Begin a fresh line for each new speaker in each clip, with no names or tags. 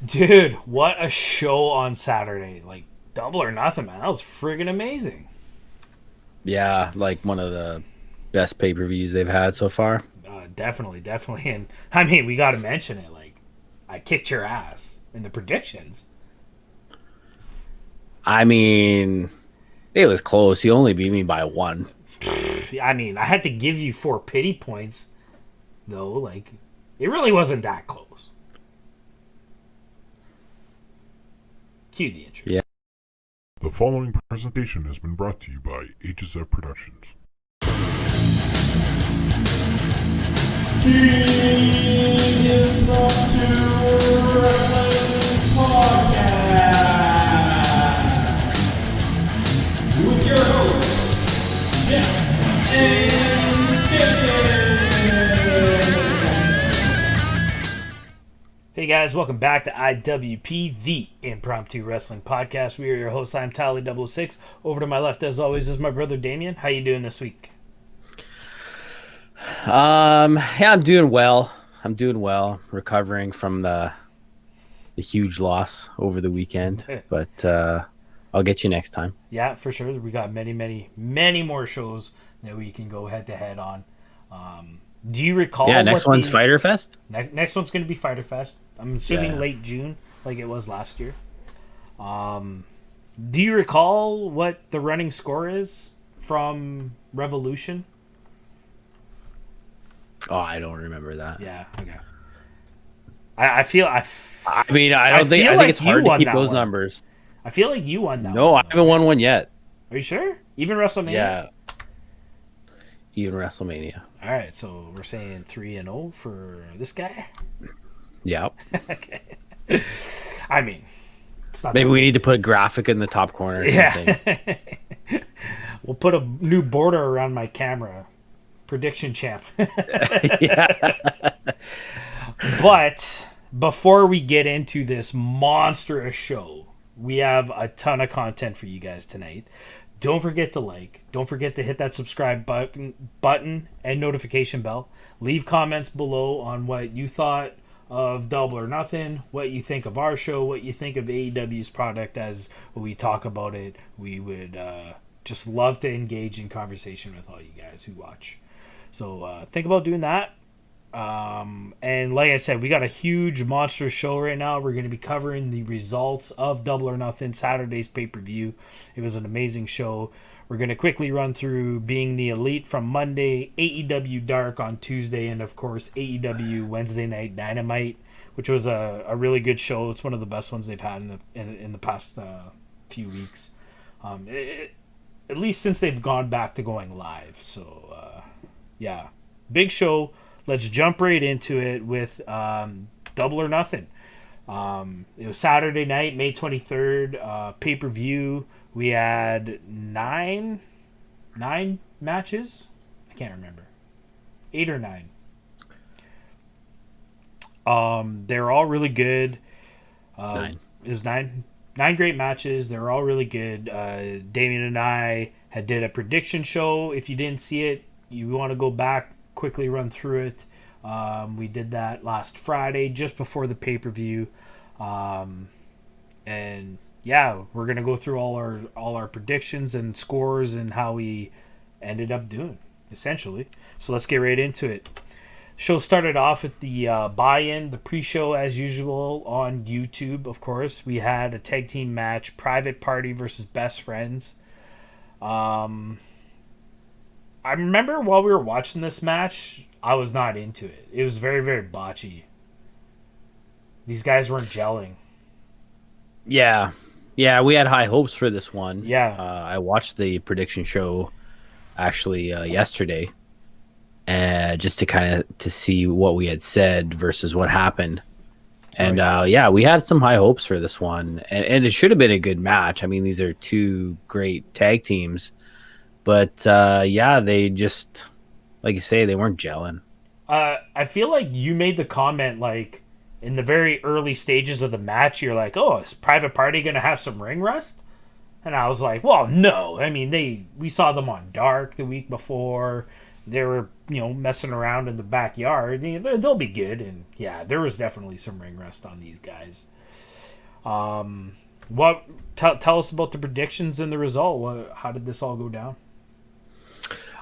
Dude, what a show on Saturday. Like, Double or Nothing, man. That was friggin' amazing.
Yeah, like one of the best pay-per-views they've had so far.
Definitely, definitely. And, I mean, we got to mention it. Like, I kicked your ass in the predictions.
I mean, it was close. You only beat me by one.
I mean, I had to give you 4 pity points, though. Like, it really wasn't that close. Cue the intro.
Yeah.
The following presentation has been brought to you by HSF Productions.
The Impromptu Wrestling Podcast with your hosts, Jeff and David.
Hey guys, welcome back to IWP, the Impromptu Wrestling Podcast. We are your hosts. I'm Tally006. Over to my left, as always, is my brother Damien. How you doing this week?
Yeah, I'm doing well. Recovering from the huge loss over the weekend, but I'll get you next time.
Yeah, for sure. We got many more shows that we can go head to head on. Do you recall?
Yeah, next one's Fighter Fest.
Next one's going to be Fighter Fest. I'm assuming
Yeah.
late June, like it was last year. Do you recall what the running score is from Revolution?
Oh, I don't remember that.
Yeah, okay. I
mean, I think it's hard to keep those numbers.
I feel like you won that
No,
one.
I haven't won one yet.
Are you sure? Even WrestleMania?
Yeah. Even WrestleMania.
All right, so we're saying 3-0 for this guy.
Yeah.
Okay. I mean, it's not
Maybe we need to put a graphic in the top corner or something.
Yeah. We'll put a new border around my camera. Prediction champ.
Yeah.
But before we get into this monstrous show, we have a ton of content for you guys tonight. Don't forget to like. Don't forget to hit that subscribe button and notification bell. Leave comments below on what you thought of Double or Nothing, what you think of our show, what you think of AEW's product as we talk about it. We would just love to engage in conversation with all you guys who watch. So think about doing that. And like I said, we got a huge monster show right now. We're going to be covering the results of Double or Nothing, Saturday's pay-per-view. It was an amazing show. We're going to quickly run through Being the Elite from Monday, AEW Dark on Tuesday, and of course AEW Wednesday Night Dynamite, which was a really good show. It's one of the best ones they've had in the past few weeks. At least since they've gone back to going live. So yeah, big show. Let's jump right into it with Double or Nothing. It was Saturday night, May 23rd, pay-per-view. We had nine matches. I can't remember. 8 or 9. They're all really good.
It's 9.
It was nine great matches. They're all really good. Damien and I did a prediction show. If you didn't see it, you want to go back, quickly run through it. We did that last Friday, just before the pay-per-view. And yeah, we're gonna go through all our predictions and scores and how we ended up doing, essentially. So let's get right into it. Show started off with the buy-in, the pre-show as usual on YouTube, of course. We had a tag team match, Private Party versus Best Friends. I remember while we were watching this match, I was not into it. It was very, very botchy. These guys weren't gelling.
Yeah. Yeah, we had high hopes for this one.
Yeah.
I watched the prediction show actually yesterday, just to kind of to see what we had said versus what happened. And yeah, we had some high hopes for this one, and it should have been a good match. I mean, these are two great tag teams, but yeah, they just, like you say, they weren't gelling.
I feel like you made the comment like in the very early stages of the match. You're like, "Oh, is Private Party gonna have some ring rust?" And I was like, "Well, no. I mean, we saw them on Dark the week before. they were, messing around in the backyard. They'll be good. And yeah, there was definitely some ring rust on these guys. Tell us about the predictions and the result. How did this all go down?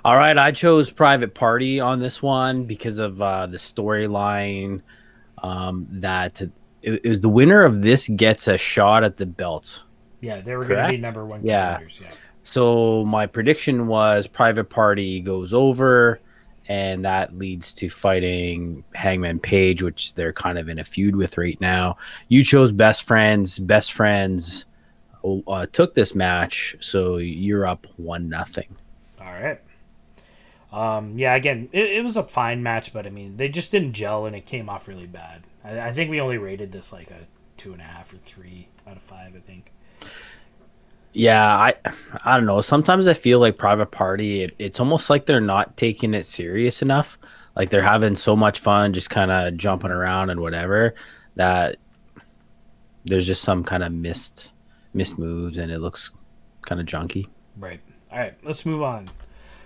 All right, I chose Private Party on this one because of the storyline. That it was the winner of this gets a shot at the belt.
Yeah, they were going to be number one contenders. Yeah.
So my prediction was Private Party goes over, and that leads to fighting Hangman Page, which they're kind of in a feud with right now. You chose Best Friends. Best Friends took this match, so you're up 1-0.
All right. Yeah, again, it was a fine match, but I mean, they just didn't gel, and it came off really bad. I think we only rated this like a 2.5 or 3 out of 5, I think.
Yeah, I don't know. Sometimes I feel like Private Party, it's almost like they're not taking it serious enough. Like they're having so much fun, just kind of jumping around and whatever, that there's just some kind of missed moves, and it looks kind of junky.
Right. All right, let's move on.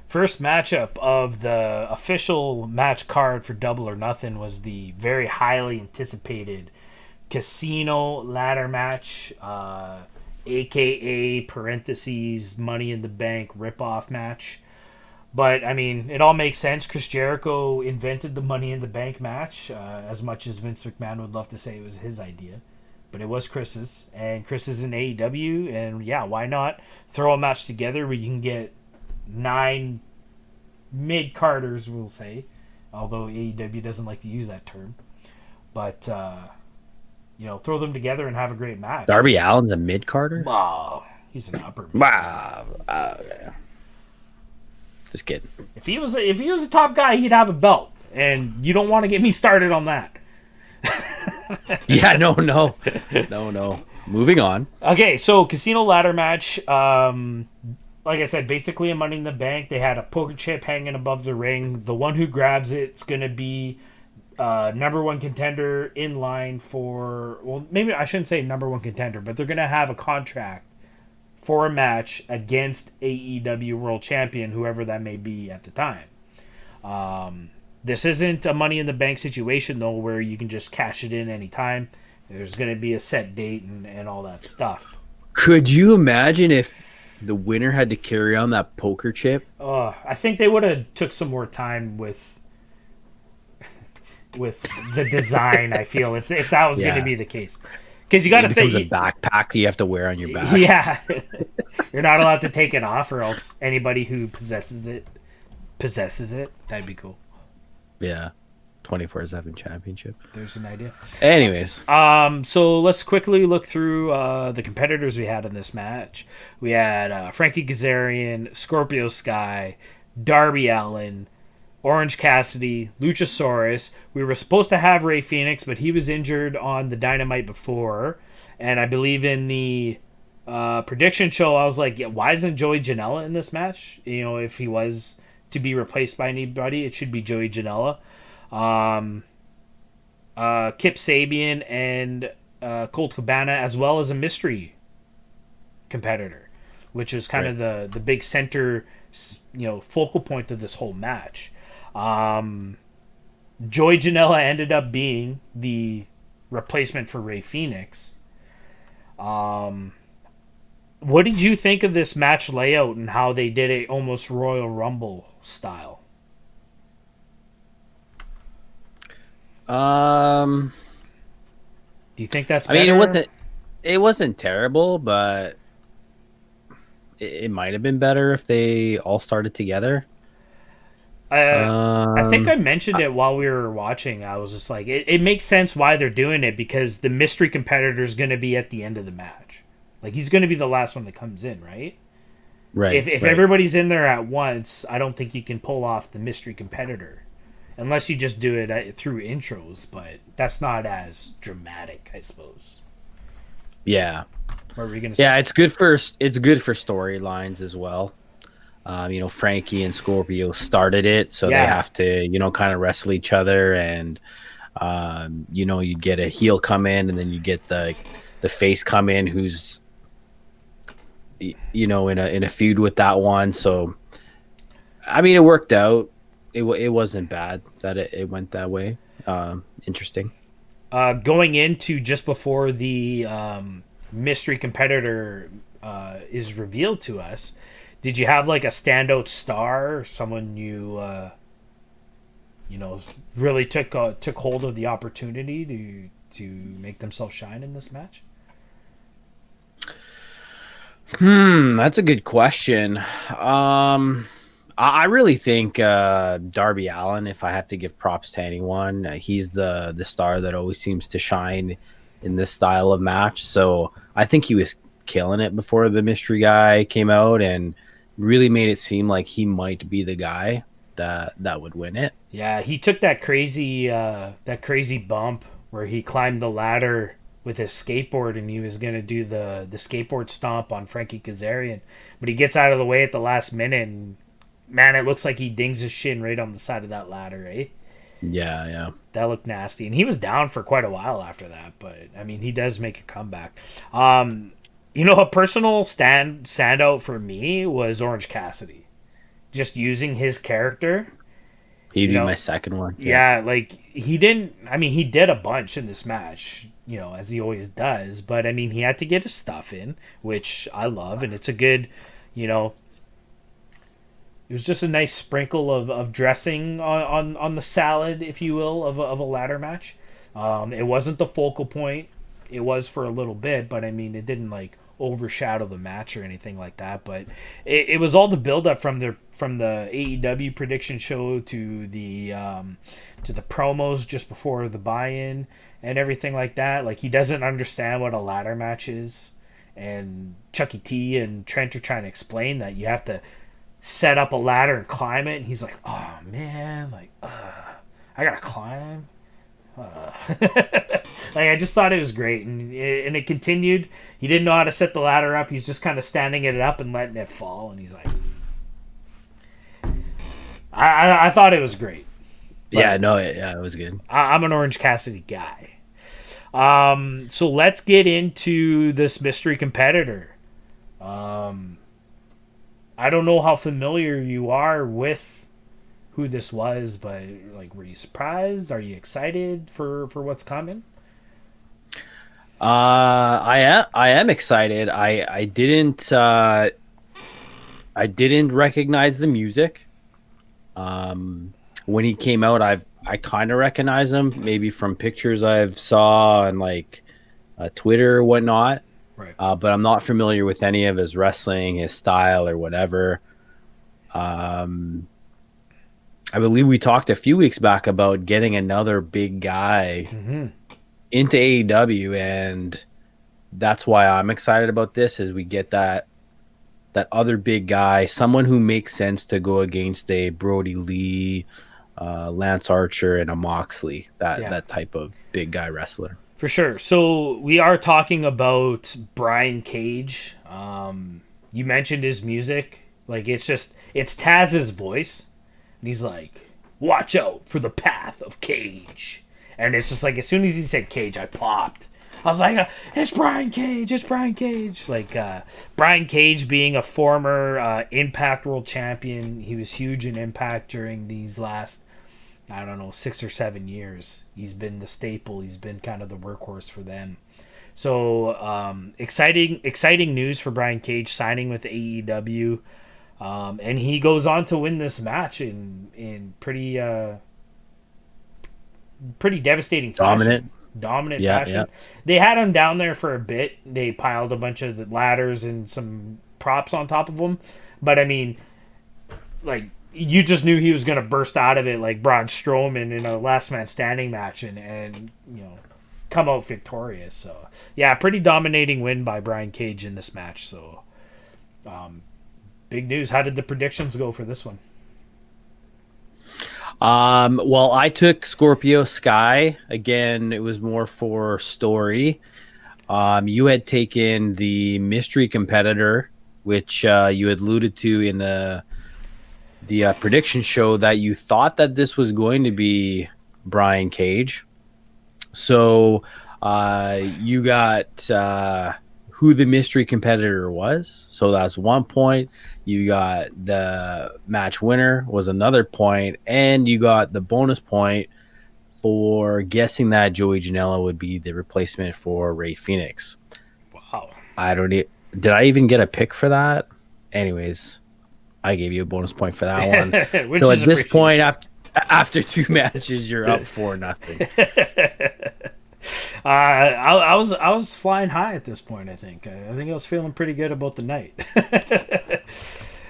First matchup of the official match card for Double or Nothing was the very highly anticipated Casino ladder match, aka parentheses Money in the Bank ripoff match. But I mean, it all makes sense. Chris Jericho invented the Money in the Bank match, as much as Vince McMahon would love to say it was his idea. But it was Chris's, and Chris is in AEW, and yeah, why not throw a match together where you can get 9 mid-carders, we'll say, although AEW doesn't like to use that term. But, throw them together and have a great match.
Darby Allin's a mid-carder?
Oh, he's an upper.
Wow. Okay. Just kidding.
If he was a top guy, he'd have a belt, and you don't want to get me started on that.
Yeah, no. Moving on.
Okay, so Casino ladder match. Like I said, basically a Money in the Bank. They had a poker chip hanging above the ring. The one who grabs it's going to be number one contender in line for... Well, maybe I shouldn't say number one contender, but they're going to have a contract for a match against AEW World Champion, whoever that may be at the time. This isn't a Money in the Bank situation, though, where you can just cash it in anytime. There's going to be a set date and all that stuff.
Could you imagine if the winner had to carry on that poker chip?
I think they would have took some more time with the design. I feel if that was going to be the case, because you got to think
a backpack you have to wear on your back.
Yeah, you're not allowed to take it off, or else anybody who possesses it. That'd be cool.
Yeah, 24/7 championship.
There's an idea.
Anyways,
so let's quickly look through the competitors we had in this match. We had Frankie Kazarian, Scorpio Sky, Darby Allin, Orange Cassidy, Luchasaurus. We were supposed to have Rey Fenix, but he was injured on the Dynamite before, and I believe in the prediction show I was like, yeah, why isn't Joey Janela in this match? If he was to be replaced by anybody, it should be Joey Janela. Kip Sabian and Colt Cabana, as well as a mystery competitor, which is kind of the big center, focal point of this whole match. Joey Janela ended up being the replacement for Rey Fenix. What did you think of this match layout and how they did it almost Royal Rumble style? Do you think that's better?
I mean, it wasn't terrible, but it might have been better if they all started together.
I think I mentioned it while we were watching. I was just like, it makes sense why they're doing it, because the mystery competitor is going to be at the end of the match. Like, he's going to be the last one that comes in, right?
Right.
If everybody's in there at once, I don't think you can pull off the mystery competitor. Unless you just do it through intros, but that's not as dramatic, I suppose.
Yeah.
What were you going to say?
Yeah, it's good for storylines as well. Frankie and Scorpio started it, so they have to, kind of wrestle each other, and you get a heel come in, and then you get the face come in who's in a feud with that one. So I mean, it worked out. it wasn't bad that it went that way. Interesting.
Going into just before the mystery competitor is revealed to us, did you have like a standout star, someone really took hold of the opportunity to make themselves shine in this match?
That's a good question. I really think Darby Allin, if I have to give props to anyone, he's the star that always seems to shine in this style of match. So I think he was killing it before the mystery guy came out and really made it seem like he might be the guy that would win it.
Yeah, he took that crazy bump where he climbed the ladder with his skateboard and he was gonna do the skateboard stomp on Frankie Kazarian, but he gets out of the way at the last minute and man, it looks like he dings his shin right on the side of that ladder, eh?
Yeah.
That looked nasty, and he was down for quite a while after that. But I mean, he does make a comeback. A personal standout for me was Orange Cassidy, just using his character.
He'd be my second one.
Yeah, like he didn't. I mean, he did a bunch in this match, as he always does. But I mean, he had to get his stuff in, which I love, and it's a good, it was just a nice sprinkle of dressing on the salad, if you will, of a ladder match. It wasn't the focal point. It was for a little bit, but I mean, it didn't like overshadow the match or anything like that. But it was all the build up from the AEW prediction show to the promos just before the buy-in and everything like that. Like, he doesn't understand what a ladder match is, and Chucky T and Trent are trying to explain that you have to set up a ladder and climb it, and he's like, oh man, like I gotta climb. Like, I just thought it was great, and it continued. He didn't know how to set the ladder up. He's just kind of standing it up and letting it fall, and he's like, I thought it was great.
But it was good.
I'm an Orange Cassidy guy. So let's get into this mystery competitor. I don't know how familiar you are with who this was, but like, were you surprised? Are you excited for what's coming?
I am excited. I didn't recognize the music. When he came out, I kind of recognize him, maybe from pictures I've saw on like Twitter or whatnot.
Right.
But I'm not familiar with any of his wrestling, his style, or whatever. I believe we talked a few weeks back about getting another big guy into AEW, and that's why I'm excited about this. Is we get that other big guy, someone who makes sense to go against a Brodie Lee, Lance Archer, and a Moxley. That type of big guy wrestler.
For sure. So we are talking about Brian Cage. You mentioned his music. Like, it's Taz's voice. And he's like, watch out for the path of Cage. And it's just like, as soon as he said Cage, I popped. I was like, it's Brian Cage. It's Brian Cage. Like, Brian Cage being a former Impact World Champion. He was huge in Impact during these last, 6 or 7 years. He's been the staple. He's been kind of the workhorse for them. So exciting news for Brian Cage signing with AEW. And he goes on to win this match in pretty devastating fashion. Dominant fashion. Yeah. They had him down there for a bit. They piled a bunch of the ladders and some props on top of him. But I mean, like, you just knew he was going to burst out of it like Braun Strowman in a last man standing match and come out victorious. So yeah, pretty dominating win by Brian Cage in this match. So big news. How did the predictions go for this one?
Well, I took Scorpio Sky. Again, it was more for story. You had taken the mystery competitor, which you had alluded to in the prediction show, that you thought that this was going to be Brian Cage. So you got who the mystery competitor was. So that's 1 point. You got the match winner was another point, and you got the bonus point for guessing that Joey Janela would be the replacement for Rey Fenix.
Wow.
Did I even get a pick for that? Anyways, I gave you a bonus point for that one.
Which
So
is
at this point, after 2 matches, you're up 4-0.
I was flying high at this point. I think I was feeling pretty good about the night.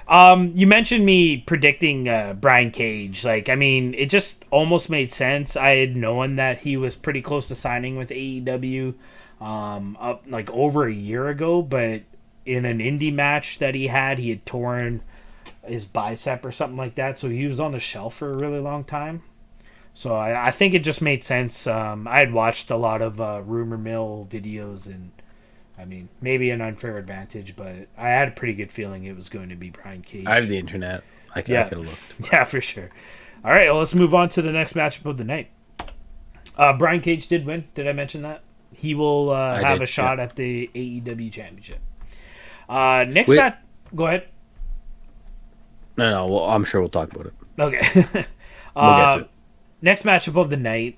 You mentioned me predicting Brian Cage. Like, I mean, it just almost made sense. I had known that he was pretty close to signing with AEW, up like over a year ago. But in an indie match that he had torn his bicep or something like that. So he was on the shelf for a really long time. So I think it just made sense. I had watched a lot of Rumor Mill videos, and I mean, maybe an unfair advantage, but I had a pretty good feeling it was going to be Brian Cage.
I have the internet. I could have looked.
Yeah, for sure. All right, well, let's move on to the next matchup of the night. Brian Cage did win. Did I mention that? He will have a shot at the AEW Championship. Next match. Go ahead.
No. Well, I'm sure we'll talk about it.
Okay.
We'll get to it.
Next matchup of the night,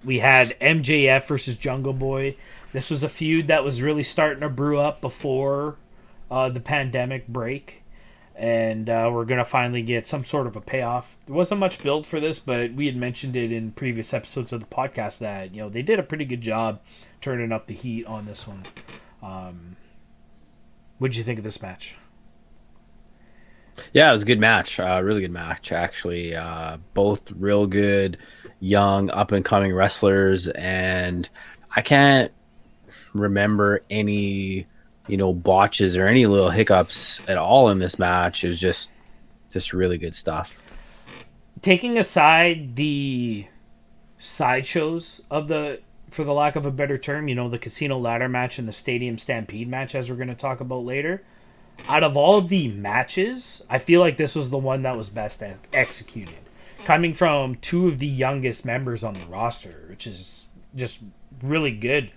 we had MJF versus Jungle Boy. This was a feud that was really starting to brew up before the pandemic break, and we're going to finally get some sort of a payoff. There wasn't much build for this, but we had mentioned it in previous episodes of the podcast that, you know, they did a pretty good job turning up the heat on this one. What did you think of this match?
Yeah, it was a good match. Really good match, actually. Both real good, young, up-and-coming wrestlers, and I can't remember any, botches or any little hiccups at all in this match. It was just really good stuff.
Taking aside the sideshows of for the lack of a better term, the casino ladder match and the stadium stampede match, as we're going to talk about later, out of all of the matches, I feel like this was the one that was best executed. Coming from two of the youngest members on the roster, which is just really good,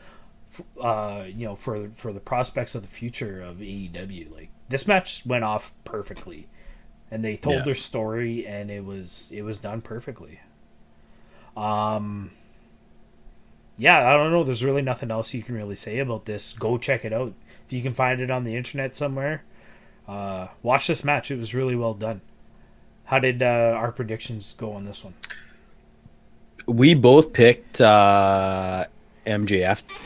for the prospects of the future of AEW. Like, this match went off perfectly, and they told their story, and it was done perfectly. I don't know. There's really nothing else you can really say about this. Go check it out if you can find it on the internet somewhere. Watch this match. It was really well done. How did our predictions go on this one?
We both picked MJF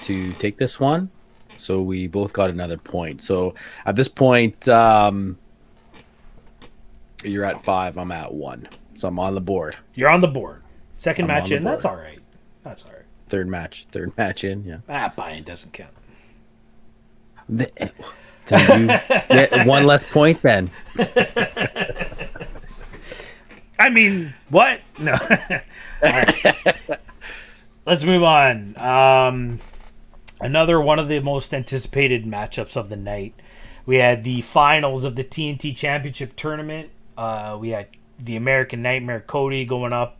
to take this one, so we both got another point. So at this point, you're at 5. I'm at 1. So I'm on the board.
You're on the board. Second match in. That's all right.
Third match in. Yeah.
Buy-in doesn't count.
Then you get one less point then.
I mean, what? No. Right. Let's move on. Another one of the most anticipated matchups of the night. We had the finals of the TNT Championship Tournament. We had the American Nightmare Cody going up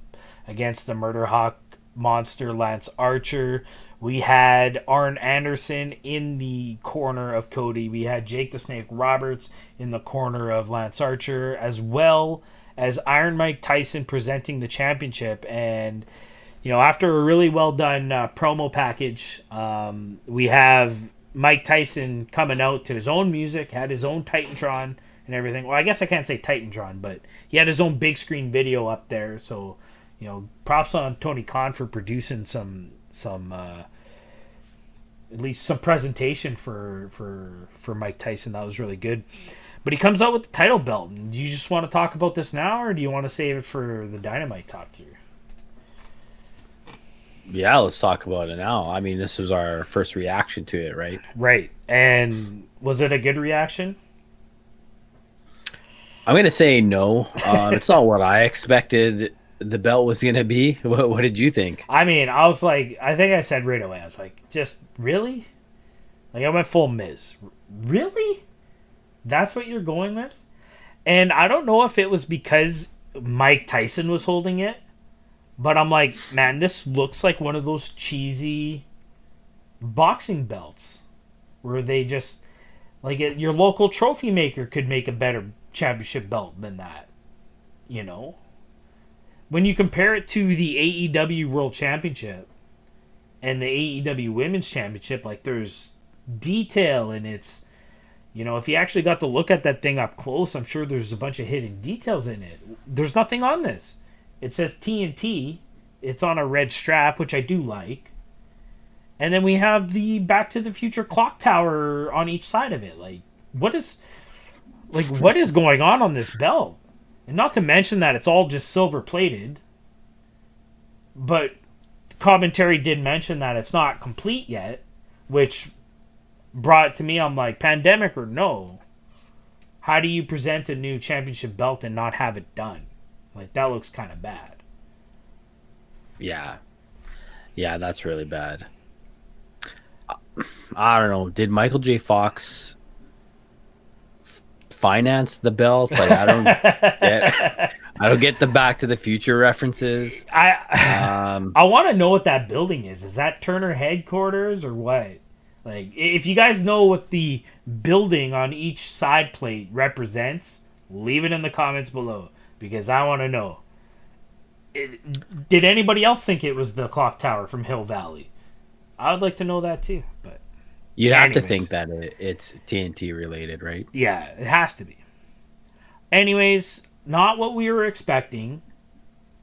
against the Murder Hawk monster Lance Archer. We had Arn Anderson in the corner of Cody. We had Jake the Snake Roberts in the corner of Lance Archer, as well as Iron Mike Tyson presenting the championship. And, after a really well done promo package, we have Mike Tyson coming out to his own music, had his own Titantron and everything. Well, I guess I can't say Titantron, but he had his own big screen video up there. So, props on Tony Khan for producing some at least some presentation for Mike Tyson. That was really good. But he comes out with the title belt. And do you just want to talk about this now, or do you want to save it for the Dynamite top tier?
Yeah, let's talk about it now. I mean, this was our first reaction to it, right?
Right. And was it a good reaction?
I'm going to say no. It's not what I expected the belt was going to be. What did you think?
I mean, I was like, I think I said right away, I was like, just really? Like, I went full Miz. Really? That's what you're going with? And I don't know if it was because Mike Tyson was holding it, but I'm like, man, this looks like one of those cheesy boxing belts. where they just like your local trophy maker could make a better championship belt than that. You know, when you compare it to the AEW World Championship and the AEW Women's Championship, like there's detail in its. You know, if you actually got to look at that thing up close, I'm sure there's a bunch of hidden details in it. There's nothing on this. It says TNT. It's on a red strap, which I do like. And then we have the Back to the Future clock tower on each side of it. What is going on this belt? And not to mention that it's all just silver plated. But commentary did mention that it's not complete yet, which brought it to me. I'm like, pandemic or no, how do you present a new championship belt and not have it done? Like, that looks kind of bad.
Yeah, that's really bad. I don't know. Did Michael J. Fox finance the belt? Like, I don't get the Back to the Future references.
I want to know what that building is. Is that Turner headquarters or what? Like, if you guys know what the building on each side plate represents, leave it in the comments below, because I want to know. Did anybody else think it was the clock tower from Hill Valley? I would like to know that too. But
you'd have to think that it's TNT related, right?
Yeah, it has to be. Anyways, not what we were expecting.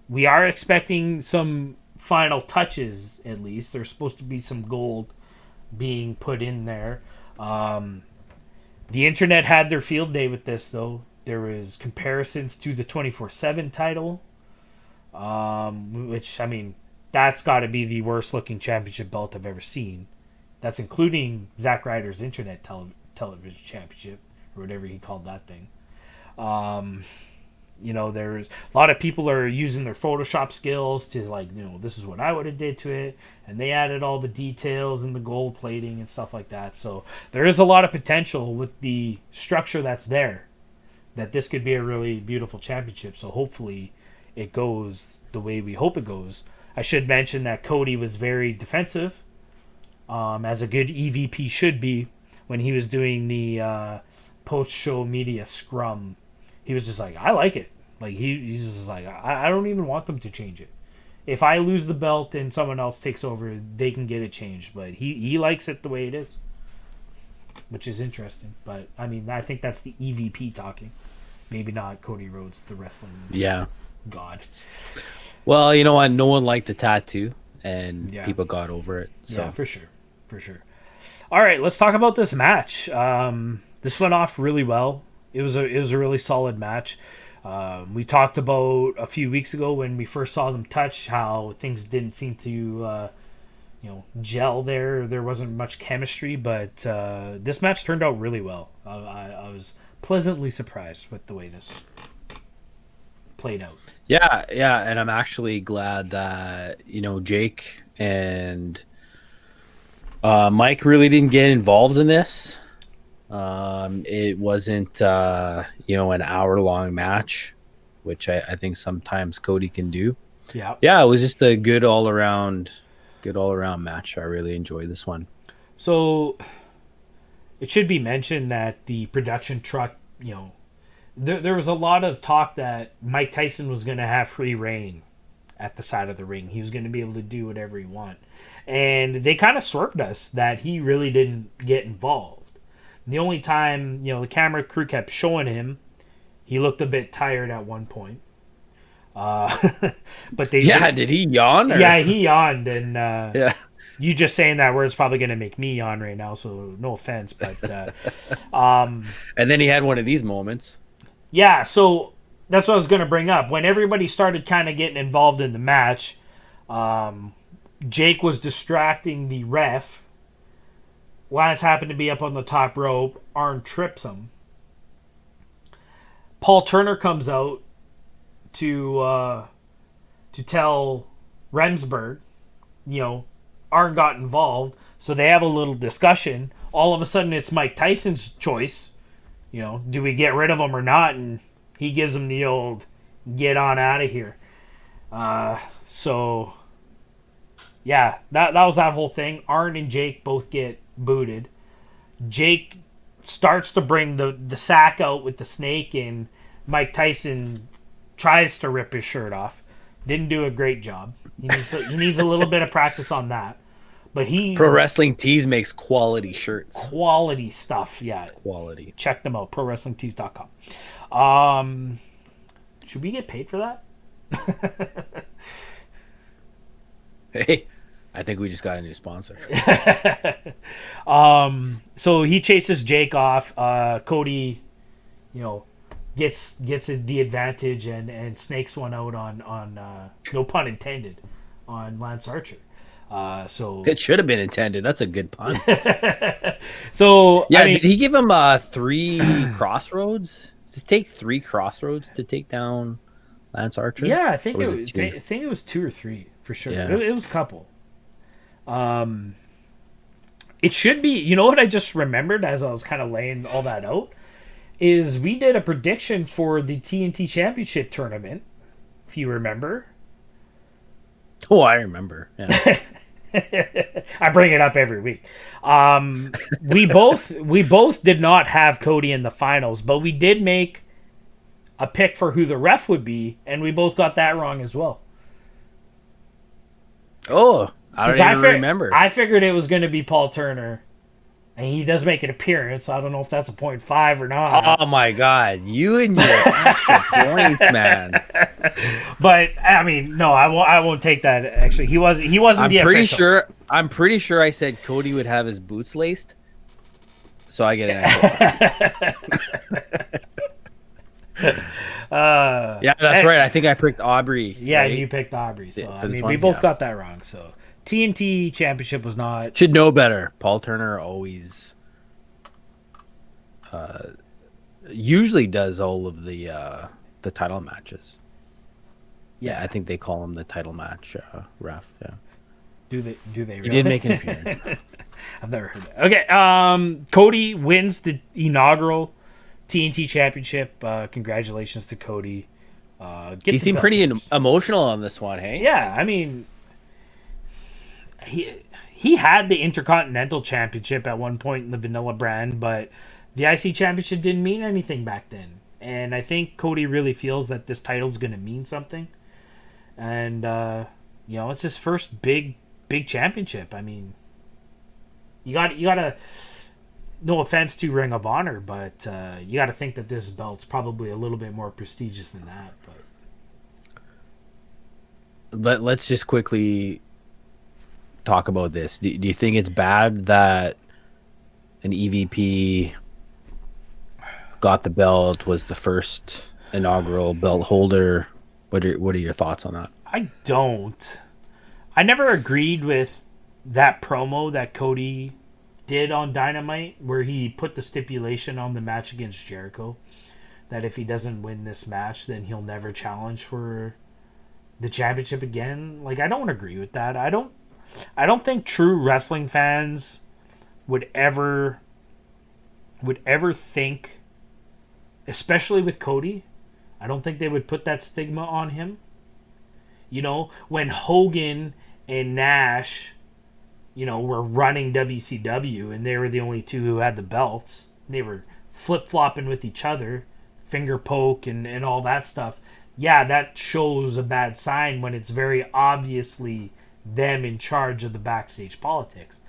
We are expecting some final touches, at least. There's supposed to be some gold being put in there. The internet had their field day with this, though. There was comparisons to the 24/7 title, which, I mean, that's got to be the worst looking championship belt I've ever seen. That's including Zack Ryder's internet television championship, or whatever he called that thing. You know, there's a lot of people are using their Photoshop skills to, like, you know, this is what I would have did to it, and they added all the details and the gold plating and stuff like that. So there is a lot of potential with the structure that's there, that this could be a really beautiful championship. So hopefully it goes the way we hope it goes. I should mention that Cody was very defensive, as a good EVP should be, when he was doing the post-show media scrum. He was just like, I like it. Like, he's just like, I don't even want them to change it. If I lose the belt and someone else takes over, they can get it changed. But he likes it the way it is, which is interesting. But, I mean, I think that's the EVP talking. Maybe not Cody Rhodes, the wrestling god.
Well, you know what? No one liked the tattoo, and people got over it. So.
Yeah, for sure. All right, let's talk about this match. This went off really well. It was a really solid match. We talked about a few weeks ago when we first saw them touch how things didn't seem to gel there. There wasn't much chemistry, but this match turned out really well. I was pleasantly surprised with the way this played out.
Yeah, and I'm actually glad that, you know, Jake and Mike really didn't get involved in this. It wasn't, an hour-long match, which I think sometimes Cody can do.
Yeah.
Yeah, it was just a good all-around match. I really enjoyed this one.
So, it should be mentioned that the production truck, you know, there was a lot of talk that Mike Tyson was going to have free reign at the side of the ring. He was going to be able to do whatever he wanted. And they kind of swerved us that he really didn't get involved. The only time, you know, the camera crew kept showing him, he looked a bit tired at one point. But they
did he yawn? Or?
Yeah, he yawned, and you just saying that word's probably going to make me yawn right now, so no offense. But
and then he had one of these moments.
Yeah, so that's what I was going to bring up. When everybody started kind of getting involved in the match, Jake was distracting the ref. Lance happened to be up on the top rope. Arn trips him. Paul Turner comes out to tell Remsburg, you know, Arn got involved. So they have a little discussion. All of a sudden, it's Mike Tyson's choice. You know, do we get rid of him or not? And he gives him the old get on out of here. So, yeah, that was that whole thing. Arn and Jake both get booted. Jake starts to bring the sack out with the snake in. Mike Tyson tries to rip his shirt off. Didn't do a great job. He needs a little bit of practice on that. But
Pro Wrestling Tees makes quality shirts.
Quality stuff, yeah.
Quality.
Check them out, prowrestlingtees.com. Should we get paid for that?
Hey, I think we just got a new sponsor.
So he chases Jake off. Cody, gets the advantage and snakes one out on no pun intended, on Lance Archer. So
it should have been intended. That's a good pun.
So
yeah, did he give him 3 crossroads? Does it take 3 crossroads to take down Lance Archer?
Yeah, I think it was 2 or 3 for sure.
Yeah.
It was a couple. It should be. You know what I just remembered as I was kind of laying all that out is we did a prediction for the TNT Championship tournament, if you remember.
Oh, I remember. Yeah.
I bring it up every week. We both did not have Cody in the finals, but we did make a pick for who the ref would be, and we both got that wrong as well.
Oh, I don't even remember.
I figured it was going to be Paul Turner, and he does make an appearance. I don't know if that's a 0.5 or not.
Oh my God, you and your extra points, man.
But I mean, no, I won't take that. Actually, he wasn't the official.
I'm pretty sure I said Cody would have his boots laced, so I get an extra. Yeah, that's right. I think I picked Aubrey.
Yeah,
right?
and you picked Aubrey. So I mean,
one,
we both got that wrong. So TNT Championship was not.
Should know better. Paul Turner always usually does all of the title matches. Yeah, I think they call him the title match ref. Yeah.
Do they really?
He did make an appearance.
I've never heard that. Okay, Cody wins the inaugural TNT Championship. Congratulations to Cody.
He seemed pretty emotional on this one, hey?
Yeah, I mean, he had the Intercontinental Championship at one point in the Vanilla brand, but the IC Championship didn't mean anything back then. And I think Cody really feels that this title's going to mean something. And, it's his first big championship. I mean, you got to, no offense to Ring of Honor, but you got to think that this belt's probably a little bit more prestigious than that. But
let's just quickly talk about this. Do you think it's bad that an EVP got the belt, was the first inaugural belt holder? What are your thoughts on that?
I don't. I never agreed with that promo that Cody did on Dynamite, where he put the stipulation on the match against Jericho that if he doesn't win this match, then he'll never challenge for the championship again. Like, I don't agree with that. I don't think true wrestling fans would ever think, especially with Cody, I don't think they would put that stigma on him. When Hogan and Nash, were running WCW and they were the only two who had the belts, they were flip-flopping with each other, finger poke and all that stuff. Yeah, that shows a bad sign when it's very obviously them in charge of the backstage politics.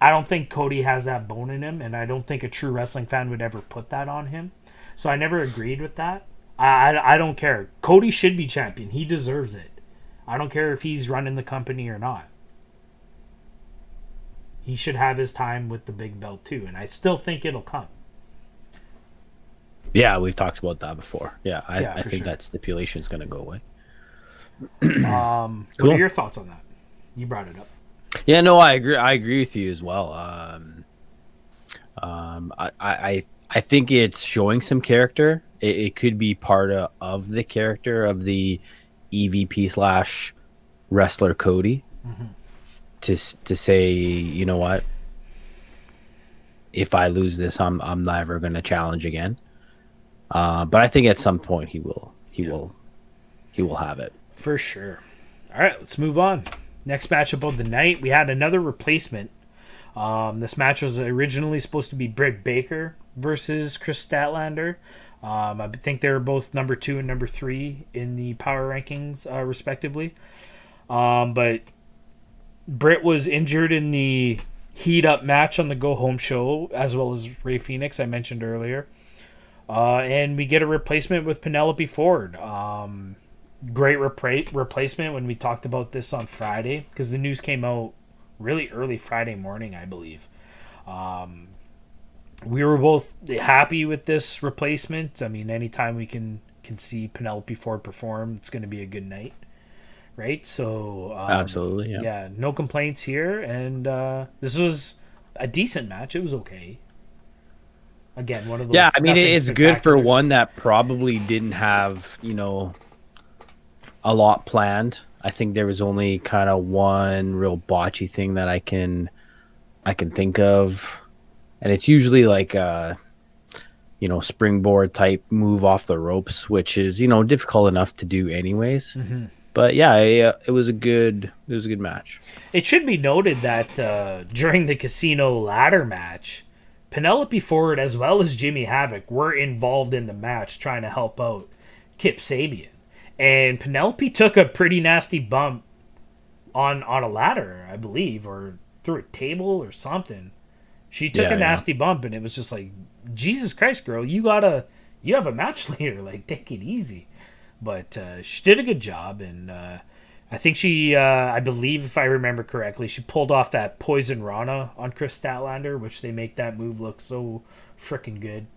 I don't think Cody has that bone in him, and I don't think a true wrestling fan would ever put that on him. So I never agreed with that. I don't care. Cody should be champion. He deserves it. I don't care if he's running the company or not. He should have his time with the big belt too, and I still think it'll come.
Yeah, we've talked about that before. Yeah, I think
sure.
that stipulation is going to go away.
Cool. What are your thoughts on that? You brought it up.
Yeah, no, I agree with you as well. I think it's showing some character. It could be part of the character of the EVP / wrestler Cody.
Mm-hmm.
To say, you know what, if I lose this, I'm never going to challenge again. But I think at some point he will have it
for sure. All right, let's move on. Next matchup of the night, we had another replacement This match was originally supposed to be Britt Baker versus Chris Statlander. I think they were both number 2 and number 3 in the power rankings, respectively. But Britt was injured in the heat up match on the go home show, as well as Rey Fenix, I mentioned earlier. And we get a replacement with Penelope Ford. Great replacement when we talked about this on Friday, because the news came out really early Friday morning, I believe. We were both happy with this replacement. I mean, anytime we can see Penelope Ford perform, it's going to be a good night, right? So
Absolutely,
yeah, no complaints here. And this was a decent match. It was okay. Again, one of those.
Yeah, I mean,
nothing
it's good for
spectacular.
one that probably didn't have, a lot planned. I think there was only kind of one real botchy thing that I can think of, and it's usually like a springboard type move off the ropes, which is difficult enough to do anyways.
Mm-hmm.
But yeah, it was a good match.
It should be noted that during the casino ladder match, Penelope Ford as well as Jimmy Havoc were involved in the match trying to help out Kip Sabian. And Penelope took a pretty nasty bump on a ladder, I believe, or through a table or something. She took a nasty bump, and it was just like, Jesus Christ, girl, you have a match later. Like, take it easy. But she did a good job, and I think she, I believe, if I remember correctly, she pulled off that Poison Rana on Chris Statlander, which they make that move look so freaking good.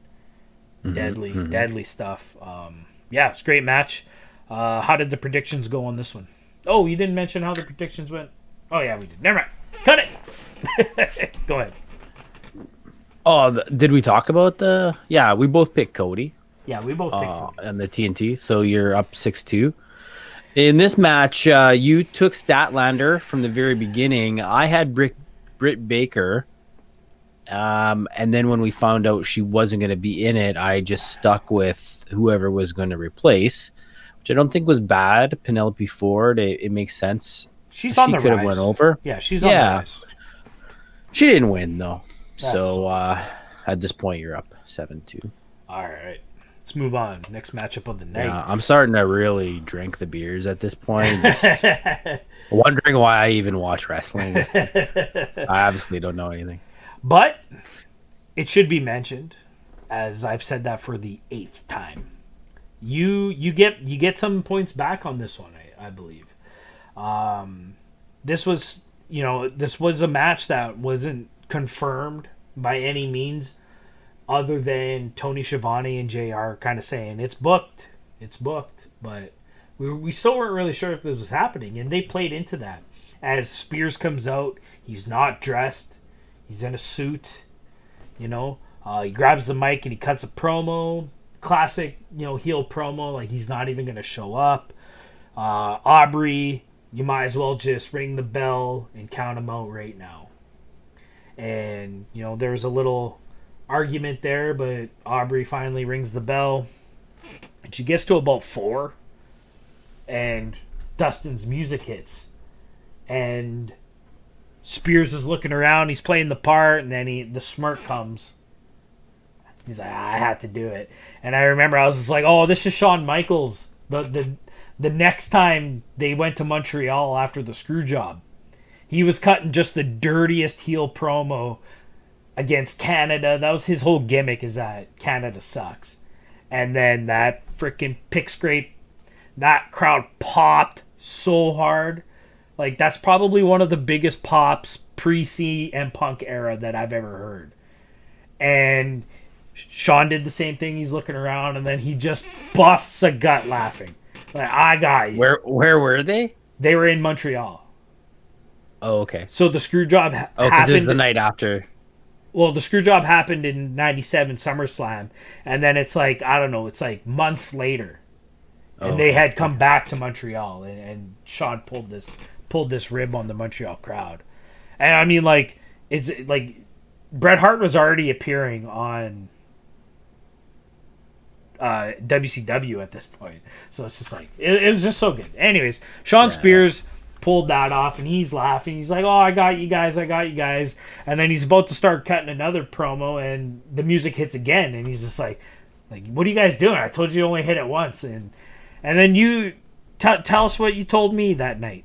Deadly stuff. Yeah, it's a great match. How did the predictions go on this one? Oh, you didn't mention how the predictions went? Oh, yeah, we did. Never mind. Cut it. Go ahead.
Oh, did we talk about the... Yeah, we both picked Cody.
Yeah, we both picked Cody.
And the TNT, so you're up 6-2. In this match, you took Statlander from the very beginning. I had Britt Baker. And then when we found out she wasn't going to be in it, I just stuck with whoever was going to replace, which I don't think was bad. Penelope Ford, it makes sense.
She's on the rise.
She could have went over.
Yeah, she's on the rise.
She didn't win, though. So at this point, you're up 7-2.
All right. Let's move on. Next matchup of the night.
Yeah, I'm starting to really drink the beers at this point. Just wondering why I even watch wrestling. I obviously don't know anything.
But it should be mentioned, as I've said that for the 8th time. You get some points back on this one, I believe. This was a match that wasn't confirmed by any means, other than Tony Schiavone and JR kind of saying it's booked, but we still weren't really sure if this was happening, and they played into that. As Spears comes out, he's not dressed, he's in a suit, he grabs the mic and he cuts a promo, classic, heel promo, like he's not even going to show up. Aubrey, you might as well just ring the bell and count him out right now. And, there was a little argument there, but Aubrey finally rings the bell. And she gets to about 4. And Dustin's music hits. And Spears is looking around. He's playing the part. And then the smirk comes. He's like, I had to do it. And I remember I was just like, oh, this is Shawn Michaels. The next time they went to Montreal after the screw job. He was cutting just the dirtiest heel promo against Canada. That was his whole gimmick, is that Canada sucks. And then that freaking pick scrape, that crowd popped so hard. Like, that's probably one of the biggest pops pre-CM Punk era that I've ever heard. And Shawn did the same thing. He's looking around, and then he just busts a gut laughing. Like, I got you.
Where were they?
They were in Montreal.
Oh, okay.
So the screw job happened.
Because it was the night after.
Well, the screw job happened in '97 SummerSlam, and then it's like, I don't know, it's like months later, and they had come back to Montreal, and Shawn pulled this rib on the Montreal crowd, and I mean, like, it's like Bret Hart was already appearing on WCW at this point, so it's just like it was just so good. Anyways, Shawn Spears pulled that off, and he's laughing. He's like, "Oh, I got you guys. And then he's about to start cutting another promo, and the music hits again, and he's just like, what are you guys doing? I told you only hit it once. And then you tell us what you told me that night.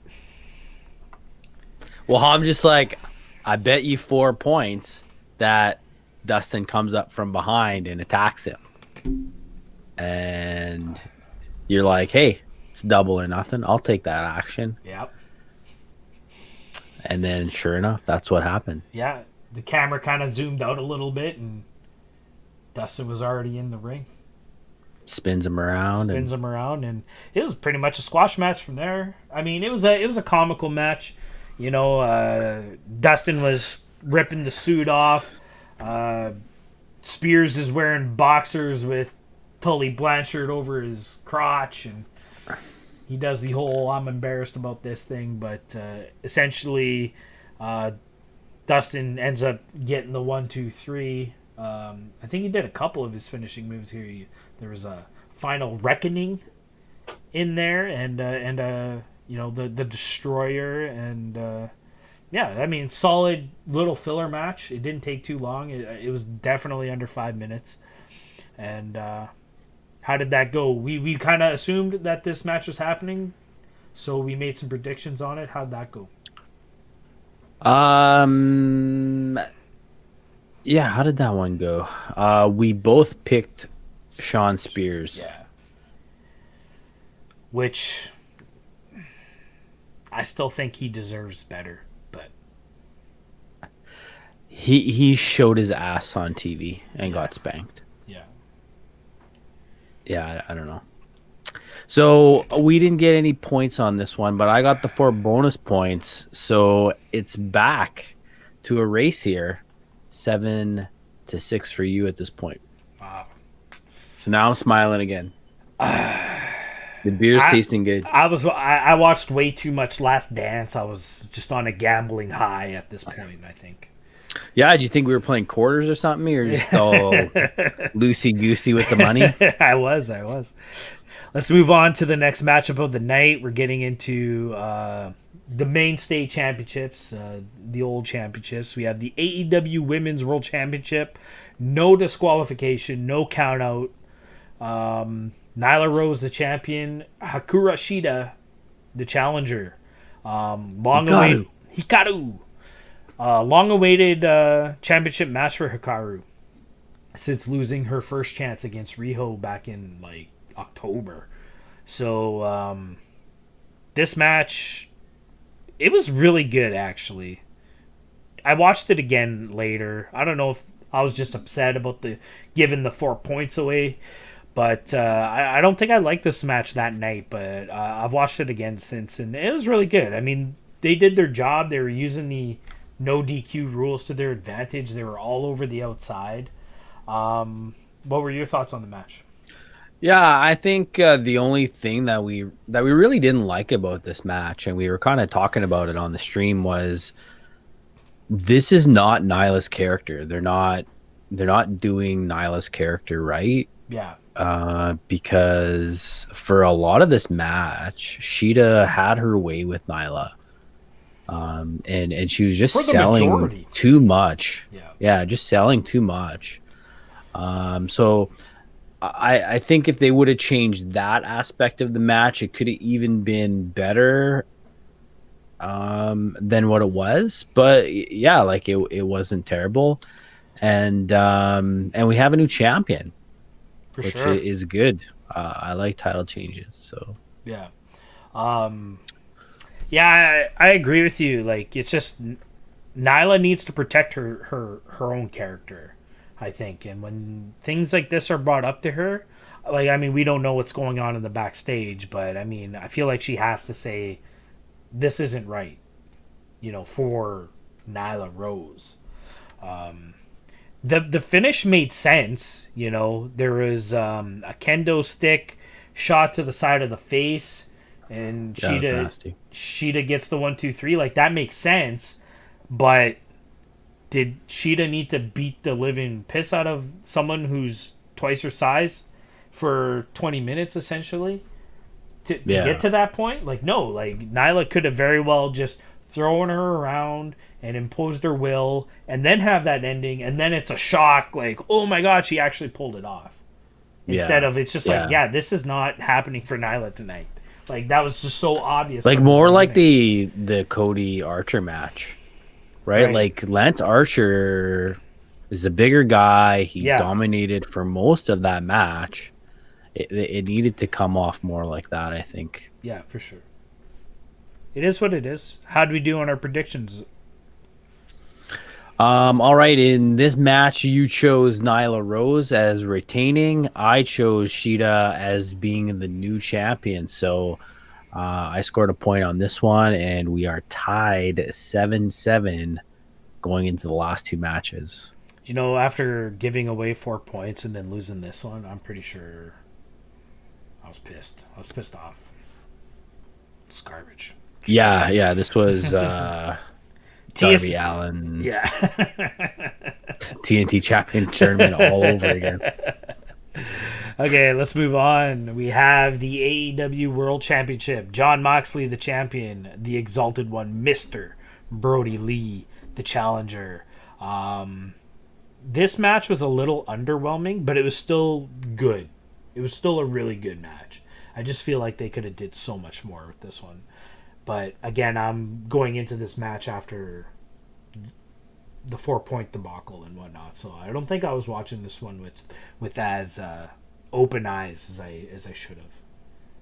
Well, I'm just like, I bet you 4 points that Dustin comes up from behind and attacks him. And you're like, hey, it's double or nothing. I'll take that action.
Yep.
And then sure enough, that's what happened.
Yeah. The camera kind of zoomed out a little bit, and Dustin was already in the ring.
Spins him around,
and it was pretty much a squash match from there. I mean, it was a comical match. You know, Dustin was ripping the suit off. Spears is wearing boxers with Tully Blanchard over his crotch, and he does the whole "I'm embarrassed about this" thing. But essentially, Dustin ends up getting the 1, 2, 3. I think he did a couple of his finishing moves here. There was a final reckoning in there, and you know, the destroyer, and yeah, I mean, solid little filler match. It didn't take too long. It was definitely under 5 minutes. And how did that go? We kind of assumed that this match was happening, so we made some predictions on it. How'd that go?
Yeah, how did that one go? We both picked Shawn Spears.
Yeah. Which I still think he deserves better, but
he showed his ass on TV and got spanked.
Yeah.
Yeah, I don't know. So we didn't get any points on this one, but I got the 4 bonus points. So it's back to a race here. 7-6 for you at this point.
Wow.
So now I'm smiling again. The beer's tasting good.
I watched way too much Last Dance. I was just on a gambling high at this point, I think.
Yeah, do you think we were playing quarters or something? Or just all loosey-goosey with the money?
I was. Let's move on to the next matchup of the night. We're getting into the mainstay championships, the old championships. We have the AEW Women's World Championship. No disqualification, no count out. Nyla Rose, the champion. Hakura Shida, the challenger. Long-awaited Hikaru. Long-awaited championship match for Hikaru since losing her first chance against Riho back in like October. So this match, it was really good actually. I watched it again later. I don't know if I was just upset about giving the 4 points away, but I don't think I liked this match that night. But I've watched it again since, and it was really good. I mean, they did their job. They were using the no DQ rules to their advantage. They were all over the outside. What were your thoughts on the match?
Yeah, I think the only thing that we really didn't like about this match, and we were kind of talking about it on the stream, was this is not Nyla's character. They're not doing Nyla's character right.
Yeah.
Because for a lot of this match, Shida had her way with Nyla. And she was just selling too much. Yeah, just selling too much. So I think if they would have changed that aspect of the match, it could have even been better than what it was. But yeah, like it wasn't terrible. And we have a new champion, which is good. I like title changes. So
yeah. Yeah, I agree with you. Like, it's just Nyla needs to protect her own character, I think. And when things like this are brought up to her, like, I mean, we don't know what's going on in the backstage, but I mean, I feel like she has to say, this isn't right, you know, for Nyla Rose. The finish made sense, you know. There was a kendo stick shot to the side of the face, and Shida gets the 1, 2, 3. Like, that makes sense, but did Shida need to beat the living piss out of someone who's twice her size for 20 minutes, essentially? to get to that point. Like, no, like Nyla could have very well just thrown her around and imposed her will, and then have that ending, and then it's a shock, like, oh my god, she actually pulled it off. Instead of it's just like, this is not happening for Nyla tonight. Like, that was just so obvious.
Like, more like the Cody Archer match, right? Like, Lance Archer is the bigger guy. He dominated for most of that match. It needed to come off more like that, I think.
Yeah, for sure. It is what it is. How do we do on our predictions?
All right, in this match, you chose Nyla Rose as retaining. I chose Shida as being the new champion. So I scored a point on this one, and we are tied 7-7 going into the last two matches.
You know, after giving away 4 points and then losing this one, I'm pretty sure I was pissed. I was pissed off. It's garbage.
Yeah, this was Darby Allin.
Yeah.
TNT Championship Tournament all over again.
Okay, let's move on. We have the AEW World Championship. Jon Moxley, the champion. The Exalted One, Mr. Brodie Lee, the challenger. This match was a little underwhelming, but it was still good. It was still a really good match. I just feel like they could have did so much more with this one. But again, I'm going into this match after the 4-point debacle and whatnot, so I don't think I was watching this one with as open eyes as I should have.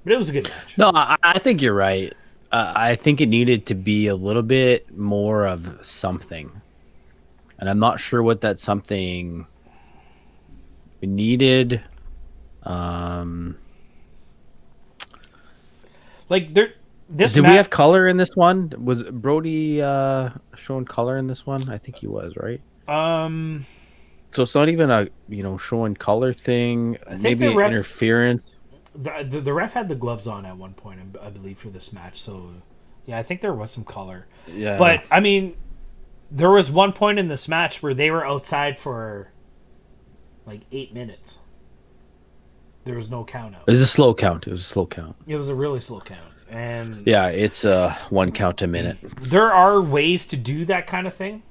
But it was a good match.
No, I think you're right. I think it needed to be a little bit more of something, and I'm not sure what that something needed.
Like there.
Did we have color in this one? Was Brodie showing color in this one? I think he was, right? So it's not even a showing color thing. Maybe an interference.
The ref had the gloves on at one point, I believe, for this match. So yeah, I think there was some color.
Yeah.
But I mean, there was one point in this match where they were outside for like 8 minutes. There was no count out.
It was a slow count.
It was a really slow count. And
yeah, it's 1 count a minute.
There are ways to do that kind of thing.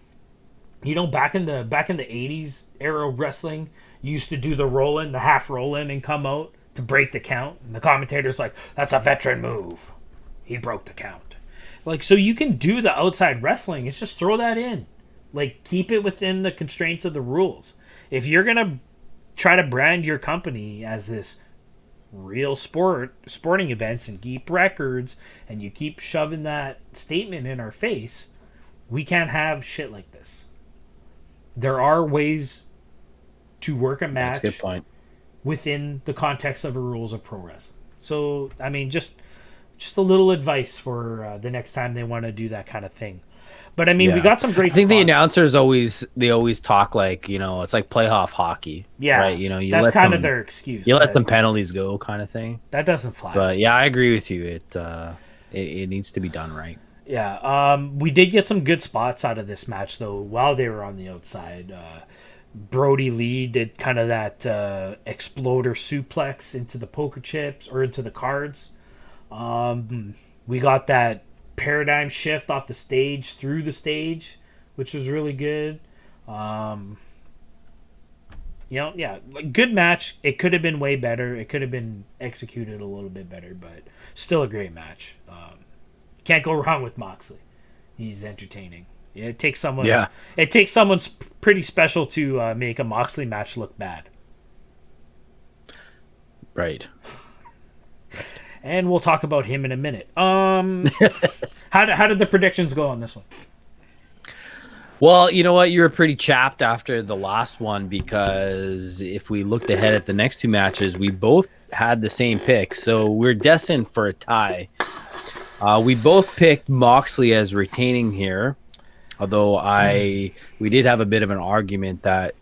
You know, back in the 80s era of wrestling, you used to do the roll in, the half roll in, and come out to break the count. And the commentator's like, "That's a veteran move. He broke the count." Like, so you can do the outside wrestling. It's just throw that in. Like, keep it within the constraints of the rules. If you're gonna try to brand your company as this real sporting events and keep records, and you keep shoving that statement in our face, we can't have shit like this. There are ways to work a match.
That's a good point.
Within the context of the rules of pro wrestling. So I mean, just a little advice for the next time they want to do that kind of thing. But I mean, we got some great.
I think
spots.
the announcers always talk like, it's like playoff hockey.
Yeah,
right. You
that's kind of their excuse.
You let some penalties go, kind of thing.
That doesn't fly.
But yeah, I agree with you. It needs to be done right.
Yeah. We did get some good spots out of this match though. While they were on the outside, Brodie Lee did kind of that exploder suplex into the poker chips or into the cards. We got that paradigm shift off the stage through the stage, which was really good. Good match. It could have been way better. It could have been executed a little bit better, but still a great match. Can't go wrong with Moxley. He's entertaining. It takes someone.
Yeah.
It takes someone pretty special to make a Moxley match look bad.
Right.
And we'll talk about him in a minute. How did the predictions go on this one?
Well, you know what? You were pretty chapped after the last one, because if we looked ahead at the next two matches, we both had the same pick. So we're destined for a tie. We both picked Moxley as retaining here, although we did have a bit of an argument that,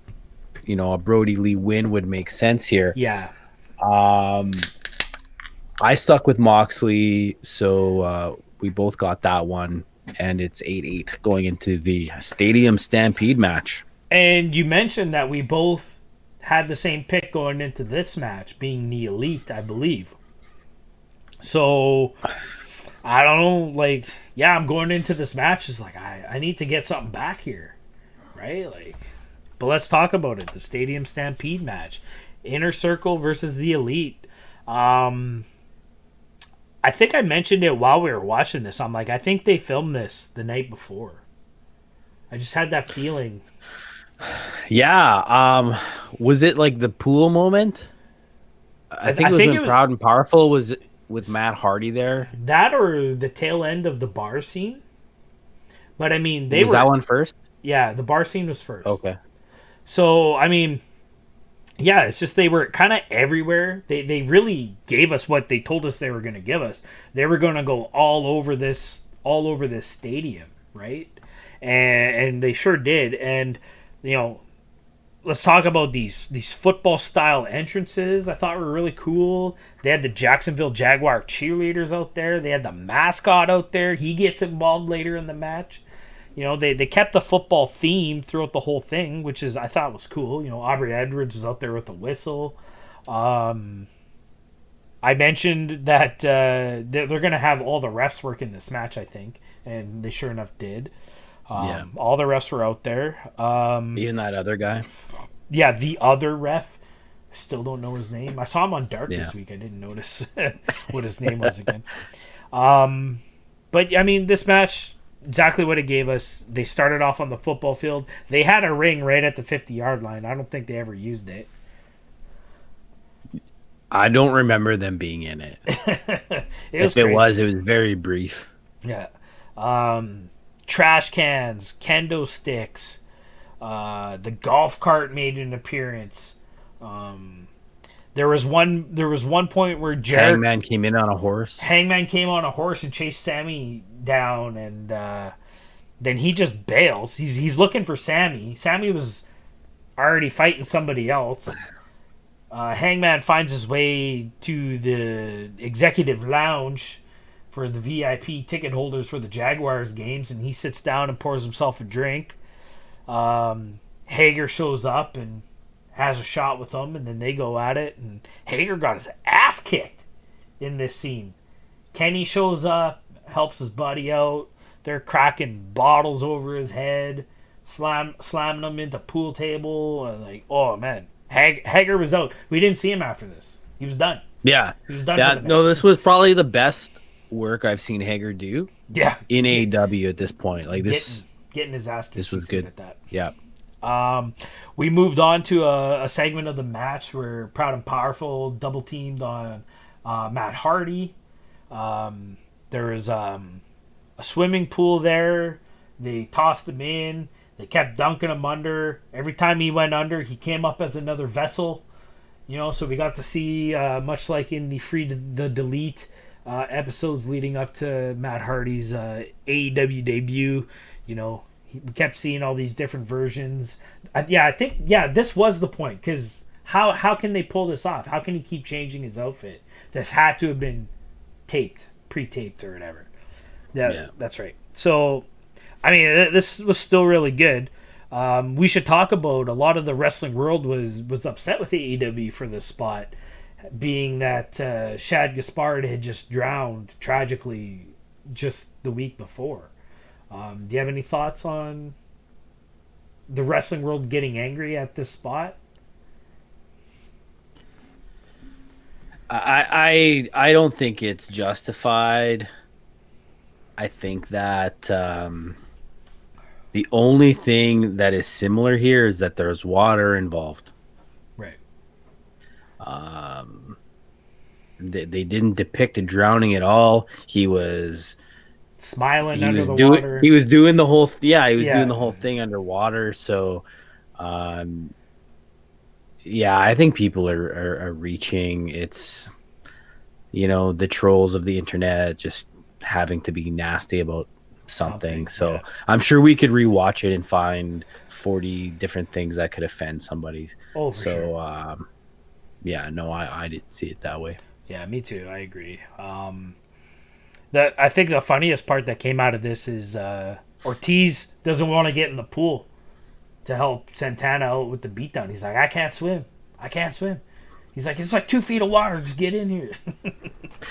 a Brodie Lee win would make sense here.
Yeah.
I stuck with Moxley, so we both got that one, and it's 8-8 going into the Stadium Stampede match.
And you mentioned that we both had the same pick going into this match, being the Elite, I believe. So I don't know, like, yeah, I'm going into this match is like I need to get something back here, right? Like, but let's talk about it. The Stadium Stampede match, Inner Circle versus the Elite. I think I mentioned it while we were watching this. I'm like, I think they filmed this the night before. I just had that feeling.
Yeah. Was it like the pool moment? I think it was when Proud and Powerful was with Matt Hardy there.
That or the tail end of the bar scene. But I mean,
Was that one first?
Yeah, the bar scene was first.
Okay.
So, I mean, yeah, it's just they were kind of everywhere. They really gave us what they told us they were going to give us. They were going to go all over this stadium, right? And they sure did. And, you know, let's talk about these football style entrances. I thought were really cool. They had the Jacksonville Jaguar cheerleaders out there. They had the mascot out there. He gets involved later in the match. You know, they kept the football theme throughout the whole thing, which is I thought was cool. You know, Aubrey Edwards was out there with the whistle. I mentioned that they're going to have all the refs work in this match, I think, and they sure enough did. All the refs were out there.
Even that other guy.
Yeah, the other ref. I still don't know his name. I saw him on Dark this week. I didn't notice what his name was again. But, I mean, this match, exactly what it gave us. They started off on the football field. They had a ring right at the 50-yard line. I don't think they ever used it.
I don't remember them being in it. If it was very brief.
Yeah. Trash cans, kendo sticks. The golf cart made an appearance. There was one point where
Hangman came in on a horse.
Hangman came on a horse and chased Sami down, and then he just bails. He's looking for Sami. Sami was already fighting somebody else. Hangman finds his way to the executive lounge for the VIP ticket holders for the Jaguars games, and he sits down and pours himself a drink. Hager shows up and has a shot with them, and then they go at it, and Hager got his ass kicked in this scene. Kenny shows up, helps his buddy out. They're cracking bottles over his head, slamming him into pool table. Like, oh man, Hager was out. We didn't see him after this. He was done.
Yeah,
he was done.
Yeah, no, this was probably the best work I've seen Hager do.
Yeah,
in AEW at this point, like this.
Getting his ass kicked.
This was good.
At that.
Yeah.
We moved on to a segment of the match where Proud and Powerful double teamed on Matt Hardy. There was a swimming pool there. They tossed him in. They kept dunking him under. Every time he went under, he came up as another vessel. You know, so we got to see, much like in the Free the Delete episodes leading up to Matt Hardy's AEW debut. You know, we kept seeing all these different versions. I think this was the point, because how can they pull this off? How can he keep changing his outfit? This had to have been pre-taped or whatever. That's right. So, I mean, this was still really good. We should talk about a lot of the wrestling world was upset with AEW for this spot, being that Shad Gaspard had just drowned tragically just the week before. Do you have any thoughts on the wrestling world getting angry at this spot?
I don't think it's justified. I think that the only thing that is similar here is that there's water involved.
Right.
They didn't depict a drowning at all. He was
smiling under the water.
He was doing the whole doing the whole thing underwater. So I think people are reaching. It's, you know, the trolls of the internet just having to be nasty about something. So I'm sure we could rewatch it and find 40 different things that could offend somebody.
Oh, for sure.
I didn't see it that way.
Yeah, me too. I agree. I think the funniest part that came out of this is Ortiz doesn't want to get in the pool to help Santana out with the beatdown. He's like, I can't swim. He's like, it's like 2 feet of water. Just get in here.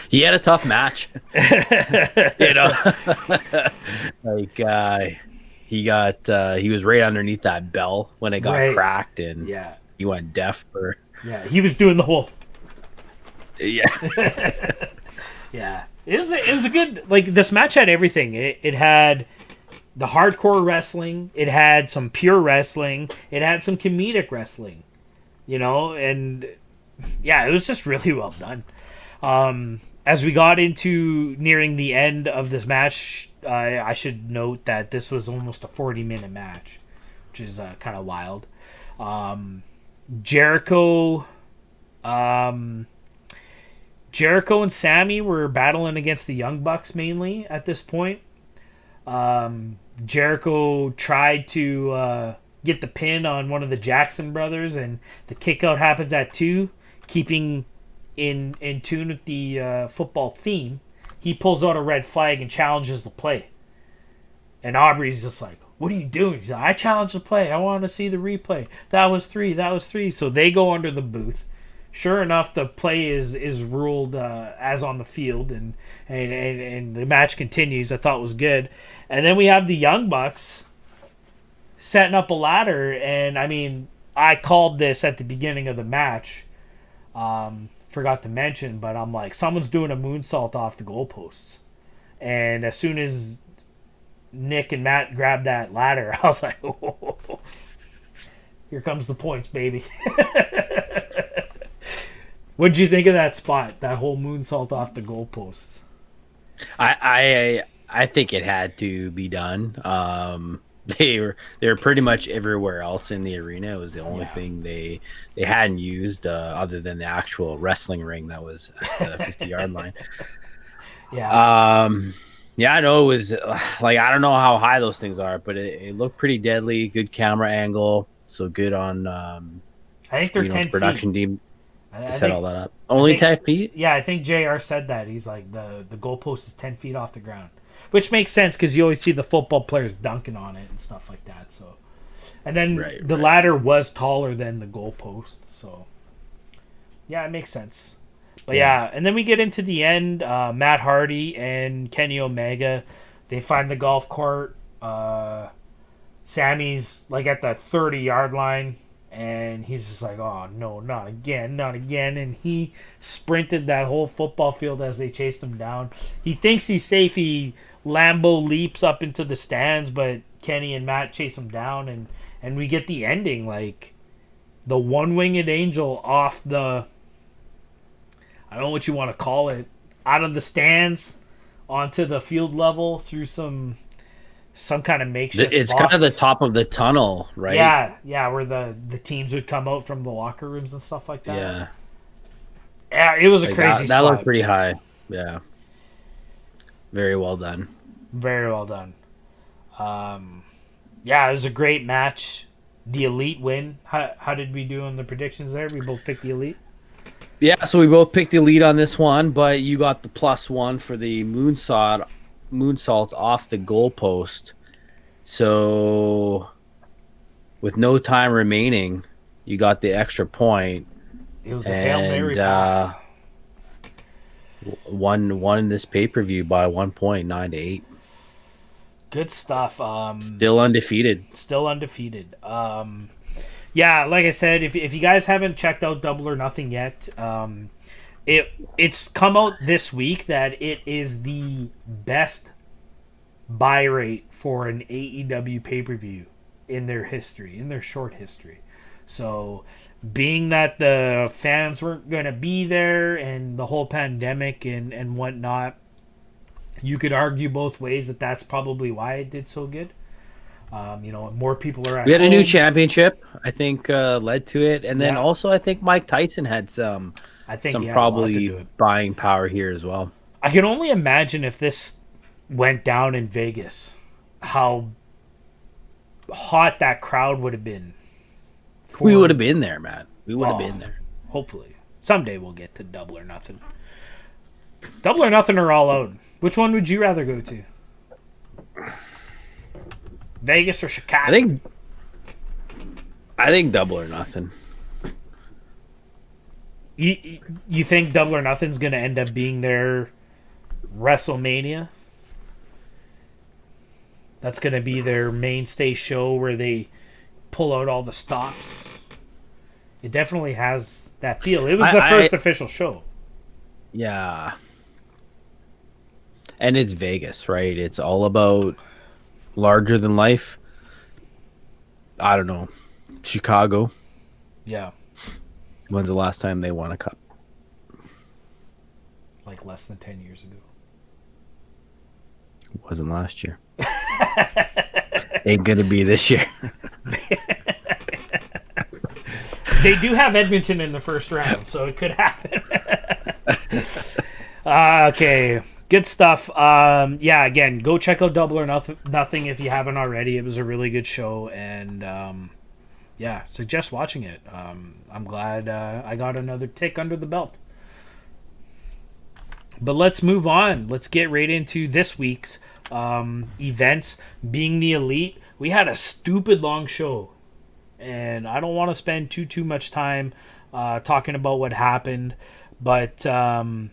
He had a tough match. You know, like he was right underneath that bell when it got
Right.
cracked, and
Yeah.
he went deaf for.
Yeah. He was doing the whole.
Yeah.
Yeah. It was a good, like, this match had everything. It had the hardcore wrestling. It had some pure wrestling. It had some comedic wrestling, you know, and yeah, it was just really well done. As we got into nearing the end of this match, I should note that this was almost a 40-minute match, which is kind of wild. Jericho and Sami were battling against the Young Bucks mainly at this point. Jericho tried to get the pin on one of the Jackson brothers, and the kickout happens at 2, keeping in tune with the football theme. He pulls out a red flag and challenges the play. And Aubrey's just like, what are you doing? He's like, I challenged the play. I want to see the replay. That was 3. That was 3. So they go under the booth. Sure enough, the play is ruled as on the field, and the match continues. I thought it was good. And then we have the Young Bucks setting up a ladder, and I mean, I called this at the beginning of the match. Forgot to mention, but I'm like, someone's doing a moonsault off the goalposts. And as soon as Nick and Matt grabbed that ladder, I was like, oh, here comes the points, baby. What'd you think of that spot? That whole moonsault off the goalposts?
I think it had to be done. They were pretty much everywhere else in the arena. It was the only thing they hadn't used other than the actual wrestling ring that was at the 50-yard line.
Yeah.
Yeah, I know it was like, I don't know how high those things are, but it looked pretty deadly. Good camera angle, so good on
I think they're 10
the production
feet.
team
I
to set
think-
all that up. Only 10 feet.
Yeah, I think JR said that. He's like, the goalpost is 10 feet off the ground. Which makes sense because you always see the football players dunking on it and stuff like that. So, and then the ladder was taller than the goalpost. So, yeah, it makes sense. But yeah, and then we get into the end. Matt Hardy and Kenny Omega, they find the golf cart. Sammy's like at the 30-yard line, and he's just like, "Oh no, not again, not again!" And he sprinted that whole football field as they chased him down. He thinks he's safe. He Lambo leaps up into the stands, but Kenny and Matt chase him down, and we get the ending, like the one-winged angel off the, I don't know what you want to call it, out of the stands onto the field level through some kind of makeshift
It's
box.
kind of the top of the tunnel, right?
Yeah, where the teams would come out from the locker rooms and stuff like that.
Yeah,
It was a
like
crazy
that
spot.
looked pretty high. Yeah, very well done.
Very well done. Yeah, it was a great match. The Elite win. How did we do on the predictions there? We both picked the Elite.
Yeah, so we both picked the lead on this one, but you got the +1 for the moonsault off the goalpost. So with no time remaining, you got the extra point.
It was a Hail Mary pass.
Won this pay-per-view by 1 point, 9-8.
Good stuff.
Still undefeated.
Yeah, like I said, if you guys haven't checked out Double or Nothing yet, it's come out this week that it is the best buy rate for an AEW pay-per-view in their history, in their short history. So, being that the fans weren't going to be there and the whole pandemic and whatnot, you could argue both ways that that's probably why it did so good. More people are at
We had a new
home.
championship, I think, led to it. And then
Yeah.
also, I think Mike Tyson had some
I think he had a lot to
probably
do it.
buying power here as well.
I can only imagine if this went down in Vegas, how hot that crowd would have been.
We would have been there, man. We would have
Oh.
been there.
Hopefully. Someday we'll get to Double or Nothing. Double or Nothing or All Out. Which one would you rather go to? Vegas or Chicago?
I think Double or Nothing.
You think Double or Nothing's going to end up being their WrestleMania? That's going to be their mainstay show where they pull out all the stops. It definitely has that feel. It was the first official show.
Yeah. And it's Vegas, right? It's all about larger than life. I don't know. Chicago.
Yeah.
When's the last time they won a cup?
Like less than 10 years ago.
It wasn't last year. Ain't gonna be this year.
They do have Edmonton in the first round, so it could happen. Okay, good stuff. Yeah, again, go check out Double or Nothing if you haven't already. It was a really good show, and yeah, suggest watching it. I'm glad I got another tick under the belt. But let's move on. Let's get right into this week's events. Being the Elite, we had a stupid long show, and I don't want to spend too much time talking about what happened. But you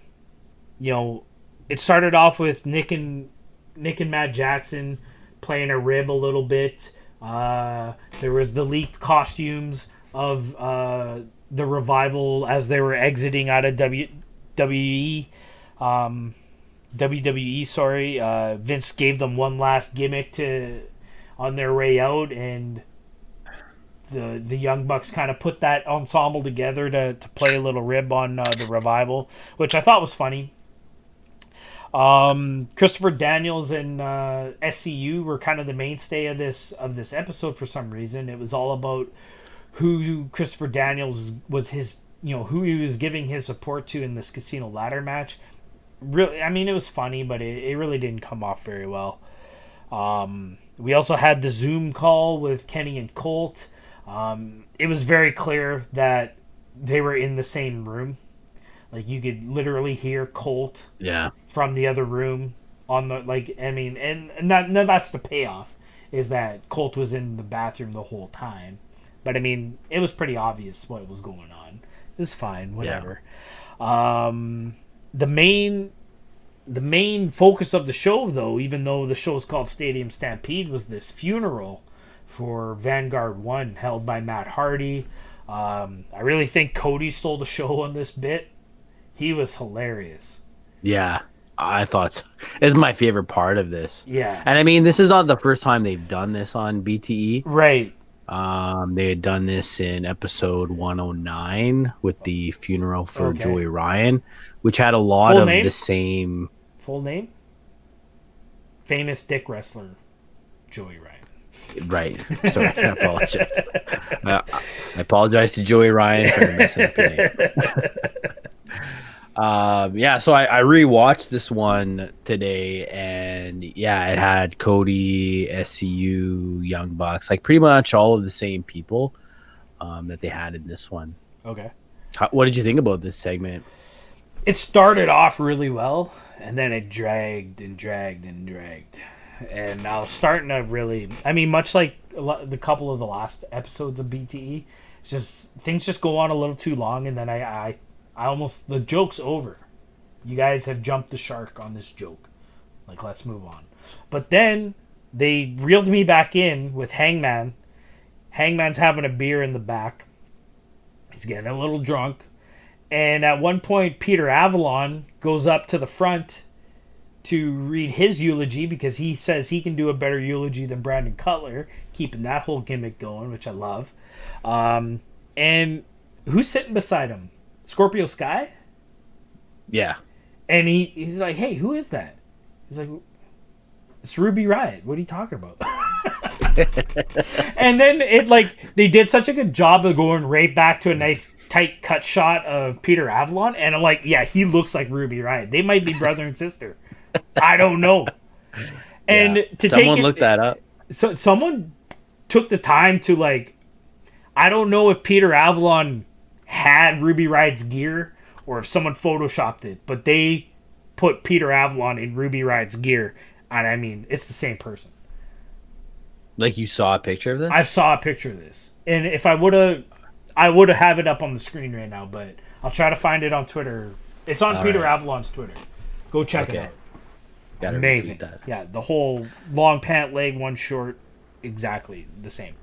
know, it started off with Nick and Matt Jackson playing a rib a little bit. There was the leaked costumes of the Revival as they were exiting out of WWE. Sorry. Vince gave them one last gimmick on their way out, and the Young Bucks kind of put that ensemble together to play a little rib on the Revival, which I thought was funny. Christopher Daniels and SCU were kind of the mainstay of this episode for some reason. It was all about who Christopher Daniels was, his, who he was giving his support to in this casino ladder match. Really, I mean, it was funny, but it really didn't come off very well. We also had the Zoom call with Kenny and Colt. It was very clear that they were in the same room. Like, you could literally hear Colt from the other room on the, and that's the payoff, is that Colt was in the bathroom the whole time. But I mean, it was pretty obvious what was going on. It was fine, whatever. Yeah. The main focus of the show, though, even though the show is called Stadium Stampede, was this funeral for Vanguard 1 held by Matt Hardy. I really think Cody stole the show on this bit. He was hilarious. Yeah,
I thought so. It's my favorite part of this.
Yeah.
And I mean, this is not the first time they've done this on BTE.
Right.
They had done this in episode 109 with the funeral for Joey Ryan, which had a lot of the same...
Full name? Famous dick wrestler, Joey Ryan.
Right. Sorry, I apologize. I apologize to Joey Ryan for messing up your name. So I rewatched this one today, and it had Cody, SCU, Young Bucks, like pretty much all of the same people that they had in this one.
Okay.
What did you think about this segment?
It started off really well, and then it dragged and dragged and dragged. And I was starting to really, I mean, much like the couple of the last episodes of BTE, it's just things just go on a little too long, and then I almost, the joke's over. You guys have jumped the shark on this joke. Like, let's move on. But then they reeled me back in with Hangman. Hangman's having a beer in the back. He's getting a little drunk. And at one point, Peter Avalon goes up to the front to read his eulogy because he says he can do a better eulogy than Brandon Cutler, keeping that whole gimmick going, which I love. And who's sitting beside him? Scorpio Sky?
Yeah.
And he's like, hey, who is that? He's like, it's Ruby Riott. What are you talking about? And then they did such a good job of going right back to a nice tight cut shot of Peter Avalon. And I'm like, yeah, he looks like Ruby Riott. They might be brother and sister. I don't know. And
someone looked that up.
So someone took the time to I don't know if Peter Avalon had Ruby Riott's gear or if someone photoshopped it, but they put Peter Avalon in Ruby Riott's gear, and I mean, it's the same person.
Like, you saw a picture of this?
I saw a picture of this, and if I would have, I would have it up on the screen right now, but I'll try to find it on Twitter. It's on
All
Peter
right.
Avalon's Twitter. Go check it
Okay.
out.
Gotta
Amazing.
retweet that.
Yeah, the whole long pant leg, one short, exactly the same.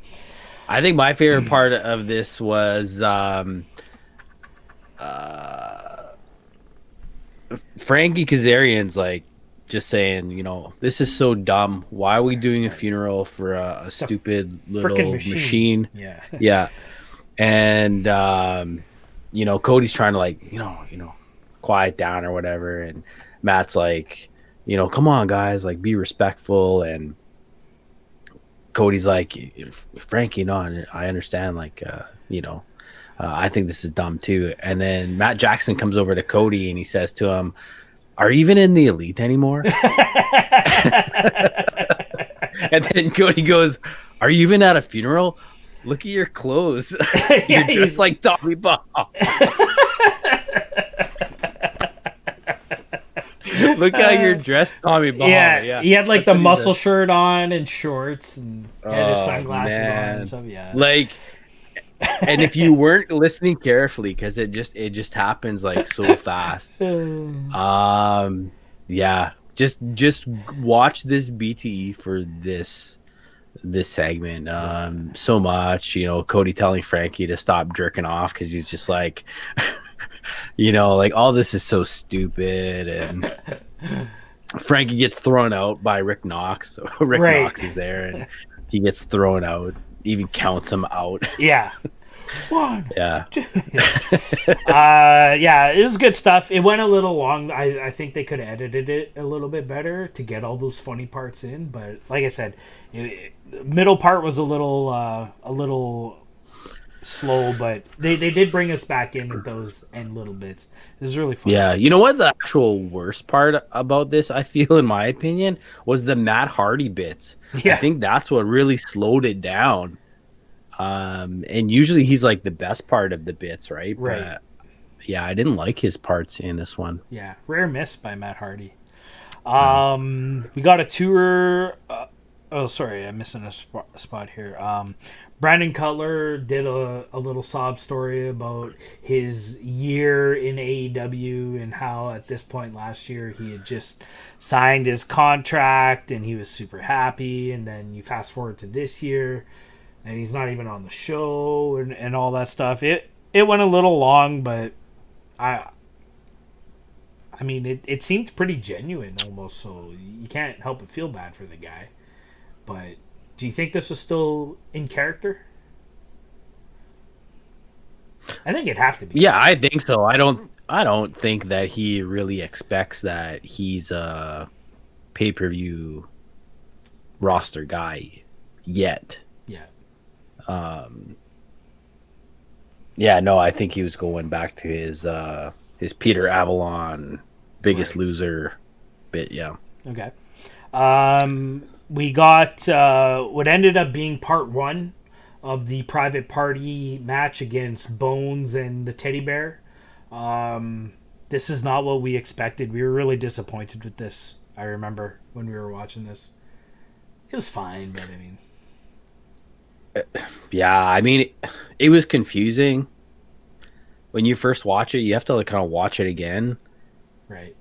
I think my favorite part of this was Frankie Kazarian's like just saying, you know, this is so dumb. Why are we doing a funeral for a stupid little
Frickin'
machine?
Yeah.
Yeah. And you know, Cody's trying to like, you know, quiet down or whatever, and Matt's like, you know, come on guys, like be respectful. And Cody's like, Frankie, no, I understand, like you know, I think this is dumb too. And then Matt Jackson comes over to Cody and he says to him, are you even in the Elite anymore? And then Cody goes, are you even at a funeral? Look at your clothes. You're dressed like Tommy Bob. Look how you're dressed, Tommy Bob.
Yeah, he had like
That's
the
what he
muscle
said.
shirt on and shorts, and had his
Oh,
sunglasses on
man.
and stuff. Yeah,
Like, and if you weren't listening carefully, because it just happens like so fast. Yeah, just watch this BTE for this segment. So much, you know, Cody telling Frankie to stop jerking off because he's just like, you know, like all this is so stupid. And Frankie gets thrown out by Rick Knox. So Rick
Right.
Knox is there and he gets thrown out, even counts him out.
yeah. One.
Yeah.
Yeah, it was good stuff. It went a little long. I think they could have edited it a little bit better to get all those funny parts in. But like I said, the middle part was a little slow. But they did bring us back in with those end little bits. It was really fun.
Yeah, you know what the actual worst part about this, I feel, in my opinion, was the Matt Hardy bits.
Yeah.
I think that's what really slowed it down. And usually he's like the best part of the bits, right?
Right.
But yeah, I didn't like his parts in this one.
Yeah, rare miss by Matt Hardy. We got a tour. Oh, sorry, I'm missing a spot here. Brandon Cutler did a little sob story about his year in AEW and how at this point last year he had just signed his contract and he was super happy. And then you fast forward to this year and he's not even on the show and all that stuff. It went a little long, but I mean, it seemed pretty genuine almost, so you can't help but feel bad for the guy. But do you think this was still in character? I think it'd have to be.
Yeah, I think so. I don't think that he really expects that he's a pay-per-view roster guy yet.
Yeah.
Yeah, no, I think he was going back to his Peter Avalon Biggest Loser bit, yeah.
Okay. We got what ended up being part one of the private party match against Bones and the Teddy Bear. This is not what we expected. We were really disappointed with this. I remember when we were watching this. It was fine, but I mean...
Yeah, I mean, it was confusing. When you first watch it, you have to like kind of watch it again.
Right.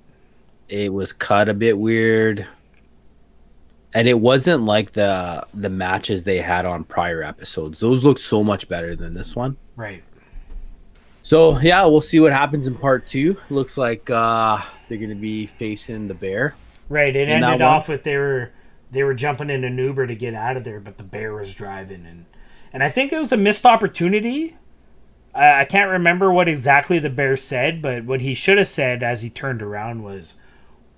It was cut a bit weird. And it wasn't like the matches they had on prior episodes. Those looked so much better than this one.
Right.
So, yeah, we'll see what happens in part 2. Looks like they're going to be facing the Bear.
Right. It
In that
ended
one?
off with they were jumping in an Uber to get out of there, but the Bear was driving, and I think it was a missed opportunity. I can't remember what exactly the Bear said, but what he should have said as he turned around was,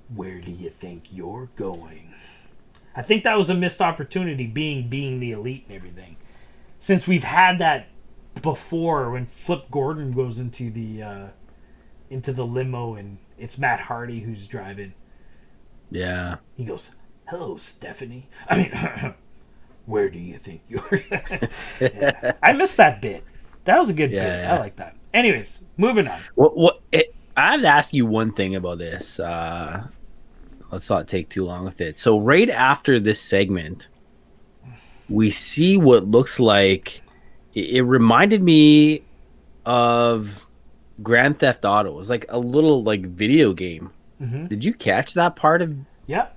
"Where do you think you're going?" I think that was a missed opportunity, being the Elite and everything. Since we've had that before, when Flip Gordon goes into the limo and it's Matt Hardy who's driving.
Yeah.
He goes, "Hello, Stephanie." I mean, where do you think you're? Yeah. I missed that bit. That was a good bit.
Yeah.
I like that. Anyways, moving on.
I have to ask you one thing about this. Let's not take too long with it. So right after this segment, we see what looks like It reminded me of Grand Theft Auto. It was like a little like video game.
Mm-hmm.
Did you catch that part of
Yeah.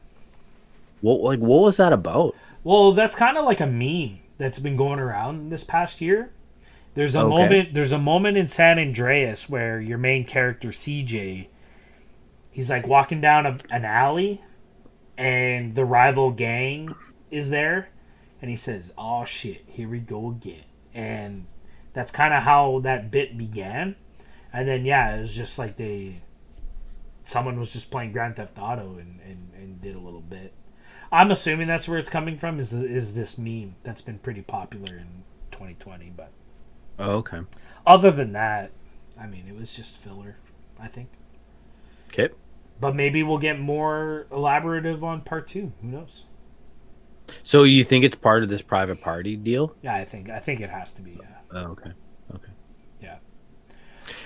what was that about?
Well, that's kind of like a meme that's been going around this past year. There's a
Okay.
moment. There's a moment in San Andreas where your main character CJ, he's like walking down an alley, and the rival gang is there, and he says, "Oh shit, here we go again." And that's kind of how that bit began. And then yeah, it was just like someone was just playing Grand Theft Auto and did a little bit. I'm assuming that's where it's coming from. Is this meme that's been pretty popular in 2020? But
Oh, okay.
other than that, I mean, it was just filler, I think.
Okay.
But maybe we'll get more elaborative on part 2. Who knows?
So you think it's part of this private party deal?
Yeah, I think it has to be. Yeah.
Oh, okay. Okay.
Yeah.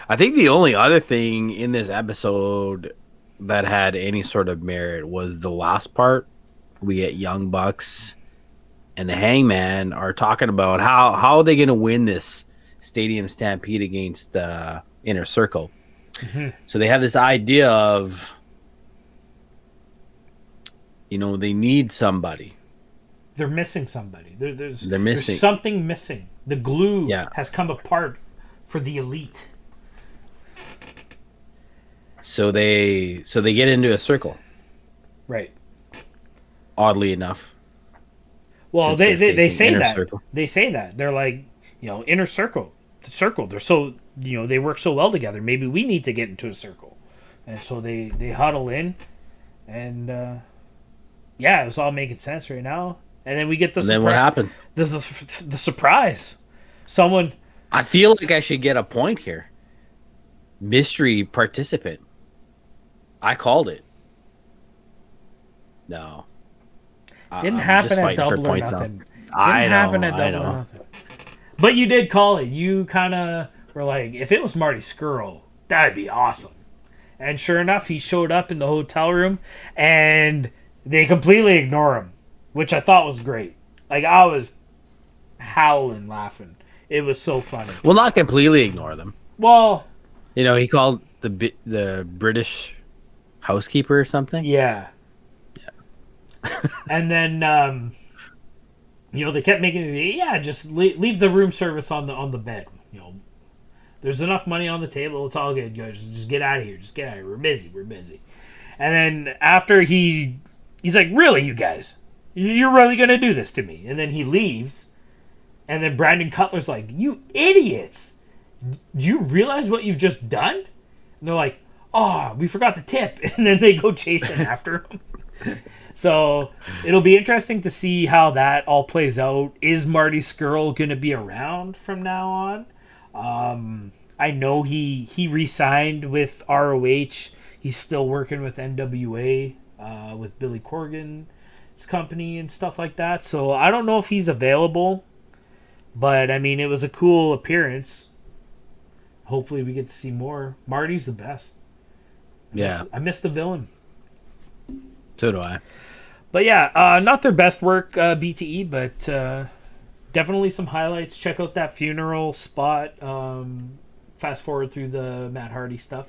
I think the only other thing in this episode that had any sort of merit was the last part. We get Young Bucks and the Hangman are talking about how are they going to win this Stadium Stampede against Inner Circle.
Mhm.
So they have this idea of, they need somebody.
They're missing somebody.
They're missing.
There's something missing. The glue
Yeah.
has come apart for the elite.
So they get into a circle,
Right.
oddly enough.
Well,
Since
they
they're facing
say
Inner
that.
Circle.
They say that. They're like, Inner Circle. The circle. They're so, they work so well together. Maybe we need to get into a circle. And so they huddle in. And, yeah, it's all making sense right now. And then we get the
And then what happened?
The surprise. Someone.
I feel like I should get a point here. Mystery participant. I called it. No.
Didn't
I'm
happen
just
at
fighting for
Double or
points now.
Nothing. Didn't
I
happen
know,
at
I
Double or
know.
Nothing. But you did call it. You kind of were like, if it was Marty Skrull, that'd be awesome. And sure enough, he showed up in the hotel room, and they completely ignore him, which I thought was great. Like, I was howling laughing. It was so funny.
Well, not completely ignore them.
Well,
He called the British housekeeper or something.
yeah. And then, they kept making, just leave the room service on the bed. There's enough money on the table. It's all good, guys. Just get out of here. Just get out of here. We're busy. And then after he's like, really, you guys? You're really going to do this to me? And then he leaves. And then Brandon Cutler's like, you idiots. Do you realize what you've just done? And they're like, oh, we forgot the tip. And then they go chasing after him. So it'll be interesting to see how that all plays out. Is Marty Skrull going to be around from now on? I know he re-signed with ROH. He's still working with NWA, with Billy Corgan's company and stuff like that. So I don't know if he's available, but I mean, it was a cool appearance. Hopefully we get to see more. Marty's the best. I miss the villain.
So do I.
But yeah, not their best work, BTE, but definitely some highlights. Check out that funeral spot. Fast forward through the Matt Hardy stuff.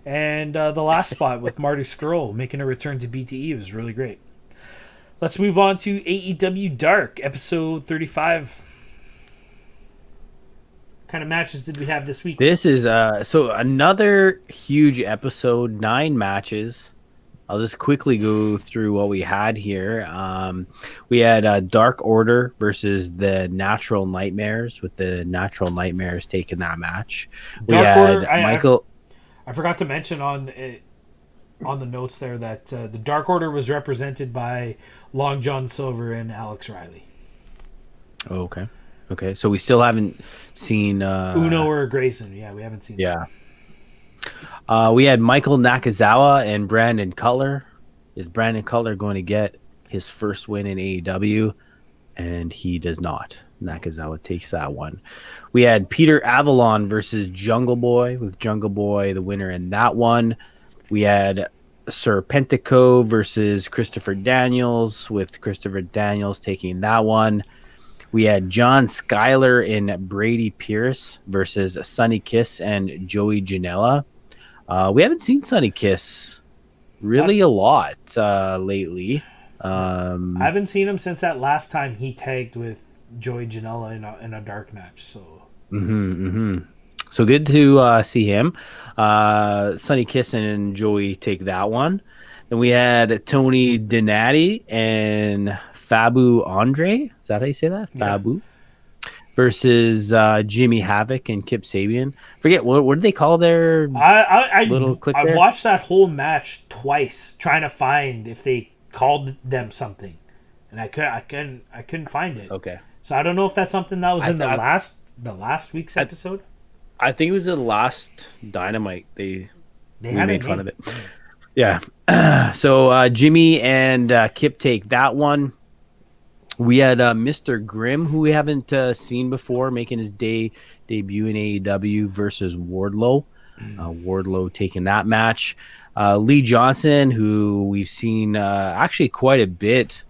And the last spot with Marty Skrull making a return to BTE was really great. Let's move on to AEW Dark, episode 35. What kind of matches did we have this week?
This is so another huge episode, 9 matches. I'll just quickly go through what we had here. We had Dark Order versus the Natural Nightmares, with the Natural Nightmares taking that match. We
Dark
had
Order,
Michael.
I forgot to mention on the notes there that the Dark Order was represented by Long John Silver and Alex Riley.
Oh, okay. So we still haven't seen
Uno or Grayson. Yeah, we haven't seen.
Yeah. We had Michael Nakazawa and Brandon Cutler. Is Brandon Cutler going to get his first win in AEW? And he does not. Nakazawa takes that one. We had Peter Avalon versus Jungle Boy, with Jungle Boy the winner in that one. We had Sir Pentico versus Christopher Daniels, with Christopher Daniels taking that one. We had John Schuyler and Brady Pierce versus Sonny Kiss and Joey Janela. We haven't seen Sonny Kiss really a lot lately.
I haven't seen him since that last time he tagged with Joey Janela in a dark match. So.
So good to see him. Sonny Kiss and Joey take that one. Then we had Tony Donati and Fabu Andre. Is that how you say that? Fabu. Versus Jimmy Havoc and Kip Sabian. Forget what did they call their little clip there?
I watched that whole match twice, trying to find if they called them something, and I couldn't find it.
Okay.
So I don't know if that's something that was in the last week's episode.
I think it was the last Dynamite. We made fun of it. Yeah. So Jimmy and Kip take that one. We had Mr. Grimm, who we haven't seen before, making his debut in AEW versus Wardlow. Wardlow taking that match. Lee Johnson, who we've seen actually quite a bit.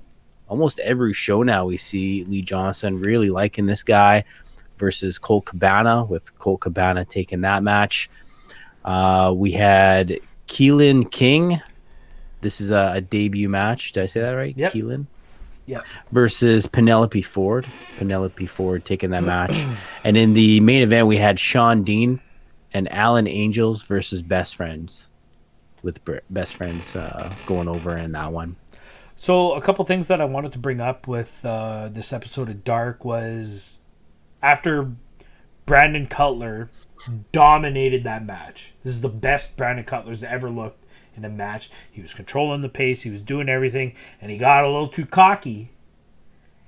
Almost every show now we see Lee Johnson. Really liking this guy. Versus Colt Cabana, with Colt Cabana taking that match. We had Keelan King. This is a debut match. Did I say that right?
Yep.
Keelan?
Yeah.
Versus Penelope Ford. Penelope Ford taking that match. And in the main event, we had Shawn Dean and Alan Angels versus Best Friends. With Best Friends going over in that one.
So a couple things that I wanted to bring up with this episode of Dark was after Brandon Cutler dominated that match. This is the best Brandon Cutler's ever looked in a match. He was controlling the pace. He was doing everything. And he got a little too cocky.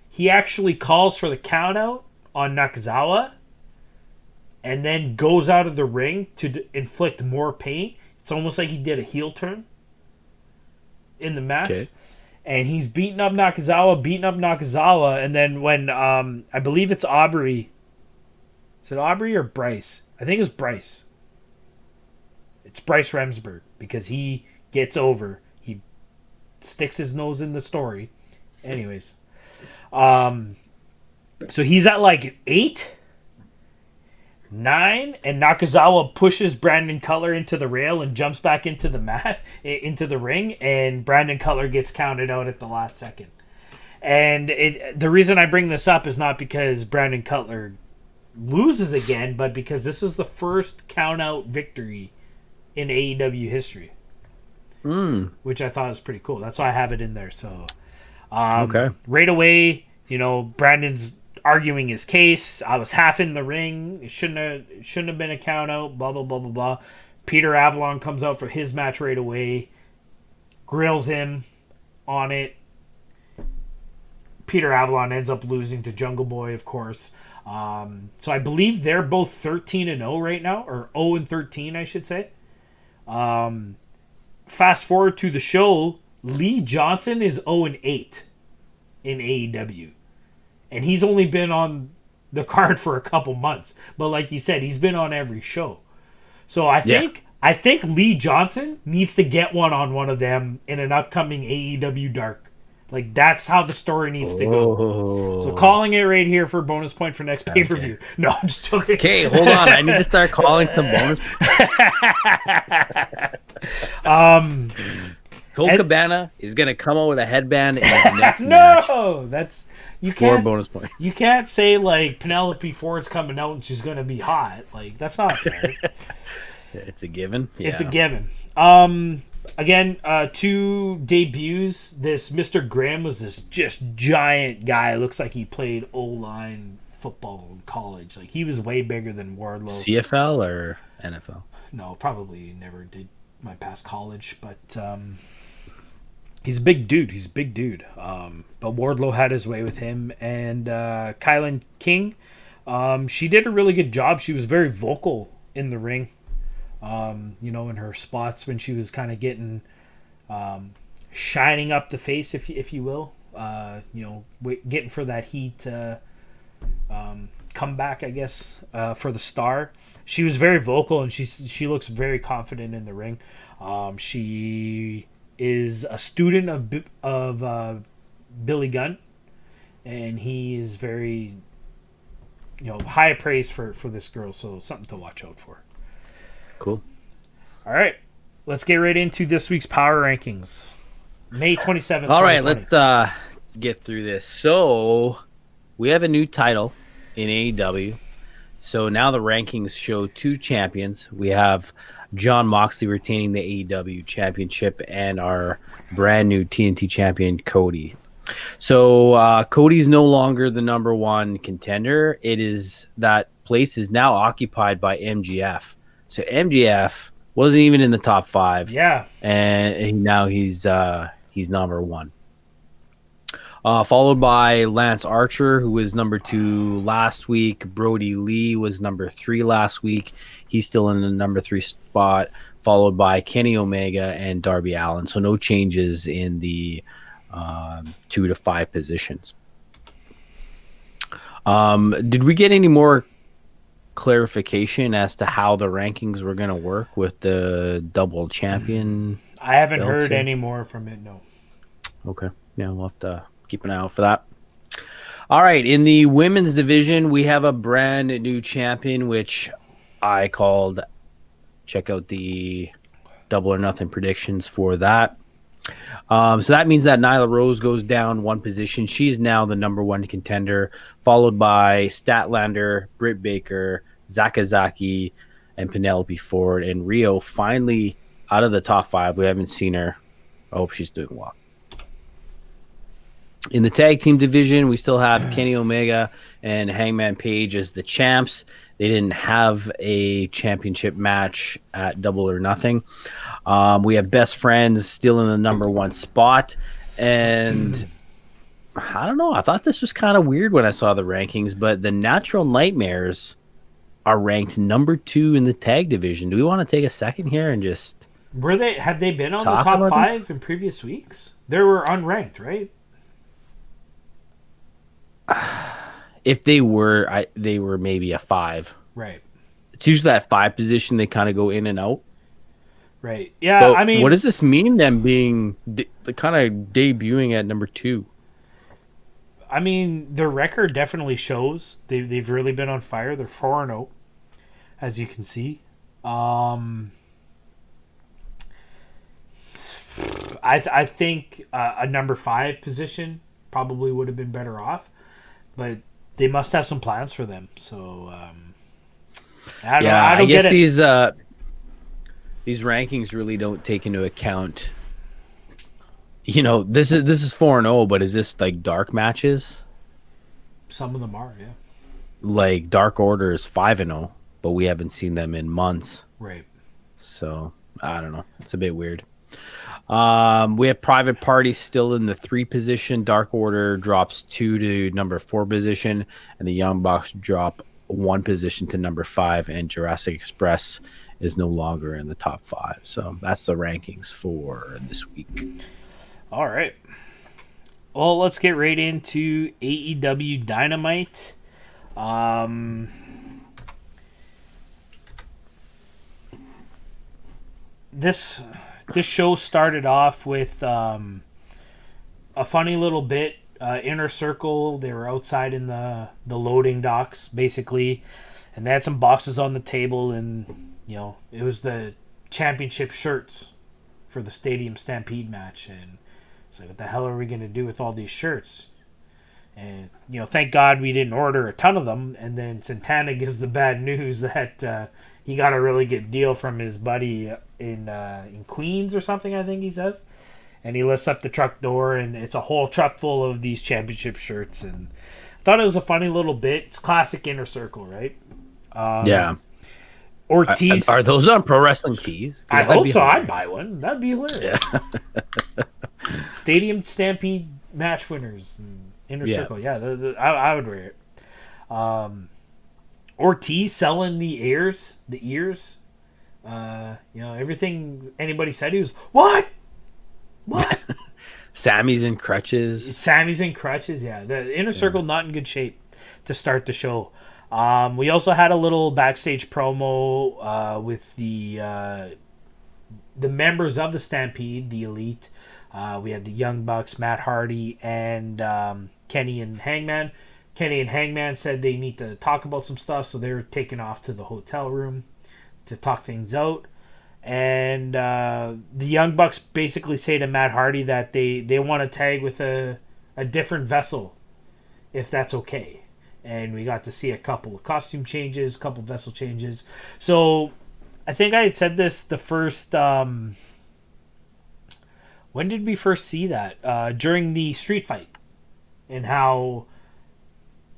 He actually calls for the count out on Nakazawa and then goes out of the ring to inflict more pain. It's almost like he did a heel turn in the match. Okay. And he's beating up Nakazawa. And then when, I believe it's Aubrey. Is it Aubrey or Bryce? I think it's Bryce. It's Bryce Remsburg because he gets over. He sticks his nose in the story. Anyways. So he's at like an 8, 9, and Nakazawa pushes Brandon Cutler into the rail and jumps back into the mat, into the ring, and Brandon Cutler gets counted out at the last second. And the reason I bring this up is not because Brandon Cutler loses again, but because this is the first count-out victory in AEW history. Which I thought was pretty cool. That's why I have it in there. So,
okay.
Right away, Brandon's arguing his case. I was half in the ring. It shouldn't have been a count-out, blah, blah, blah, blah, blah. Peter Avalon comes out for his match right away, grills him on it. Peter Avalon ends up losing to Jungle Boy, of course. So I believe they're both 13-0 right now, or 0-13, I should say. Fast forward to the show, Lee Johnson is 0-8 in AEW. And he's only been on the card for a couple months. But like you said, he's been on every show. So I think Lee Johnson needs to get one on one of them in an upcoming AEW Dark. Like, that's how the story needs to go. So calling it right here for bonus point for next pay-per-view. Okay. No, I'm just joking.
Okay, hold on. I need to start calling some bonus. Colt Cabana is going to come out with a headband in the next match.
No, that's... You
Four
can't,
bonus points.
You can't say, like, Penelope Ford's coming out and she's going to be hot. Like, that's not fair.
It's a given. Yeah.
It's a given. Again, 2 debuts. This Mr. Graham was this just giant guy. Looks like he played O-line football in college. Like, he was way bigger than Wardlow.
CFL or NFL?
No, probably never did my past college, but he's a big dude. But Wardlow had his way with him. And Kylan King, she did a really good job. She was very vocal in the ring. In her spots when she was kind of getting shining up the face, if you will, getting for that heat comeback, I guess, for the Star. She was very vocal and she looks very confident in the ring. She is a student of Billy Gunn, and he is very, high praise for this girl. So something to watch out for.
Cool.
All right, let's get right into this week's power rankings. May 27th.
All right, let's get through this. So we have a new title in AEW. So now the rankings show two champions. We have Jon Moxley retaining the AEW championship and our brand new TNT champion, Cody. So Cody's no longer the number one contender. That place is now occupied by MGF. So MGF wasn't even in the top 5.
Yeah.
And now he's number 1. Followed by Lance Archer, who was number 2 last week. Brodie Lee was number 3 last week. He's still in the number 3 spot. Followed by Kenny Omega and Darby Allin. So no changes in the 2 to 5 positions. Did we get any more clarification as to how the rankings were going to work with the double champion?
I haven't heard any more from it, no.
Okay. Yeah, we'll have to keep an eye out for that. All right. In the women's division, we have a brand new champion, which I called. Check out the Double or Nothing predictions for that. So that means that Nyla Rose goes down 1 position. She's now the number 1 contender, followed by Statlander, Britt Baker, Zakazaki, and Penelope Ford. And Rio finally out of the top 5. We haven't seen her. I hope she's doing well. In the tag team division, we still have Kenny Omega and Hangman Page as the champs. They didn't have a championship match at Double or Nothing. We have Best Friends still in the number 1 spot. And I don't know. I thought this was kind of weird when I saw the rankings, but the Natural Nightmares are ranked number 2 in the tag division. Do we want to take a second here and just
have they been on the top 5 in previous weeks? They were unranked, right?
If they were, they were maybe a 5.
Right.
It's usually that 5 position. They kind of go in and out.
Right. Yeah.
But
I mean,
what does this mean? Them being the kind of debuting at number 2.
I mean, their record definitely shows they've really been on fire. They're 4-0, as you can see. I think a number 5 position probably would have been better off, but they must have some plans for them. So I don't
guess
get it.
These rankings really don't take into account. This is 4-0, but is this like dark matches?
Some of them are, yeah.
Like Dark Order is 5-0, but we haven't seen them in months.
Right.
So I don't know. It's a bit weird. We have Private Party still in the 3 position. Dark Order drops 2 to number 4 position, and the Young Bucks drop 1 position to number 5, and Jurassic Express is no longer in the top 5. So that's the rankings for this week.
All right. Well, let's get right into AEW Dynamite. This show started off with a funny little bit. Inner Circle, they were outside in the loading docks, basically, and they had some boxes on the table, and it was the championship shirts for the Stadium Stampede match, and it's like, what the hell are we going to do with all these shirts? And thank God we didn't order a ton of them. And then Santana gives the bad news that he got a really good deal from his buddy in Queens or something, I think he says. And he lifts up the truck door, and it's a whole truck full of these championship shirts. And I thought it was a funny little bit. It's classic Inner Circle, right?
Yeah.
Ortiz.
Are those on Pro Wrestling Tees?
I hope so. I'd buy one. That'd be hilarious.
Yeah.
Stadium Stampede match winners. Inner Circle. Yeah, I would wear it. Ortiz selling the ears. Everything anybody said, he was, what?
Sammy's in crutches.
Yeah. The Inner Circle not in good shape to start the show. We also had a little backstage promo with the members of the Stampede, the Elite. We had the Young Bucks, Matt Hardy, and Kenny and Hangman. Kenny and Hangman said they need to talk about some stuff, so they're taken off to the hotel room to talk things out. And the Young Bucks basically say to Matt Hardy that they want to tag with a different vessel, if that's okay. And we got to see a couple of costume changes, a couple of vessel changes. So I think I had said this the first... when did we first see that? During the street fight. And how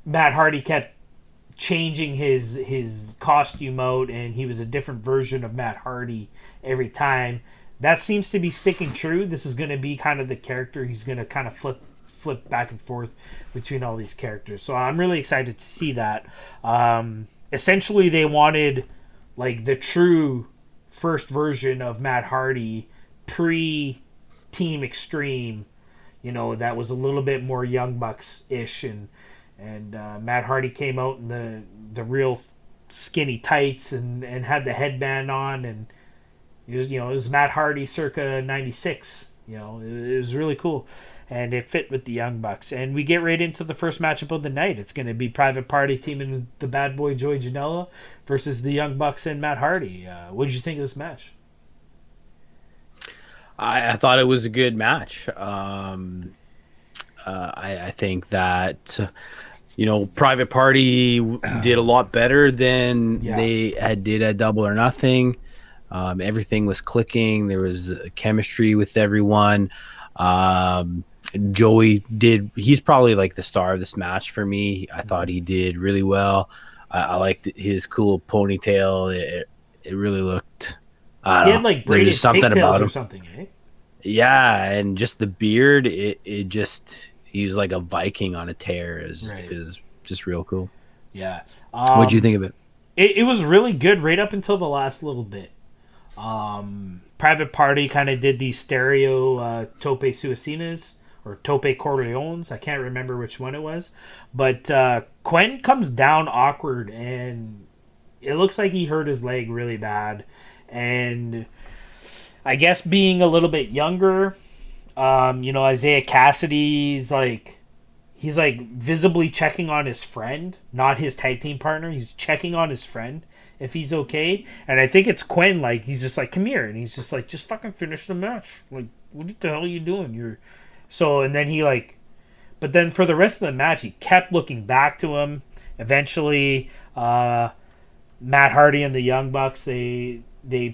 Matt Hardy kept changing his costume out, and he was a different version of Matt Hardy every time. That seems to be sticking true. This is going to be kind of the character. He's going to kind of flip back and forth between all these characters. So I'm really excited to see that. Essentially, they wanted like the true first version of Matt Hardy pre-Team Extreme. You know, that was a little bit more Young Bucks-ish, and Matt Hardy came out in the real skinny tights and had the headband on, and it was Matt Hardy circa 96. It was really cool, and it fit with the Young Bucks. And we get right into the first matchup of the night. It's going to be Private Party teaming the Bad Boy Joey Janela versus the Young Bucks and Matt Hardy. What did you think of this match?
I thought it was a good match. I think that Private Party did a lot better than they did at Double or Nothing. Everything was clicking. There was chemistry with everyone. Joey he's probably like the star of this match for me. I thought he did really well. I liked his cool ponytail. It really looked,
he had like braided something about him or something, eh?
Yeah, and just the beard, it just, he was like a Viking on a tear. It was just real cool.
Yeah.
What'd you think of it?
It was really good right up until the last little bit. Private Party kind of did these stereo tope suicidas or tope corleones. I can't remember which one it was. But Quen comes down awkward, and it looks like he hurt his leg really bad. And I guess being a little bit younger, Isaiah Cassidy's he's visibly checking on his friend, not his tag team partner. He's checking on his friend if he's okay. And I think it's Quen, he's just come here, and he's just just fucking finish the match. What the hell are you doing? And then but then for the rest of the match, he kept looking back to him. Eventually, Matt Hardy and the Young Bucks, they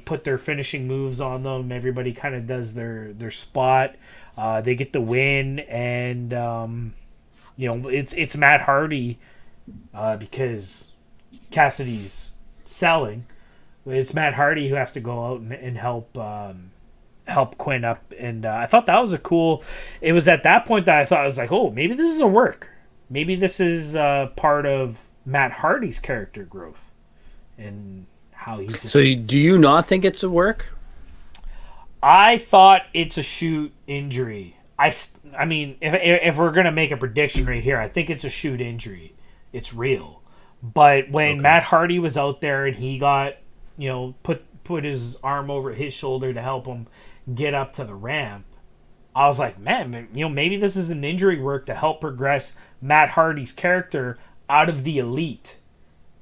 put their finishing moves on them. Everybody kind of does their spot. They get the win, and it's Matt Hardy because Cassidy's selling. It's Matt Hardy who has to go out and help Quen up, and I thought that was it was at that point that I thought, I was like, oh, maybe this is a work. Maybe this is part of Matt Hardy's character growth and how he's.
So do you not think it's a work?
I thought it's a shoot injury. I mean, if we're gonna make a prediction right here, I think it's a shoot injury. It's real. But when Matt Hardy was out there and he got, put his arm over his shoulder to help him get up to the ramp, I was like, man, maybe this is an injury work to help progress Matt Hardy's character out of the Elite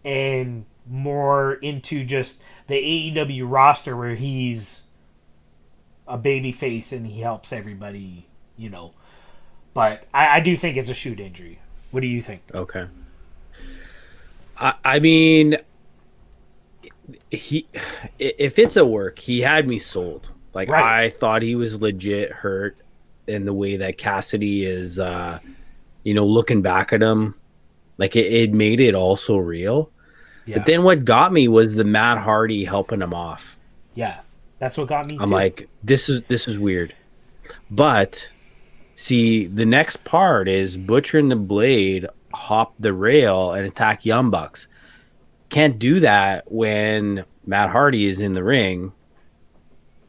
and more into just the AEW roster where he's a baby face and he helps everybody, But I do think it's a shoot injury. What do you think?
Okay. I mean, if it's a work, he had me sold. Right. I thought he was legit hurt in the way that Cassidy is, looking back at him. It made it also real. Yeah. But then what got me was the Matt Hardy helping him off.
Yeah, that's what got me.
I'm like, this is weird. But see, the next part is Butcher and the Blade hop the rail and attack Young Bucks. Can't do that when Matt Hardy is in the ring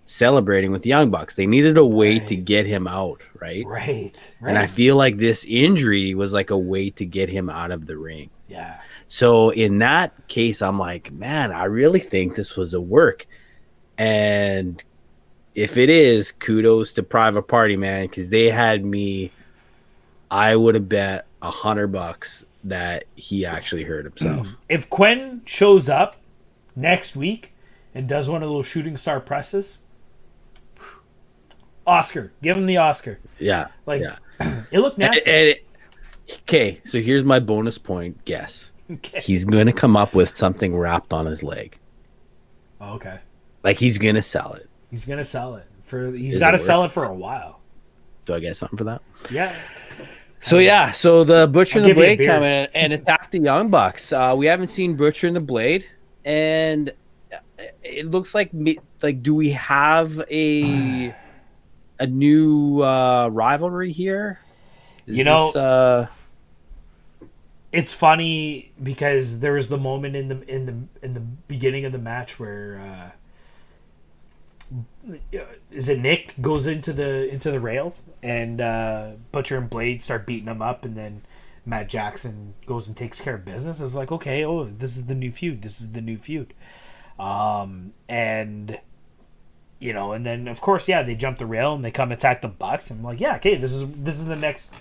celebrating with the Young Bucks. They needed a way to get him out, right?
Right.
And I feel like this injury was like a way to get him out of the ring.
Yeah.
So in that case, I'm like, man, I really think this was a work. And if it is, kudos to Private Party, man, because they had me I would have bet $100 that he actually hurt himself.
If Quinn shows up next week and does one of those shooting star presses, Oscar, give him the Oscar.
Yeah,
Like,
yeah.
it looked nasty.
Okay, so here's my bonus point guess.
Okay.
He's going to come up with something wrapped on his leg.
Oh, okay.
Like, he's going to sell it.
He's gonna sell it he's
Is
got to
it
sell
worth
it for a while.
Do I get something for that?
Yeah.
So yeah, so the Butcher
I'll
and the
give you a
Blade
beer.
come in and attack the Young Bucks. We haven't seen Butcher and the Blade, and it looks like do we have a new rivalry here?
It's funny because there was the moment in the beginning of the match where is it Nick goes into the rails and Butcher and Blade start beating him up, and then Matt Jackson goes and takes care of business. I was like, okay, this is the new feud. And and then of course, they jump the rail and they come attack the Bucks. I'm like, yeah, okay, this is the next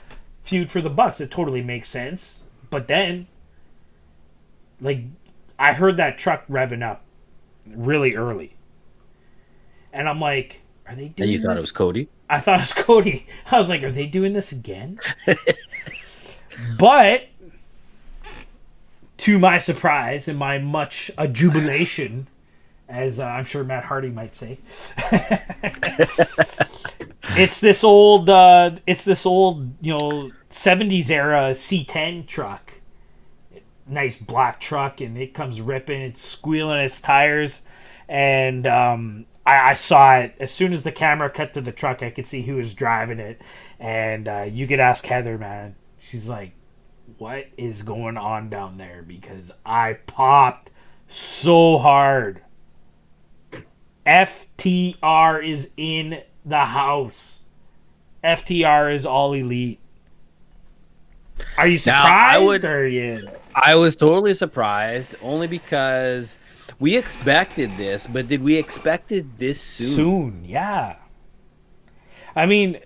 feud for the Bucks. It totally makes sense. But then, I heard that truck revving up really early. And I'm like, are they doing this?
And you thought it was Cody?
I thought it was Cody. I was like, are they doing this again? But, to my surprise and my much jubilation, as I'm sure Matt Hardy might say, it's this old 70s era C10 truck. Nice black truck, and it comes ripping. It's squealing its tires, and I saw it as soon as the camera cut to the truck. I could see who was driving it, and you could ask Heather, man. She's like, "What is going on down there?" Because I popped so hard. FTR is in the house. FTR is all elite. Are you surprised?
I was totally surprised, only because we expected this, but did we expect it this soon?
Soon, yeah. I mean,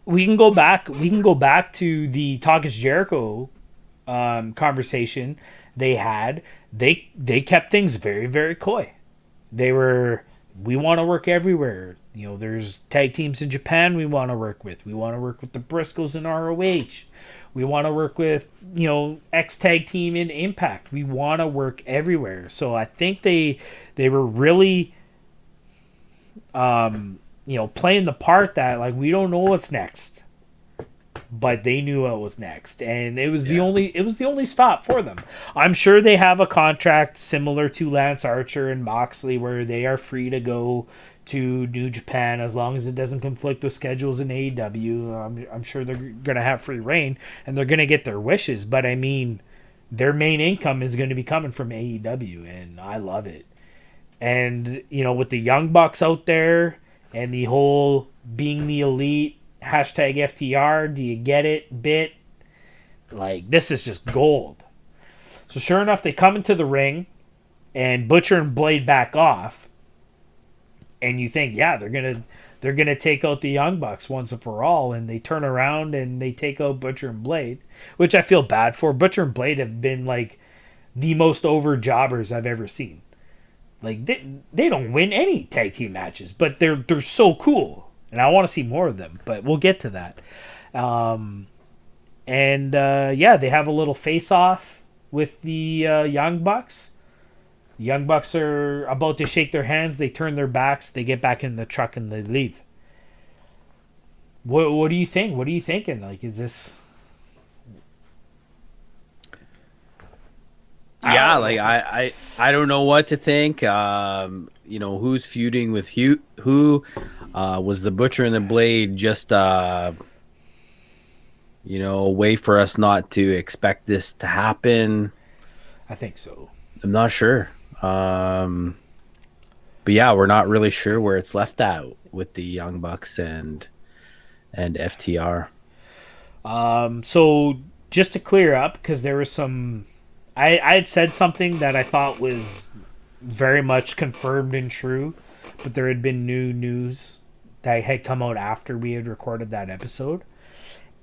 we can go back to the Talk is Jericho conversation they had. They kept things very, very coy. We want to work everywhere. There's tag teams in Japan we want to work with. We want to work with the Briscoes in ROH. We want to work with, X tag team in Impact. We want to work everywhere. So I think they were really, playing the part that we don't know what's next, but they knew what was next, and it was the only stop for them. I'm sure they have a contract similar to Lance Archer and Moxley where they are free to go to New Japan as long as it doesn't conflict with schedules in AEW. I'm sure they're going to have free reign and they're going to get their wishes. But I mean, their main income is going to be coming from AEW, and I love it. And, with the Young Bucks out there and the whole being the elite, hashtag FTR, do you get it bit? This is just gold. So sure enough, they come into the ring and Butcher and Blade back off. And you think, yeah, they're gonna take out the Young Bucks once and for all, and they turn around and they take out Butcher and Blade, which I feel bad for. Butcher and Blade have been the most over jobbers I've ever seen. They don't win any tag team matches, but they're so cool, and I want to see more of them. But we'll get to that. They have a little face off with the Young Bucks. The Young Bucks are about to shake their hands. They turn their backs. They get back in the truck and they leave. What do you think? What are you thinking? Is this?
Yeah, I don't know what to think. Who's feuding with who? Was the Butcher and the Blade just a way for us not to expect this to happen?
I think so.
I'm not sure. But yeah, we're not really sure where it's left at with the Young Bucks and FTR.
So just to clear up, because there was some, I had said something that I thought was very much confirmed and true, but there had been new news that had come out after we had recorded that episode.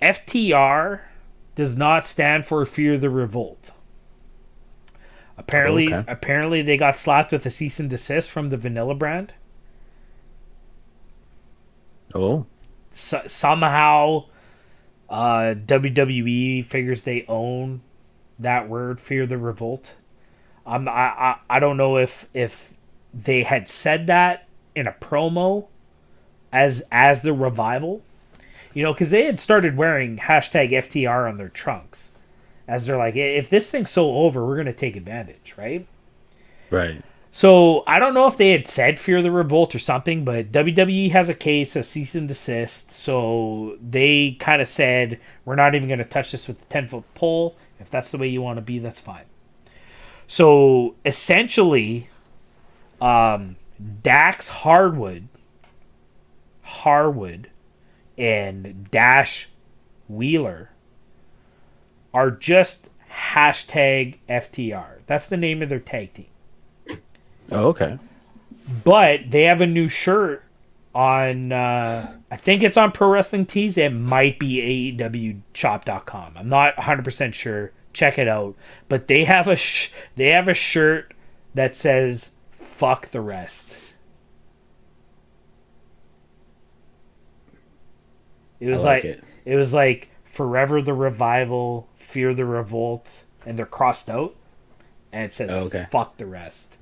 FTR does not stand for Fear the Revolt. Apparently they got slapped with a cease and desist from the Vanilla brand.
Oh.
Somehow WWE figures they own that word, Fear the Revolt. I don't know if they had said that in a promo as the Revival, because they had started wearing hashtag FTR on their trunks, as they're like, if this thing's so over, we're gonna take advantage, right?
Right.
So I don't know if they had said Fear the Revolt or something, but WWE has a case of cease and desist, so they kind of said, we're not even going to touch this with the 10-foot pole. If that's the way you want to be, that's fine. So essentially, Dax Harwood, and Dash Wheeler are just hashtag FTR. That's the name of their tag team.
Oh, okay.
But they have a new shirt on, I think it's on Pro Wrestling Tees. It might be AEWshop.com. I'm not 100% sure. Check it out. But they have a shirt that says, fuck the rest. It was like Forever the Revival, Fear the Revolt, and they're crossed out. And it says, fuck the rest.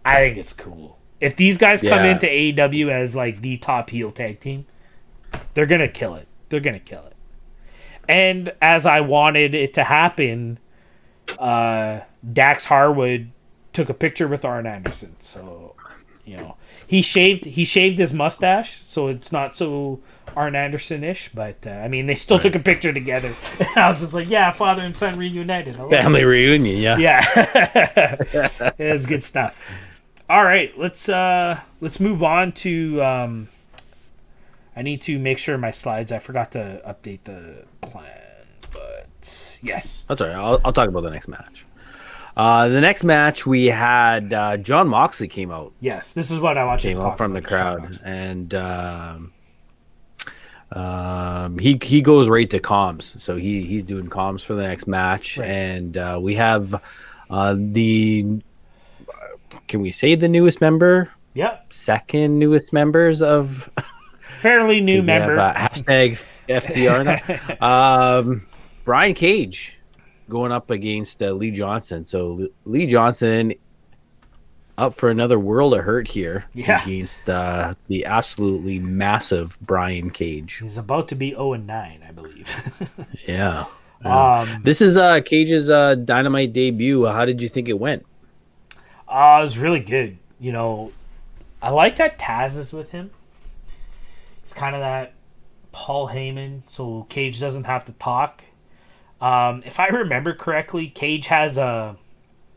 I think it's cool. If these guys come into AEW as like the top heel tag team, they're gonna kill it. And as I wanted it to happen, Dax Harwood took a picture with Arn Anderson. So, he shaved his mustache, so it's not so Arn Anderson-ish. But they still took a picture together. And I was just like, yeah, father and son reunited.
Family reunion, yeah.
Yeah, it was good stuff. All right, let's move on to. I need to make sure my slides. I forgot to update the plan, but yes.
That's all right. I'll talk about the next match. The next match we had Jon Moxley came out.
Yes, this is what I watched.
Came out from the crowd, and he goes right to comms. So he's doing comms for the next match, right. And we have the. Can we say the newest member?
Yep.
Second newest members of.
Fairly new member.
Hashtag FTR. Brian Cage going up against Lee Johnson. So Lee Johnson up for another World of Hurt here against the absolutely massive Brian Cage.
He's about to be 0-9, I believe.
Yeah. This is Cage's Dynamite debut. How did you think it went?
It was really good. I like that Taz is with him. He's kind of that Paul Heyman, so Cage doesn't have to talk. If I remember correctly, Cage has a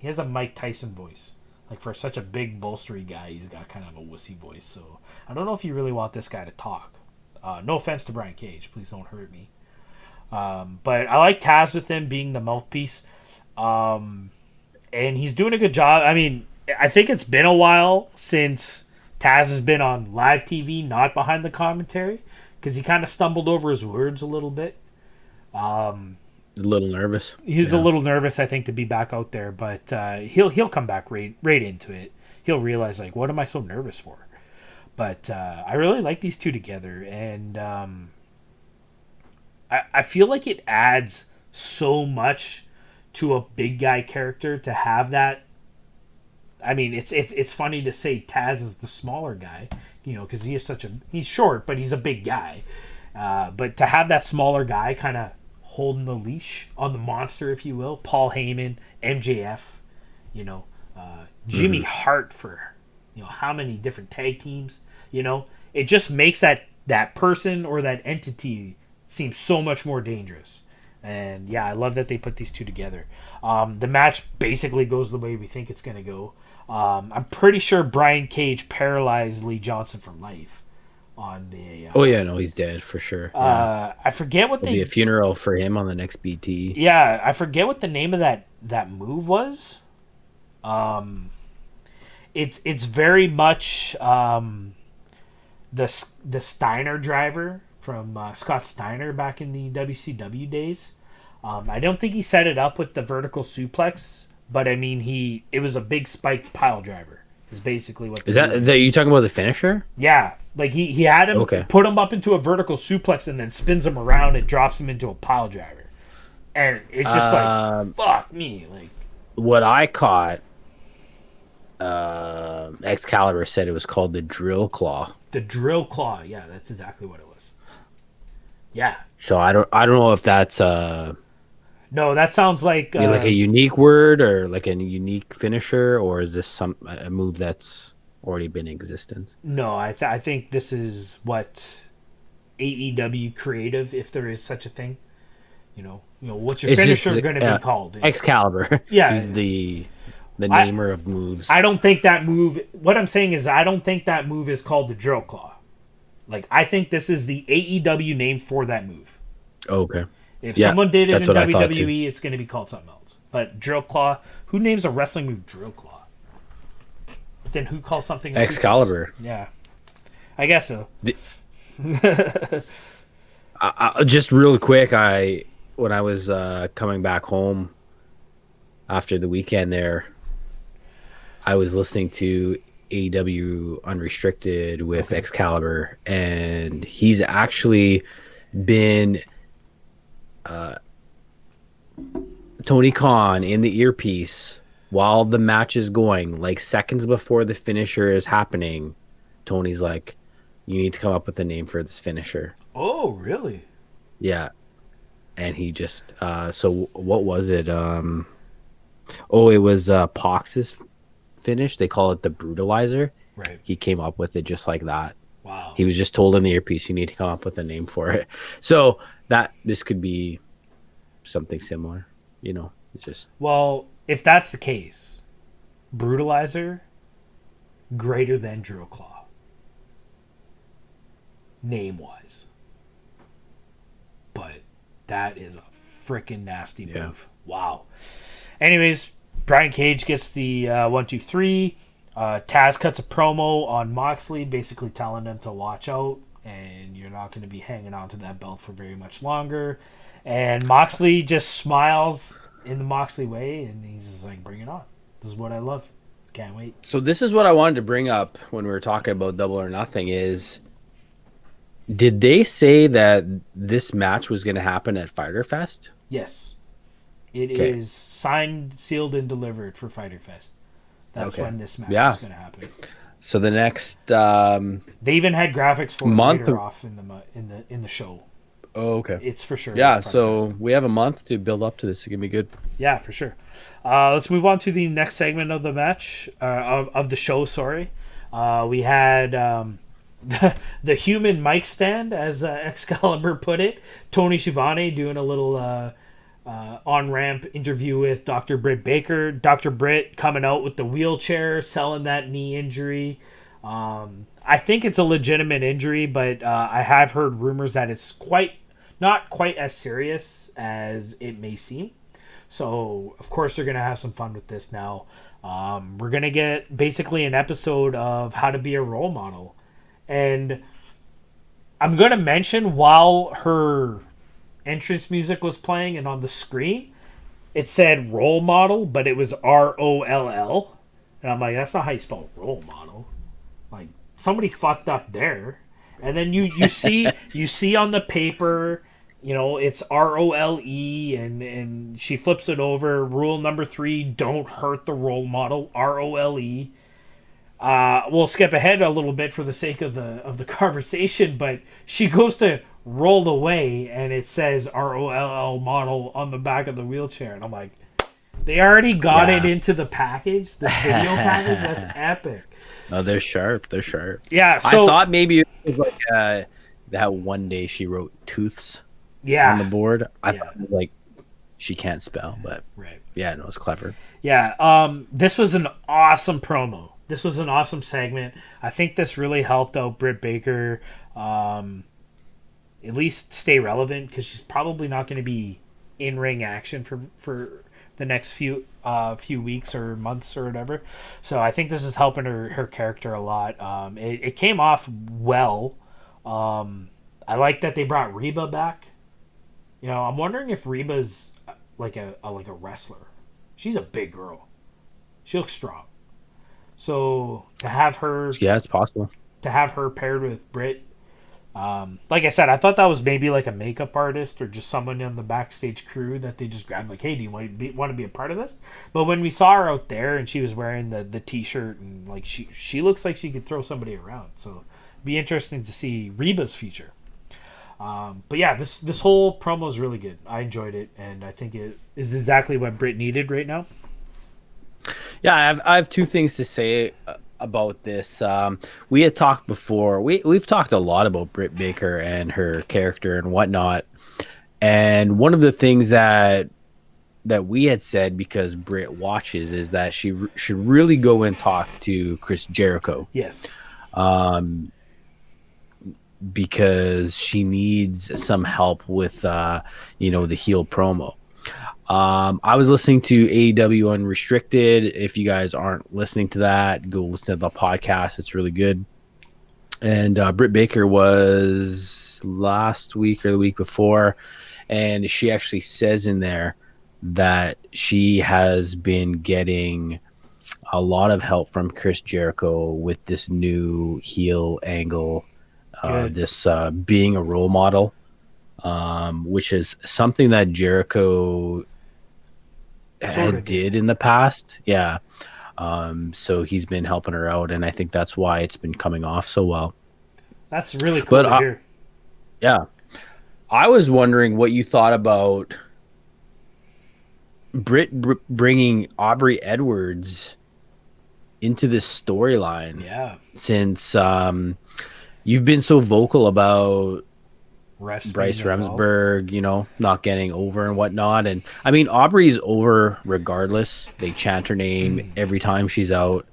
Mike Tyson voice. Like, for such a big, bolstery guy, he's got kind of a wussy voice. So I don't know if you really want this guy to talk. No offense to Brian Cage, please don't hurt me. But I like Taz with him being the mouthpiece. And he's doing a good job. I think it's been a while since Taz has been on live TV, not behind the commentary, because he kind of stumbled over his words a little bit.
A little nervous.
He's a little nervous, I think, to be back out there, but he'll come back right into it. He'll realize, like, what am I so nervous for? But I really like these two together, and I feel like it adds so much to a big guy character to have that. It's funny to say Taz is the smaller guy, because he's short, but he's a big guy. But to have that smaller guy kind of holding the leash on the monster, if you will, Paul Heyman, MJF, Jimmy Hart for, how many different tag teams, it just makes that person or that entity seem so much more dangerous. And yeah, I love that they put these two together. The match basically goes the way we think it's going to go. I'm pretty sure Brian Cage paralyzed Lee Johnson for life on the.
He's dead for sure. Yeah.
I forget what
There'll be a funeral for him on the next BT.
Yeah, I forget what the name of that move was. It's very much the Steiner driver from Scott Steiner back in the WCW days. I don't think he set it up with the vertical suplex, but I mean it was a big spiked pile driver. Is basically what.
Is that you talking about the finisher?
Yeah, like he had him put him up into a vertical suplex and then spins him around and drops him into a pile driver, and it's just like fuck me. Like
what I caught, Excalibur said it was called the drill claw.
The drill claw, yeah, that's exactly what it was. Yeah.
So I don't know if that's
no, that sounds like
like a unique word or like a unique finisher, or is this a move that's already been in existence?
No, I think this is what AEW creative, if there is such a thing. You know, what's your finisher going to be called?
Excalibur.
Yeah,
he's the namer of moves.
I don't think that move. What I'm saying is, I don't think that move is called the drill claw. Like, I think this is the AEW name for that move.
Oh, okay.
If someone did it in WWE, it's going to be called something else. But drill claw, who names a wrestling move drill claw? But then who calls something
Excalibur?
Yeah, I guess so.
Just real quick, when I was coming back home after the weekend there, I was listening to AEW Unrestricted with Excalibur, and he's actually been Tony Khan in the earpiece while the match is going, like seconds before the finisher is happening. Tony's like, you need to come up with a name for this finisher.
Oh, really?
Yeah. And he just so what was it? It was Pox's finish. They call it the Brutalizer.
Right.
He came up with it just like that.
Wow.
He was just told in the earpiece, you need to come up with a name for it. So this could be something similar, It's just
well, if that's the case, Brutalizer greater than drill claw, name wise. But that is a freaking nasty move. Wow. Anyways, Brian Cage gets the 1, 2, 3. Taz cuts a promo on Moxley, basically telling him to watch out, and you're not going to be hanging on to that belt for very much longer. And Moxley just smiles in the Moxley way, and he's just like, bring it on. This is what I love. Can't wait.
So this is what I wanted to bring up when we were talking about Double or Nothing is, did they say that this match was going to happen at Fyter Fest?
Yes. It is signed, sealed, and delivered for Fyter Fest. That's when this match is going to happen.
So the next
they even had graphics for
month
it later off in the show.
Oh, okay.
It's for sure.
Yeah, so we have a month to build up to this. It's going to be good.
Yeah, for sure. Let's move on to the next segment of the match, of the show, sorry. We had the human mic stand, as Excalibur put it. Tony Schiavone doing a little on-ramp interview with Dr. Britt Baker. Dr. Britt coming out with the wheelchair, selling that knee injury. I think it's a legitimate injury, but I have heard rumors that it's not quite as serious as it may seem. So, of course, they're going to have some fun with this now. We're going to get basically an episode of How to Be a Role Model. And I'm going to mention, while her entrance music was playing and on the screen, it said role model, but it was ROLL. And I'm like, that's not how you spell role model. Like, somebody fucked up there. And then you see on the paper, it's ROLE, and she flips it over. Rule number 3, don't hurt the role model, ROLE. We'll skip ahead a little bit for the sake of the conversation, but she goes to roll away, and it says ROLL model on the back of the wheelchair, and I'm like, they already got it into the package, the video package. That's epic.
Oh, they're sharp.
Yeah, so
I thought maybe it was like that one day she wrote tooths on the board. I thought it was like she can't spell, but yeah, no, it's clever.
Yeah, this was an awesome promo. This was an awesome segment. I think this really helped out Britt Baker at least stay relevant, because she's probably not going to be in-ring action for the next few weeks or months or whatever. So I think this is helping her character a lot. It came off well. I like that they brought Reba back. You know, I'm wondering if Reba's like a wrestler. She's a big girl. She looks strong. So to have her,
Yeah, it's possible.
to have her paired with Britt, like I said, I thought that was maybe like a makeup artist or just someone in the backstage crew that they just grabbed. Like, hey, do you want to be a part of this? But when we saw her out there and she was wearing the t-shirt and like she looks like she could throw somebody around. So it'd be interesting to see Reba's future. But yeah, this whole promo is really good. I enjoyed it, and I think it is exactly what Britt needed right now.
Yeah, I have two things to say about this. We had talked before. We've talked a lot about Britt Baker and her character and whatnot. And one of the things that we had said, because Britt watches, is that she should really go and talk to Chris Jericho.
Yes.
Because she needs some help with the heel promo. I was listening to AEW Unrestricted. If you guys aren't listening to that, go listen to the podcast. It's really good. And Britt Baker was last week or the week before, and she actually says in there that she has been getting a lot of help from Chris Jericho with this new heel angle, this being a role model, which is something that Jericho did in the past. Yeah. So he's been helping her out, and I think that's why it's been coming off so well.
That's really cool to hear.
Yeah. I was wondering what you thought about Britt bringing Aubrey Edwards into this storyline.
Yeah.
Since you've been so vocal about Bryce Remsburg, not getting over and whatnot. And I mean, Aubrey's over regardless. They chant her name every time she's out.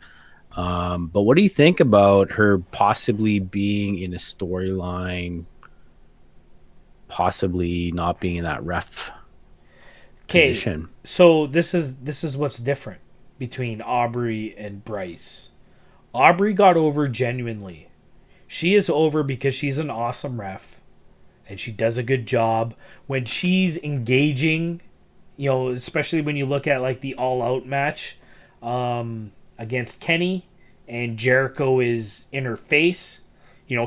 But what do you think about her possibly being in a storyline, possibly not being in that ref position?
So this is what's different between Aubrey and Bryce. Aubrey got over genuinely. She is over because she's an awesome ref. And she does a good job when she's engaging, especially when you look at like the All Out match against Kenny and Jericho is in her face.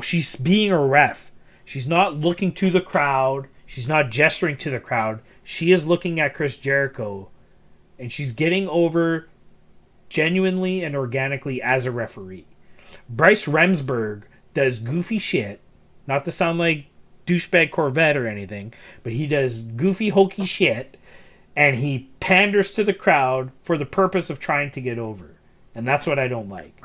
She's being a ref. She's not looking to the crowd. She's not gesturing to the crowd. She is looking at Chris Jericho, and she's getting over genuinely and organically as a referee. Bryce Remsburg does goofy shit, not to sound like douchebag Corvette or anything, but he does goofy hokey shit, and he panders to the crowd for the purpose of trying to get over, and that's what I don't like.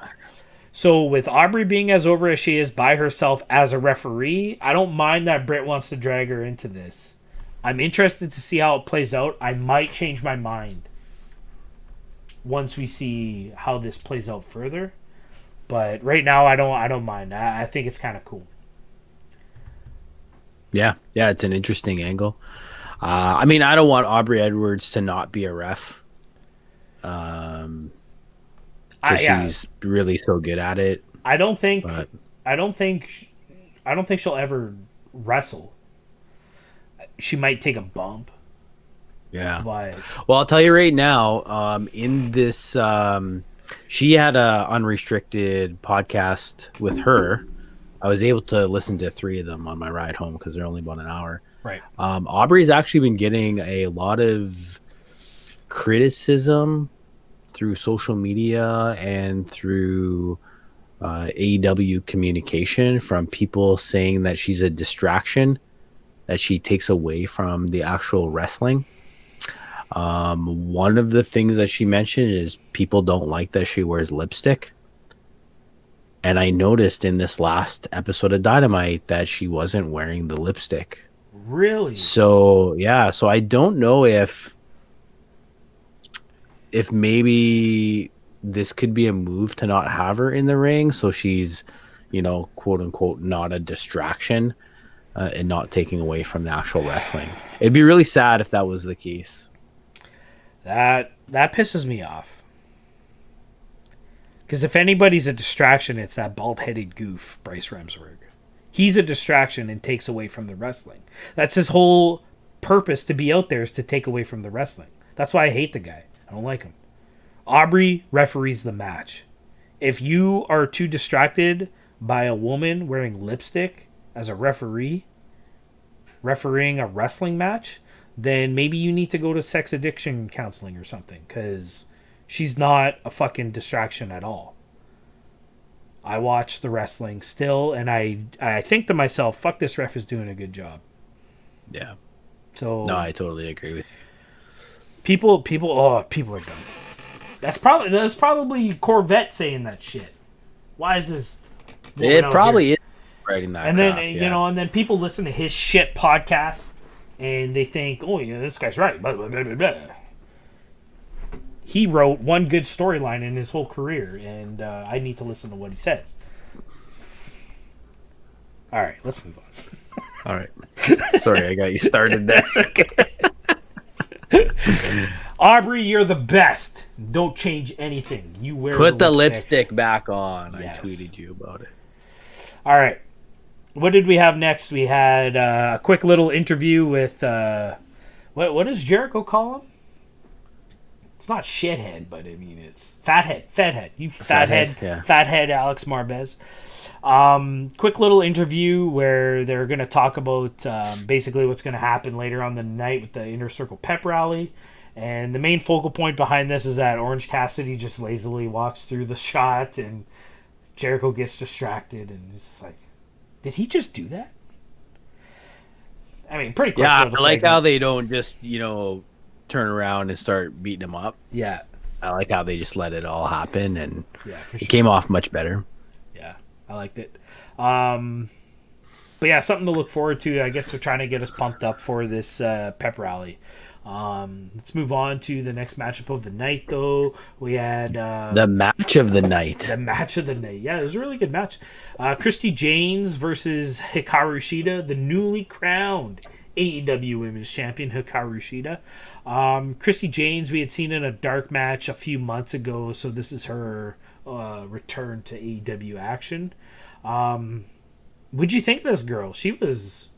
So with Aubrey being as over as she is by herself as a referee, I don't mind that Britt wants to drag her into this. I'm interested to see how it plays out. I might change my mind once we see how this plays out further, but right now I don't mind. I think it's kind of cool. Yeah,
it's an interesting angle. I mean, I don't want Aubrey Edwards to not be a ref, because she's really so good at it.
I don't think she'll ever wrestle. She might take a bump.
Yeah.
But
well, I'll tell you right now, in this, she had a unrestricted podcast with her. I was able to listen to 3 of them on my ride home because they're only about an hour.
Right.
Aubrey's actually been getting a lot of criticism through social media and through AEW communication from people saying that she's a distraction, that she takes away from the actual wrestling. One of the things that she mentioned is people don't like that she wears lipstick. And I noticed in this last episode of Dynamite that she wasn't wearing the lipstick.
Really?
So, yeah. So I don't know if maybe this could be a move to not have her in the ring. So she's, quote unquote, not a distraction and not taking away from the actual wrestling. It'd be really sad if that was the case.
That pisses me off. Because if anybody's a distraction, it's that bald-headed goof, Bryce Remsburg. He's a distraction and takes away from the wrestling. That's his whole purpose to be out there, is to take away from the wrestling. That's why I hate the guy. I don't like him. Aubrey referees the match. If you are too distracted by a woman wearing lipstick as a referee, refereeing a wrestling match, then maybe you need to go to sex addiction counseling or something, because she's not a fucking distraction at all. I watch the wrestling still, and I think to myself, fuck, this ref is doing a good job.
Yeah.
So
No, I totally agree with you.
people are dumb. That's probably Corvette saying that shit. Why is this?
It probably is writing that.
And then
crap,
and then people listen to his shit podcast, and they think, oh yeah, this guy's right. Blah, blah, blah, blah, blah. He wrote one good storyline in his whole career, and I need to listen to what he says. All right, let's move on.
All right. Sorry, I got you started there.
Aubrey, you're the best. Don't change anything. You wear
Put the lipstick back on.
Yes.
I tweeted you about it.
All right. What did we have next? We had a quick little interview with what does Jericho call him? It's not shithead, but I mean it's fathead. You fathead,
yeah.
Fathead Alex Marbez. Quick little interview where they're going to talk about basically what's going to happen later on the night with the Inner Circle pep rally. And the main focal point behind this is that Orange Cassidy just lazily walks through the shot, and Jericho gets distracted, and it's just like, did he just do that? I mean, pretty quick.
Yeah, I
little
like
segment.
how they don't just, turn around and start beating him up.
Yeah,
I like how they just let it all happen, and
yeah, for
it
sure.
came off much better.
Yeah, I liked it. But yeah, something to look forward to. I guess they're trying to get us pumped up for this pep rally. Let's move on to the next matchup of the night, though. We had
The match of the night.
the match of the night. Yeah, it was a really good match. Christy Janes versus Hikaru Shida, the newly crowned AEW Women's Champion, Hikaru Shida. Christy Janes, we had seen in a dark match a few months ago, so this is her return to AEW action. What'd you think of this girl? She was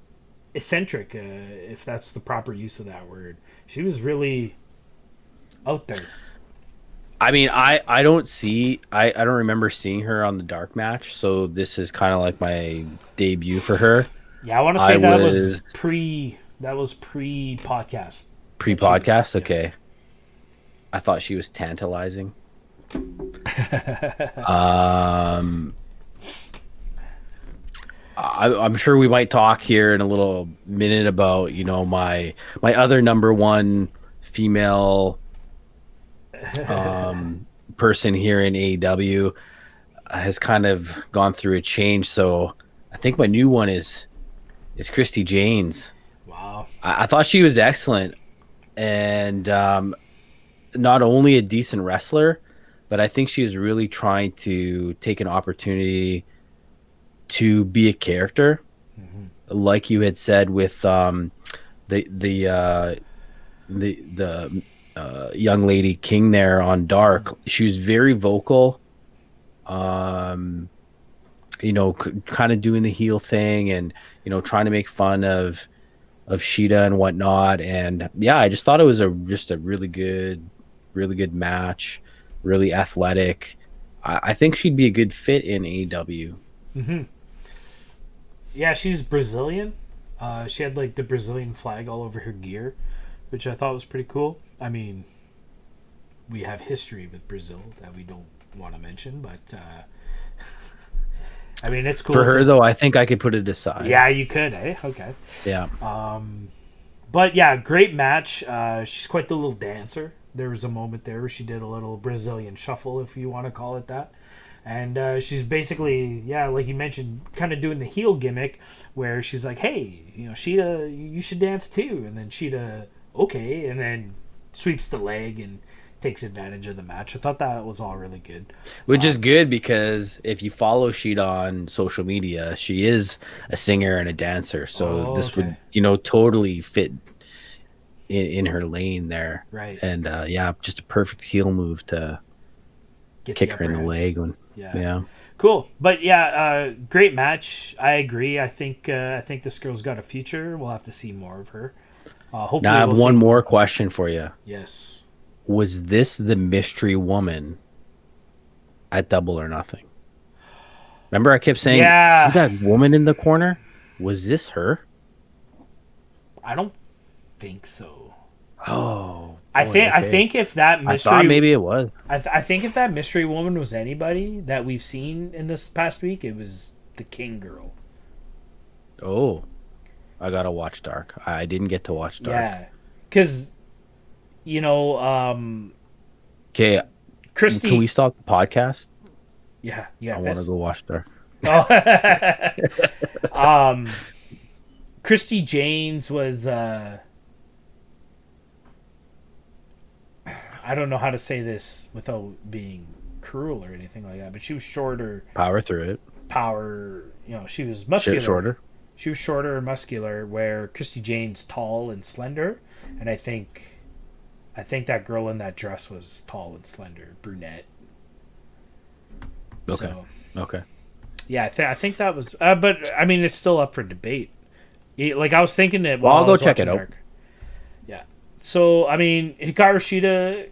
eccentric, if that's the proper use of that word. She was really out there.
I mean, I don't remember seeing her on the dark match, so this is kind of like my debut for her.
Yeah, I want to say that was pre-podcast.
Pre-podcast? Okay. I thought she was tantalizing. I'm sure we might talk here in a little minute about, my other number one female person here in AEW has kind of gone through a change. So I think my new one is Christy Janes.
Wow.
I thought she was excellent, and not only a decent wrestler, but I think she was really trying to take an opportunity to be a character, like you had said with the young lady King there on Dark. She was very vocal, kind of doing the heel thing, and trying to make fun of Shida and whatnot. And yeah, I just thought it was just a really good match, really athletic. I think she'd be a good fit in AEW.
Mm-hmm. Yeah, she's Brazilian. She had like the Brazilian flag all over her gear, which I thought was pretty cool. I mean, we have history with Brazil that we don't want to mention, but I mean, it's cool.
For her, though, I think I could put it aside.
Yeah, you could, eh? Okay.
Yeah.
But yeah, great match. She's quite the little dancer. There was a moment there where she did a little Brazilian shuffle, if you want to call it that. And she's basically, yeah, like you mentioned, kind of doing the heel gimmick where she's like, hey, Shida, you should dance too. And then Shida, okay. And then sweeps the leg and takes advantage of the match. I thought that was all really good.
Which is good, because if you follow Shida on social media, she is a singer and a dancer. So this would, totally fit in her lane there.
Right.
And yeah, just a perfect heel move
get
kick
the
her in
upper
the
hand.
leg. Yeah.
Cool. But yeah, great match. I agree. I think this girl's got a future. We'll have to see more of her. Hopefully
Now I have
we'll see
one more question for you.
Yes.
Was this the mystery woman at Double or Nothing? Remember I kept saying,
Yeah.
see that woman in the corner? Was this her?
I don't think so.
Oh,
I
boy, okay.
think if that
I
mystery
thought maybe it was.
I think if that mystery woman was anybody that we've seen in this past week, it was the King girl.
Oh, I gotta watch Dark. I didn't get to watch Dark.
Yeah, because
Okay,
Christy.
can we stop the podcast?
Yeah,
I want to go watch Dark.
Oh. Christy James was. I don't know how to say this without being cruel or anything like that, but she was shorter.
Power through it.
She was muscular.
Shorter.
She was shorter and muscular, where Christy Jane's tall and slender, and I think that girl in that dress was tall and slender, brunette.
Okay.
So,
Okay.
yeah, I think that was, but I mean, it's still up for debate. Like I was thinking it.
Well,
while
I'll
I
go
was
check
watching
it out.
Dark. Yeah. So I mean, Hikaru Shida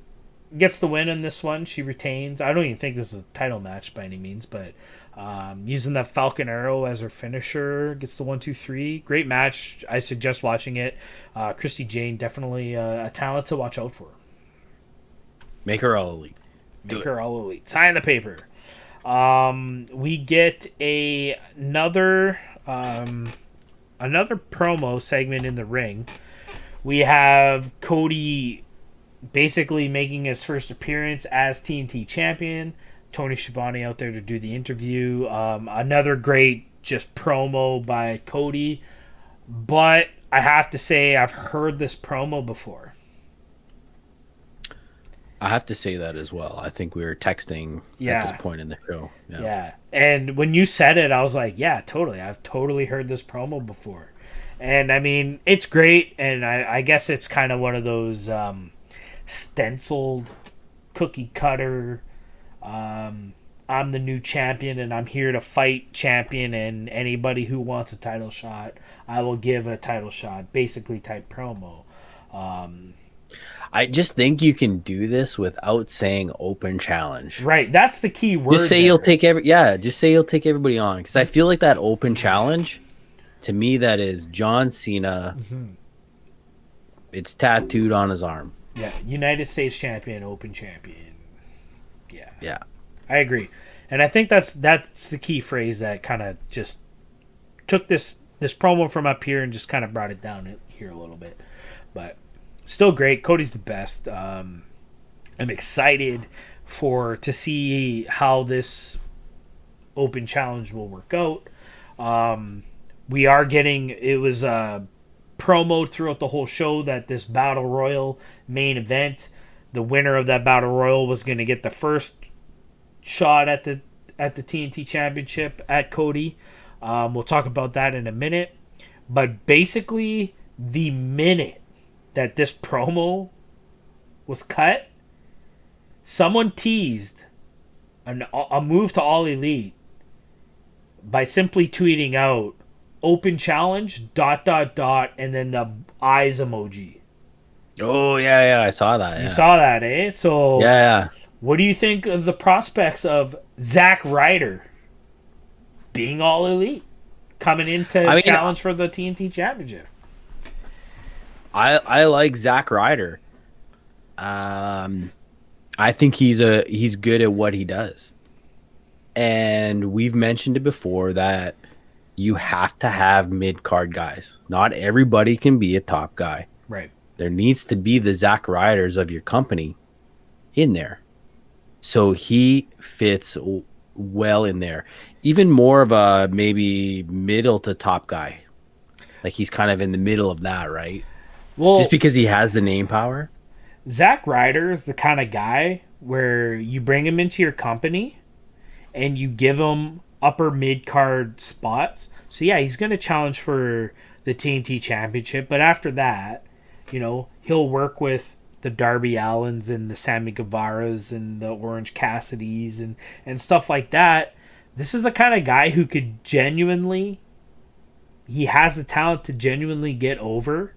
gets the win in this one. She retains. I don't even think this is a title match by any means, but using that Falcon Arrow as her finisher, gets the 1-2-3. Great match. I suggest watching it. Christy Jane, definitely a talent to watch out for.
Make her all elite.
Make her all elite. Sign the paper. We get another promo segment in the ring. We have Cody basically making his first appearance as TNT champion. Tony Schiavone out there to do the interview. Another great just promo by Cody. But I have to say, I've heard this promo before.
I have to say that as well. I think we were texting at this point in the show.
Yeah. And when you said it, I was like, yeah, totally. I've totally heard this promo before. And I mean, it's great. And I guess it's kind of one of those stenciled cookie cutter. I'm the new champion and I'm here to fight champion, and anybody who wants a title shot, I will give a title shot, basically type promo.
I just think you can do this without saying open challenge.
Right, that's the key word.
Just say
there.
you'll take just say you'll take everybody on, because I feel like that open challenge, to me, that is John Cena.
Mm-hmm.
It's tattooed on his arm.
Yeah, United States champion, open champion.
Yeah.
I agree. And I think that's the key phrase that kind of just took this promo from up here and just kind of brought it down here a little bit. But still great. Cody's the best. I'm excited to see how this open challenge will work out. We are getting, it was promoted throughout the whole show that this Battle Royal main event, the winner of that Battle Royal was going to get the first shot at the TNT Championship at Cody. We'll talk about that in a minute. But basically, the minute that this promo was cut, someone teased a move to All Elite by simply tweeting out open challenge ... and then the eyes emoji.
Oh, yeah, I saw that. Yeah.
You saw that, eh? So
Yeah.
what do you think of the prospects of Zack Ryder being All Elite, coming in to challenge for the TNT Championship?
I like Zack Ryder. I think he's good at what he does. And we've mentioned it before that you have to have mid-card guys. Not everybody can be a top guy.
Right.
There needs to be the Zack Ryders of your company in there. So he fits well in there. Even more of a maybe middle to top guy. Like he's kind of in the middle of that, right? Well, just because he has the name power.
Zack Ryder is the kind of guy where you bring him into your company and you give him upper mid-card spots. So yeah, he's going to challenge for the TNT Championship, but after that, he'll work with the Darby Allens and the Sammy Guevaras and the Orange Cassidys and stuff like that. This is the kind of guy who could genuinely, he has the talent to genuinely get over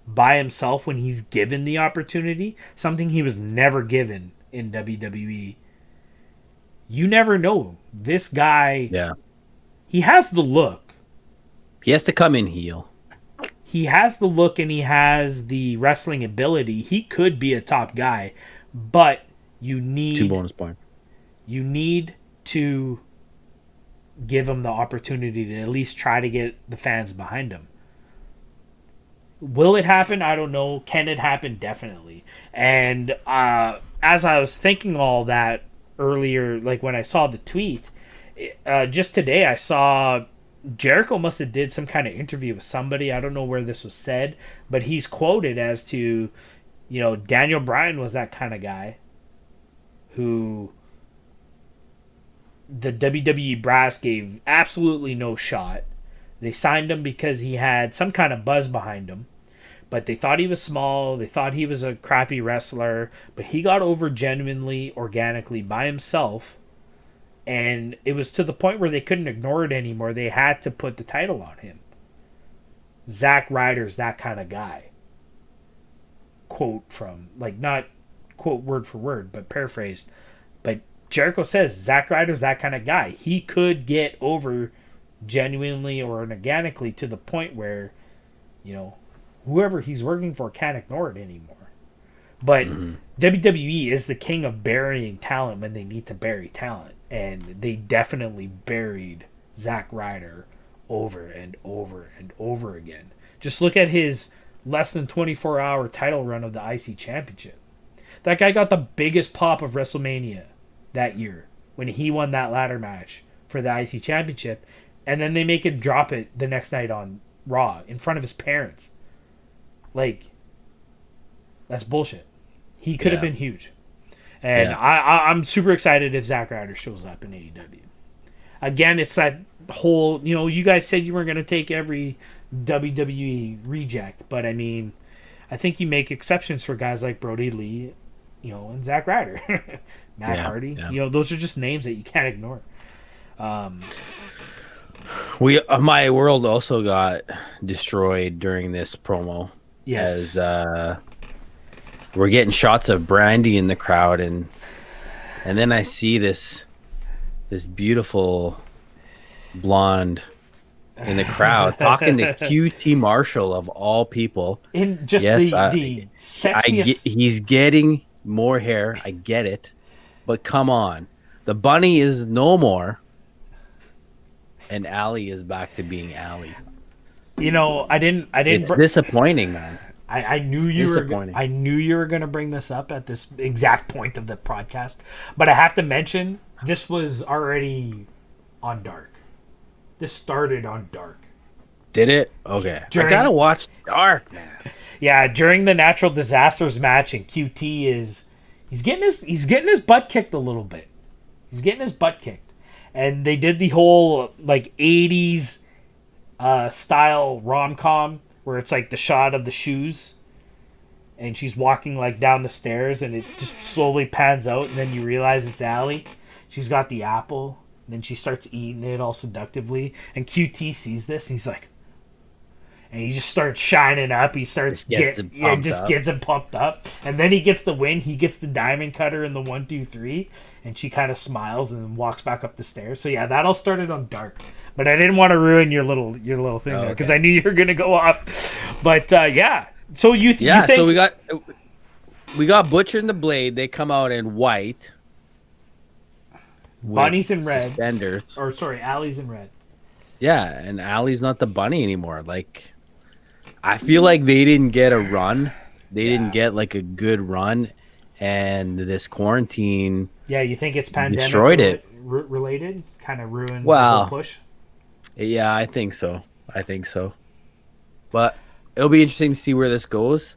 by himself when he's given the opportunity, something he was never given in WWE. You never know. This guy, he has the look.
He has to come in heel.
He has the look and he has the wrestling ability. He could be a top guy, but you need
2 bonus points.
You need to give him the opportunity to at least try to get the fans behind him. Will it happen? I don't know. Can it happen? Definitely. And as I was thinking all that earlier, like when I saw the tweet, just today I saw Jericho must have did some kind of interview with somebody. I don't know where this was said, but he's quoted as to, you know, Daniel Bryan was that kind of guy who the WWE brass gave absolutely no shot. They signed him because he had some kind of buzz behind him, but they thought he was small. They thought he was a crappy wrestler, but he got over genuinely, organically by himself. And it was to the point where they couldn't ignore it anymore. They had to put the title on him. Zack Ryder's that kind of guy. Quote from, like, not quote word for word, but paraphrased. But Jericho says Zack Ryder's that kind of guy. He could get over genuinely or organically to the point where, you know, whoever he's working for can't ignore it anymore. But WWE is the king of burying talent when they need to bury talent. And they definitely buried Zack Ryder over and over and over again. Just look at his less than 24-hour title run of the IC Championship. That guy got the biggest pop of WrestleMania that year when he won that ladder match for the IC Championship. And then they make him drop it the next night on Raw in front of his parents. Like, that's bullshit. He could have been huge. And I'm super excited if Zack Ryder shows up in AEW. Again, it's that whole, you know, you guys said you weren't going to take every WWE reject, but I mean, I think you make exceptions for guys like Brodie Lee, you know, and Zack Ryder. Matt Hardy. Yeah. You know, those are just names that you can't ignore.
My world also got destroyed during this promo.
Yes.
As we're getting shots of Brandy in the crowd, and then I see this beautiful blonde in the crowd talking to QT Marshall of all people.
In just the sexiest.
He's getting more hair. I get it, but come on, the bunny is no more, and Allie is back to being Allie.
You know, I didn't.
It's disappointing, man.
I knew you were going to bring this up at this exact point of the podcast, but I have to mention this was already on Dark. This started on Dark.
Did it? Okay. I gotta watch Dark, man.
Yeah, during the Natural Disasters match, and QT he's getting his butt kicked a little bit. He's getting his butt kicked, and they did the whole like 80s style rom-com where it's like the shot of the shoes and she's walking like down the stairs and it just slowly pans out and then you realize it's Allie. She's got the apple and then she starts eating it all seductively and QT sees this and he's like, and he just starts shining up. He starts gets him pumped up, and then he gets the win. He gets the diamond cutter in the 1, 2, 3, and she kind of smiles and then walks back up the stairs. So yeah, that all started on Dark, but I didn't want to ruin your little thing there because I knew you were gonna go off. But yeah, so you think?
So we got Butcher and the Blade. They come out in white.
Bunny's in red.
Suspenders.
Or sorry, Allie's in red.
Yeah, and Allie's not the bunny anymore. Like, I feel like they didn't get a run. They didn't get like a good run, and this quarantine.
Yeah, you think it's pandemic
destroyed it
related? Kind of ruined the whole push.
Yeah, I think so. But it'll be interesting to see where this goes,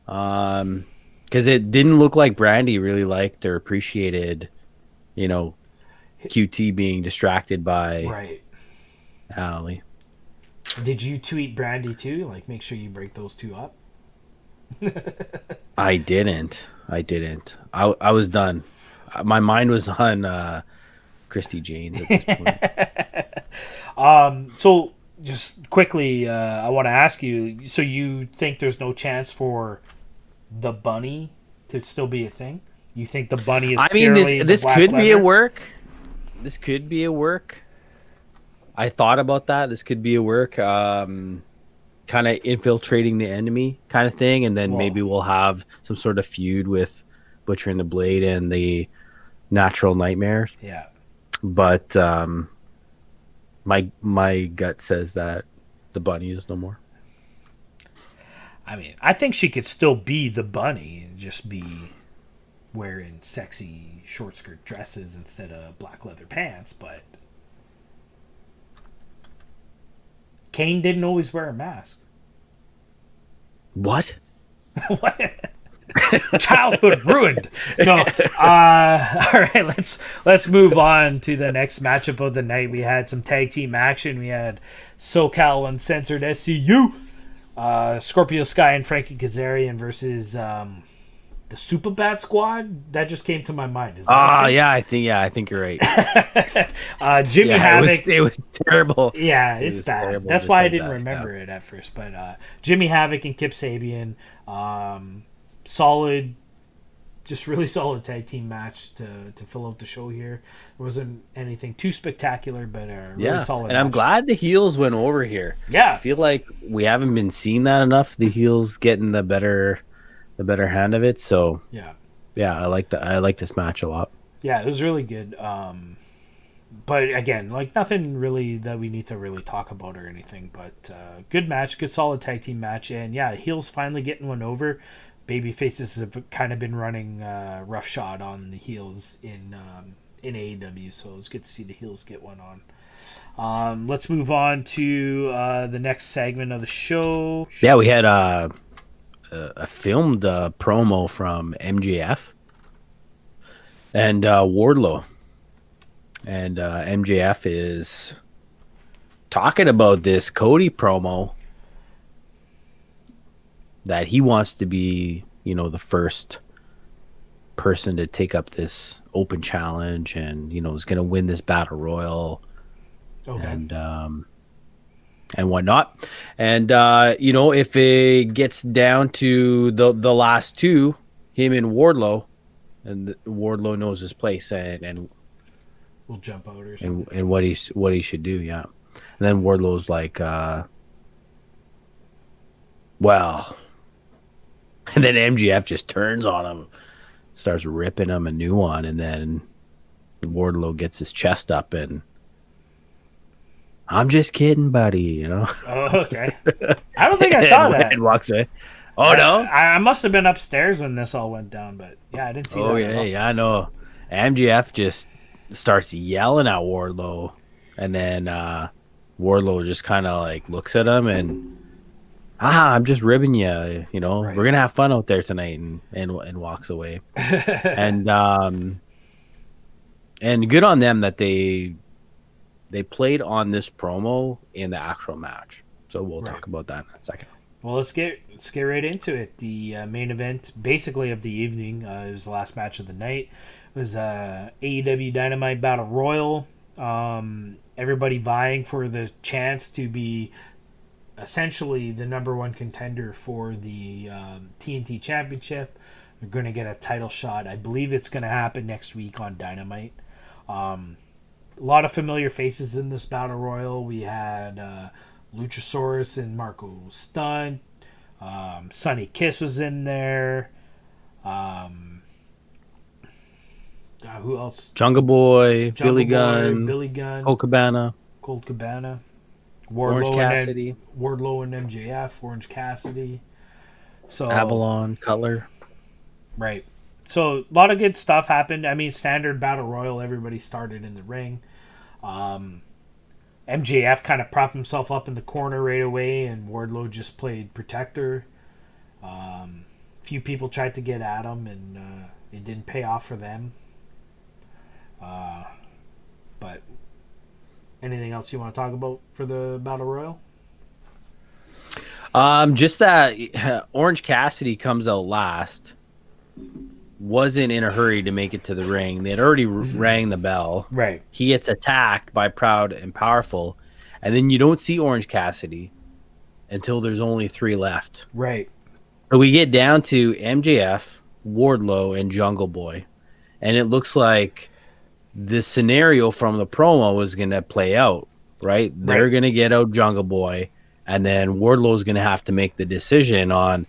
because it didn't look like Brandy really liked or appreciated, you know, QT being distracted by Allie.
Did you tweet Brandy too? Like, make sure you break those two up.
I didn't. I was done. My mind was on Christy Janes at this point.
So just quickly, I want to ask you. So you think there's no chance for the bunny to still be a thing? You think the bunny is?
I mean,
purely
this
the black
could be a
leather?
work. This could be a work. I thought about that. This could be a work. Kind of infiltrating the enemy kind of thing, and then
Whoa.
maybe we'll have some sort of feud with Butcher and the Blade and the Natural Nightmares.
Yeah.
But my gut says that the bunny is no more.
I mean, I think she could still be the bunny and just be wearing sexy short skirt dresses instead of black leather pants, but Kane didn't always wear a mask.
What?
Childhood ruined. No. All right, let's move on to the next matchup of the night. We had some tag team action. We had SoCal Uncensored SCU, Scorpio Sky and Frankie Kazarian versus the Super Bat Squad. That just came to my mind.
Yeah, I think you're right.
Jimmy Havoc.
It was terrible.
Yeah,
It
it's
was
bad.
terrible,
That's
just
why I
like
didn't
that,
remember it at first. But Jimmy Havoc and Kip Sabian, solid, just really solid tag team match to fill out the show here. It wasn't anything too spectacular, but a really solid.
And I'm
match.
glad the heels went over here.
Yeah,
I feel like we haven't been seeing that enough. The heels getting the better hand of it. So
yeah,
I like this match a lot.
yeah. It was really good. But again, like nothing really that we need to really talk about or anything. But good match, good solid tag team match, and yeah, heels finally getting one over. Baby faces have kind of been running roughshod on the heels in AEW, so it's good to see the heels get one on. Let's move on to the next segment of the show.
Yeah, we had a filmed promo from MJF and Wardlow. And MJF is talking about this Cody promo that he wants to be, the first person to take up this open challenge and, is going to win this battle royal.
Okay.
And whatnot. And, if it gets down to the last two, him and Wardlow, and Wardlow knows his place and
We'll jump out or something.
and what he should do, yeah. And then Wardlow's like, well, and then MGF just turns on him, starts ripping him a new one, and then Wardlow gets his chest up and I'm just kidding, buddy,
Oh, okay. I don't think I saw that.
And walks away. Oh, no?
I must have been upstairs when this all went down, but yeah, I didn't see that.
Oh,
at all.
yeah, I know. MGF just starts yelling at Wardlow, and then Wardlow just kind of like looks at him and, I'm just ribbing you,
Right.
We're gonna have fun out there tonight, and walks away. and good on them that they played on this promo in the actual match. So we'll talk about that in a second.
Well, let's get right into it. The main event, basically of the evening, it was the last match of the night. It was AEW Dynamite Battle Royal. Everybody vying for the chance to be essentially the number one contender for the TNT Championship. They're going to get a title shot. I believe it's going to happen next week on Dynamite. A lot of familiar faces in this Battle Royal. We had Luchasaurus and Marco Stunt. Sonny Kiss was in there. Who else?
Jungle Boy, Billy Gunn,
Colt
Cabana, Orange
Wardlow
Cassidy,
Wardlow and MJF, Orange Cassidy. So
Avalon, Cutler.
Right. So a lot of good stuff happened. I mean, standard battle royal. Everybody started in the ring. MJF kind of propped himself up in the corner right away, and Wardlow just played protector. Few people tried to get at him, and it didn't pay off for them. But anything else you want to talk about for the battle royal?
Just that Orange Cassidy comes out last. Wasn't in a hurry to make it to the ring. They had already rang the bell.
Right.
He gets attacked by Proud and Powerful, and then you don't see Orange Cassidy until there's only 3 left.
Right.
So we get down to MJF, Wardlow, and Jungle Boy, and it looks like the scenario from the promo is going to play out, right? They're going to get out Jungle Boy, and then Wardlow's going to have to make the decision on,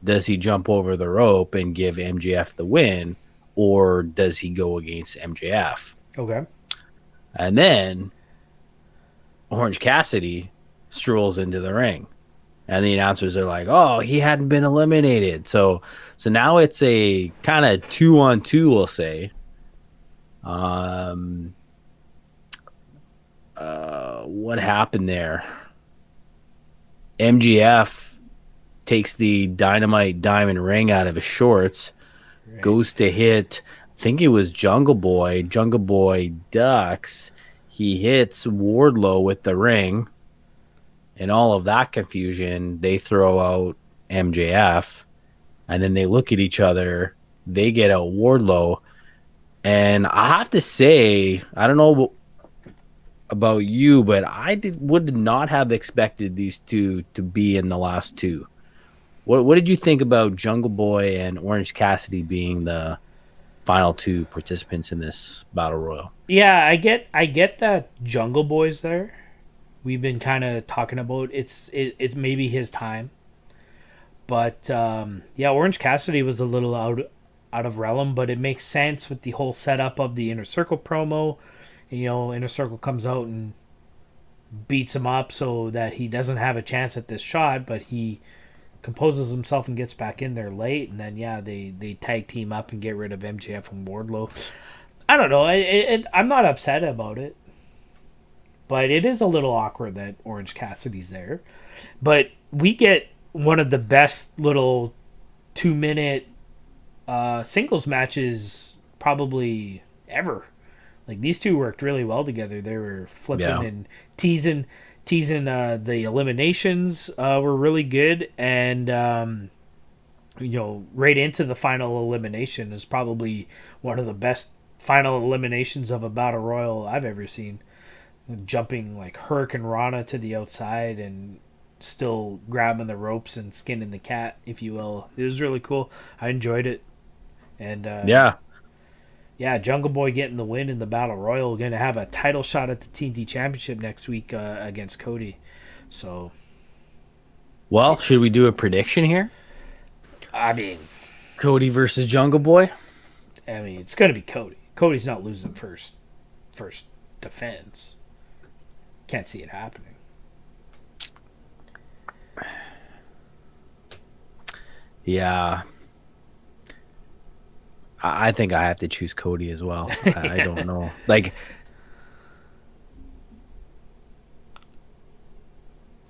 does he jump over the rope and give MJF the win, or does he go against MJF?
Okay.
And then Orange Cassidy strolls into the ring, and the announcers are like, "Oh, he hadn't been eliminated." So now it's a kind of 2-on-2, we'll say. What happened there? MJF takes the Dynamite diamond ring out of his shorts, goes to hit, I think it was Jungle Boy. Jungle Boy ducks. He hits Wardlow with the ring. And all of that confusion, they throw out MJF. And then they look at each other. They get out Wardlow. And I have to say, I don't know about you, but would not have expected these two to be in the last 2. What did you think about Jungle Boy and Orange Cassidy being the final 2 participants in this battle royal?
Yeah, I get that Jungle Boy's there. We've been kind of talking about it's maybe his time, but yeah, Orange Cassidy was a little out of realm, but it makes sense with the whole setup of the Inner Circle promo. You know, Inner Circle comes out and beats him up so that he doesn't have a chance at this shot, but he composes himself and gets back in there late, and then they tag team up and get rid of MJF and Wardlow. I don't know. I'm not upset about it, but it is a little awkward that Orange Cassidy's there. But we get one of the best little 2-minute singles matches probably ever. Like, these two worked really well together. They were flipping and teasing. The eliminations were really good, and right into the final elimination is probably one of the best final eliminations of a battle royal I've ever seen. Jumping like Hurricane Rana to the outside and still grabbing the ropes and skinning the cat, if you will. It was really cool. I enjoyed it, and Jungle Boy getting the win in the Battle Royal. Going to have a title shot at the TNT Championship next week against Cody. So,
well, should we do a prediction here?
I mean,
Cody versus Jungle Boy?
It's going to be Cody. Cody's not losing first defense. Can't see it happening.
Yeah. I think I have to choose Cody as well. I don't know. Like,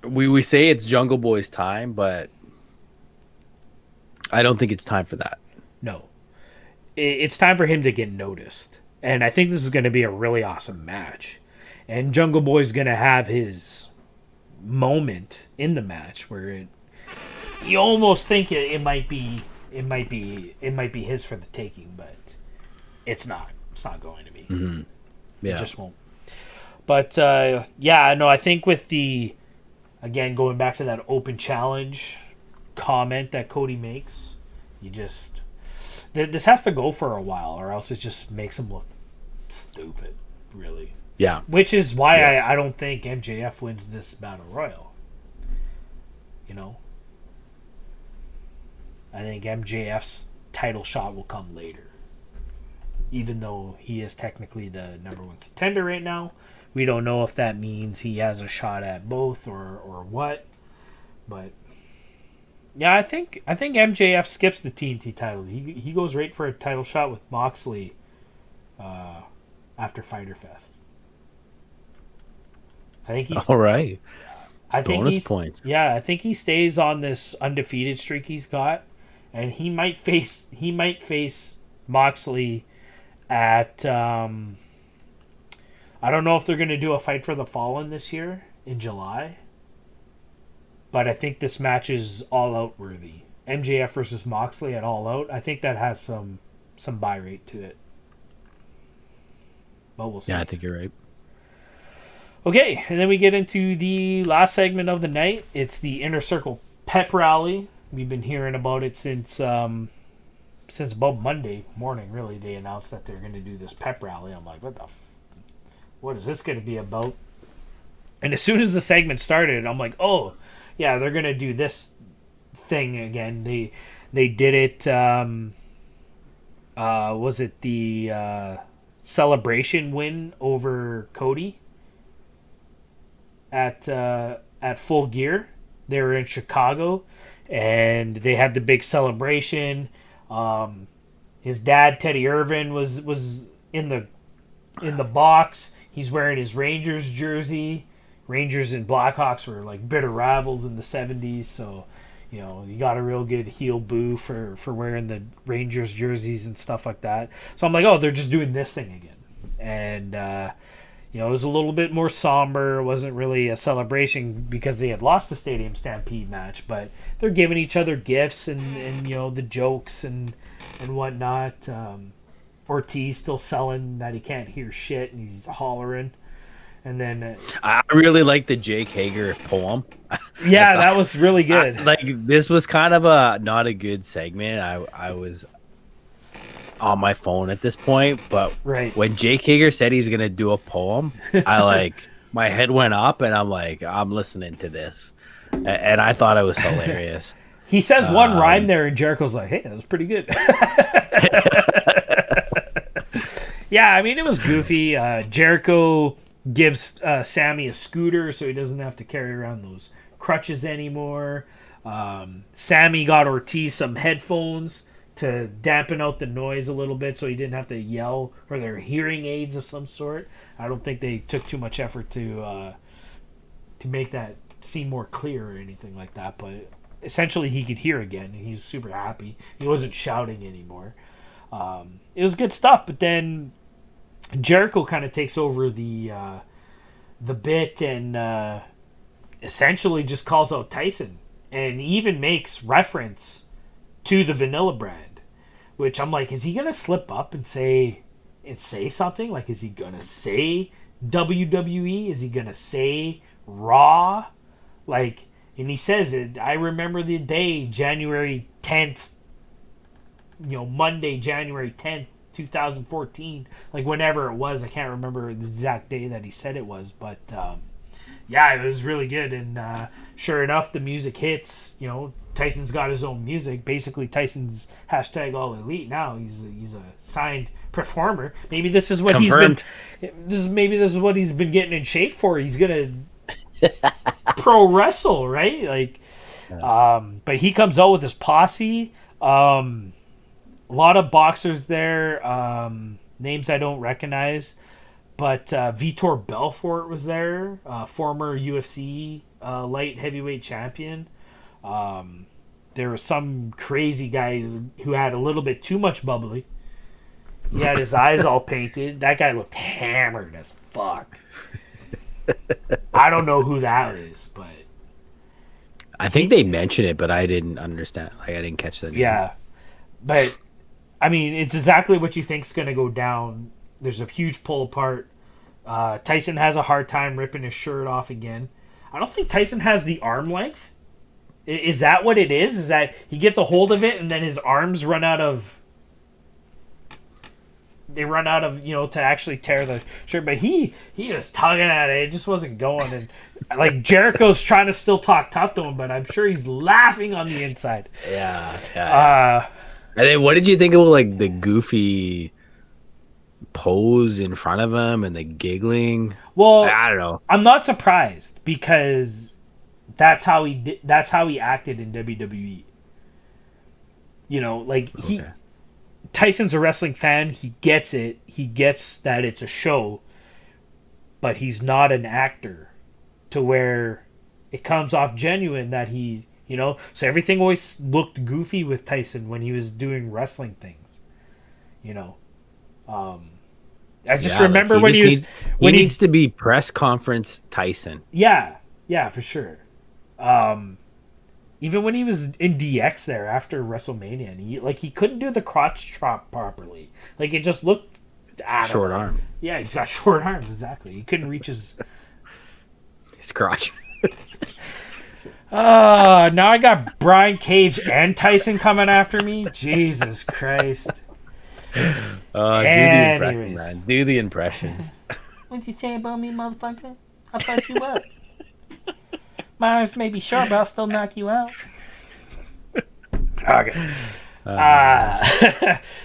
we say it's Jungle Boy's time, but I don't think it's time for that.
No. It's time for him to get noticed. And I think this is going to be a really awesome match. And Jungle Boy's going to have his moment in the match where you almost think it might be his for the taking, but it's not. It's not going to be.
Mm-hmm. Yeah.
It just won't. But I think with again going back to that open challenge comment that Cody makes, this has to go for a while, or else it just makes him look stupid, really.
Yeah.
Which is why I don't think MJF wins this battle royal. I think MJF's title shot will come later. Even though he is technically the number 1 contender right now. We don't know if that means he has a shot at both or what. But yeah, I think MJF skips the TNT title. He goes right for a title shot with Moxley after Fyter Fest. I think he's
all right.
I think
Bonus points.
Yeah, I think he stays on this undefeated streak he's got, and he might face Moxley at I don't know if they're going to do a Fight for the Fallen this year in July. but I think this match is All Out worthy. MJF versus Moxley at All Out. I think that has some buy rate to it. But we'll see.
Yeah, I think you're right.
Okay, and then we get into the last segment of the night. It's the Inner Circle pep rally. We've been hearing about it since about Monday morning. Really, they announced that they're going to do this pep rally. I'm like, what is this going to be about? And as soon as the segment started, I'm like, oh, yeah, they're going to do this thing again. They did it. Was it the celebration win over Cody at Full Gear? They were in Chicago, and they had the big celebration. His dad, Teddy Irvin, was in the box. He's wearing his Rangers jersey. Rangers and Blackhawks were like bitter rivals in the 70s, so you know, you got a real good heel boo for wearing the Rangers jerseys and stuff like that. So I'm like, oh, they're just doing this thing again. And, you know, it was a little bit more somber. It wasn't really a celebration because they had lost the Stadium Stampede match, but they're giving each other gifts and you know, the jokes and whatnot. Ortiz still selling that he can't hear shit and he's hollering. And then
I really like the Jake Hager poem.
Yeah, that was really good.
This was kind of not a good segment. I was on my phone at this point, but
right.
When Jake Hager said he's gonna do a poem, my head went up and I'm like, I'm listening to this, and I thought it was hilarious.
He says one rhyme there, and Jericho's like, "Hey, that was pretty good." Yeah, I mean, it was goofy. Jericho gives Sami a scooter so he doesn't have to carry around those crutches anymore. Sami got Ortiz some headphones to dampen out the noise a little bit so he didn't have to yell, or their hearing aids of some sort. I don't think they took too much effort to make that seem more clear or anything like that, but essentially he could hear again and he's super happy. He wasn't shouting anymore. It was good stuff, but then Jericho kind of takes over the bit and essentially just calls out Tyson and even makes reference to the Vanilla brand, which I'm like, is he gonna slip up and say something? Like, is he gonna say WWE? Is he gonna say Raw? Like, and he says it. I remember the day, January 10th. You know, Monday, January 10th. 2014, like whenever it was, I can't remember the exact day that he said it was, but yeah, it was really good. And sure enough, the music hits. You know, Tyson's got his own music. Basically, Tyson's hashtag All Elite now. He's a signed performer. Maybe this is what
Confirmed.
Maybe this is what he's been getting in shape for. He's gonna pro wrestle, right? Like, but he comes out with his posse. A lot of boxers there, names I don't recognize, but Vitor Belfort was there, former UFC light heavyweight champion. There was some crazy guy who had a little bit too much bubbly. He had his eyes all painted. That guy looked hammered as fuck. I don't know who that is, but
I think they mentioned it, but I didn't understand. Like, I didn't catch that.
Yeah, but I mean, it's exactly what you think's going to go down. There's a huge pull apart. Tyson has a hard time ripping his shirt off again. I don't think Tyson has the arm length. Is that what it is? Is that he gets a hold of it and then his arms run out of... They run out of, you know, to actually tear the shirt. But he was tugging at it. It just wasn't going. And like, Jericho's trying to still talk tough to him, but I'm sure he's laughing on the inside.
Yeah. And then what did you think of, like, the goofy pose in front of him and the giggling?
Well,
I don't know.
I'm not surprised because that's how he acted in WWE. You know, like, Tyson's a wrestling fan. He gets it. He gets that it's a show, but he's not an actor to where it comes off genuine that he... You know, so everything always looked goofy with Tyson when he was doing wrestling things. You know, I just remember when he
needs to be press conference Tyson.
Yeah, for sure. Even when he was in DX there after WrestleMania, and he couldn't do the crotch chop properly. Like, it just looked
Short arm.
Yeah, he's got short arms, exactly. He couldn't reach his
crotch.
Now I got Brian Cage and Tyson coming after me. Jesus Christ.
Do the impression, man. Do the impressions.
What'd you say about me, motherfucker? I'll fuck you up. My arms may be short, but I'll still knock you out. Okay.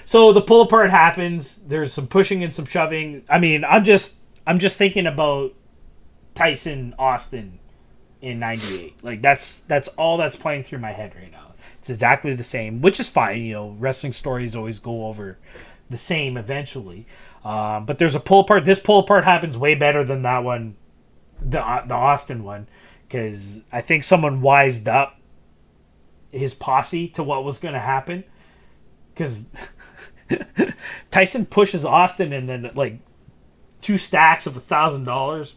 So the pull apart happens. There's some pushing and some shoving. I mean, I'm just thinking about Tyson Austin in '98. Like, that's all that's playing through my head right now. It's exactly the same, which is fine. You know, wrestling stories always go over the same eventually. But there's a pull apart. This pull apart happens way better than that one, the Austin one, because I think someone wised up his posse to what was going to happen. Because Tyson pushes Austin, and then like 2 stacks of $1,000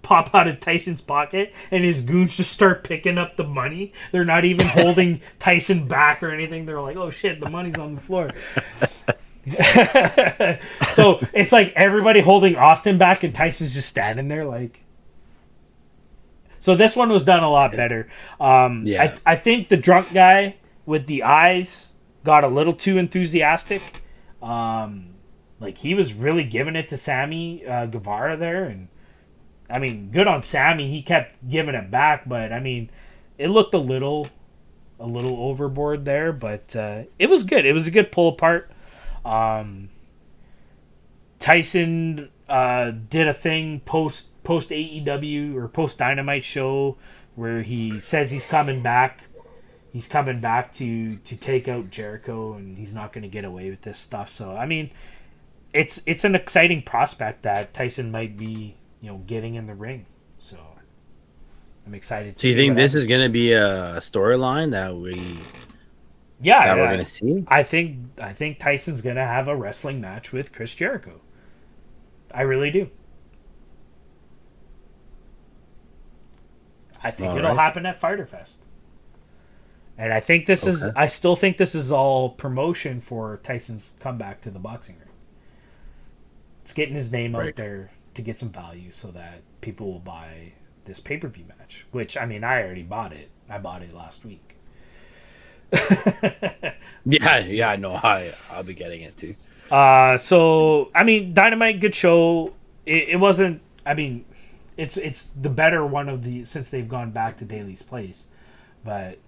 pop out of Tyson's pocket, and his goons just start picking up the money. They're not even holding Tyson back or anything. They're like, oh shit, the money's on the floor. So it's like everybody holding Austin back, and Tyson's just standing there like. So this one was done a lot better. I think the drunk guy with the eyes got a little too enthusiastic. Like, he was really giving it to Sami Guevara there, and I mean, good on Sami. He kept giving it back, but I mean, it looked a little overboard there, but it was good. It was a good pull apart. Tyson did a thing post AEW or post Dynamite show where he says he's coming back. He's coming back to take out Jericho, and he's not going to get away with this stuff. So I mean, it's an exciting prospect that Tyson might be, you know, getting in the ring. So I'm excited.
Do you think this is going to be a storyline that we're going to see?
I think Tyson's going to have a wrestling match with Chris Jericho. I really do. I think it'll happen at Fyter Fest. And I think I still think this is all promotion for Tyson's comeback to the boxing ring. It's getting his name out there to get some value so that people will buy this pay-per-view match. Which, I mean, I already bought it. I bought it last week.
Yeah, no, I'll be getting it too.
So, I mean, Dynamite, good show. It wasn't, I mean, it's the better one of the, since they've gone back to Daly's Place. But,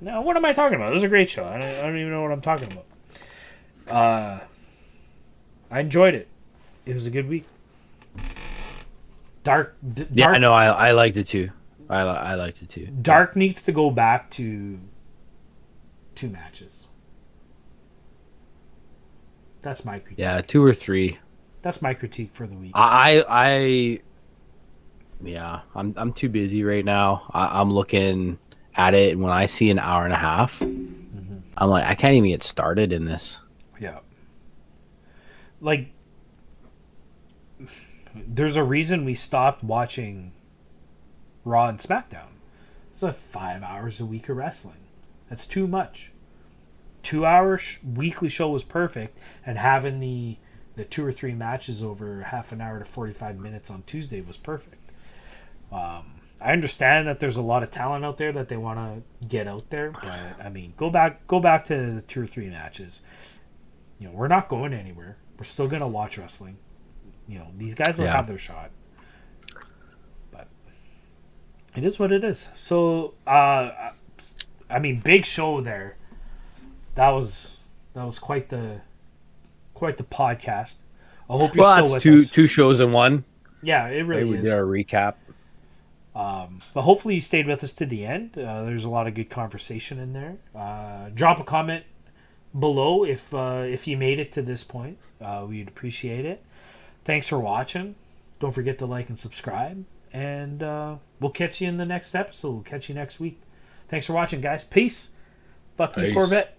no, what am I talking about? It was a great show. I don't even know what I'm talking about. I enjoyed it. It was a good week. Dark.
Yeah, no, I liked it too. I liked it too.
Dark needs to go back to 2 matches. That's my critique.
Yeah, 2 or 3.
That's my critique for the week.
I'm too busy right now. I'm looking at it, and when I see an hour and a half, I'm like, I can't even get started in this.
Yeah. Like, there's a reason we stopped watching Raw and SmackDown. It's like 5 hours a week of wrestling. That's too much. 2-hour weekly show was perfect, and having the 2 or 3 matches over half an hour to 45 minutes on Tuesday was perfect. I understand that there's a lot of talent out there that they want to get out there, but I mean, go back to the 2 or 3 matches. You know, we're not going anywhere. We're still gonna watch wrestling. You know, these guys will have their shot. But it is what it is. So, I mean, big show there. That was quite the podcast. I hope you're still with us.
Two shows in one.
Yeah, it really is.
We did our recap.
But hopefully you stayed with us to the end. There's a lot of good conversation in there. Drop a comment below if you made it to this point. We'd appreciate it. Thanks for watching. Don't forget to like and subscribe. And we'll catch you in the next episode. We'll catch you next week. Thanks for watching, guys. Peace. Fuck you, Corvette.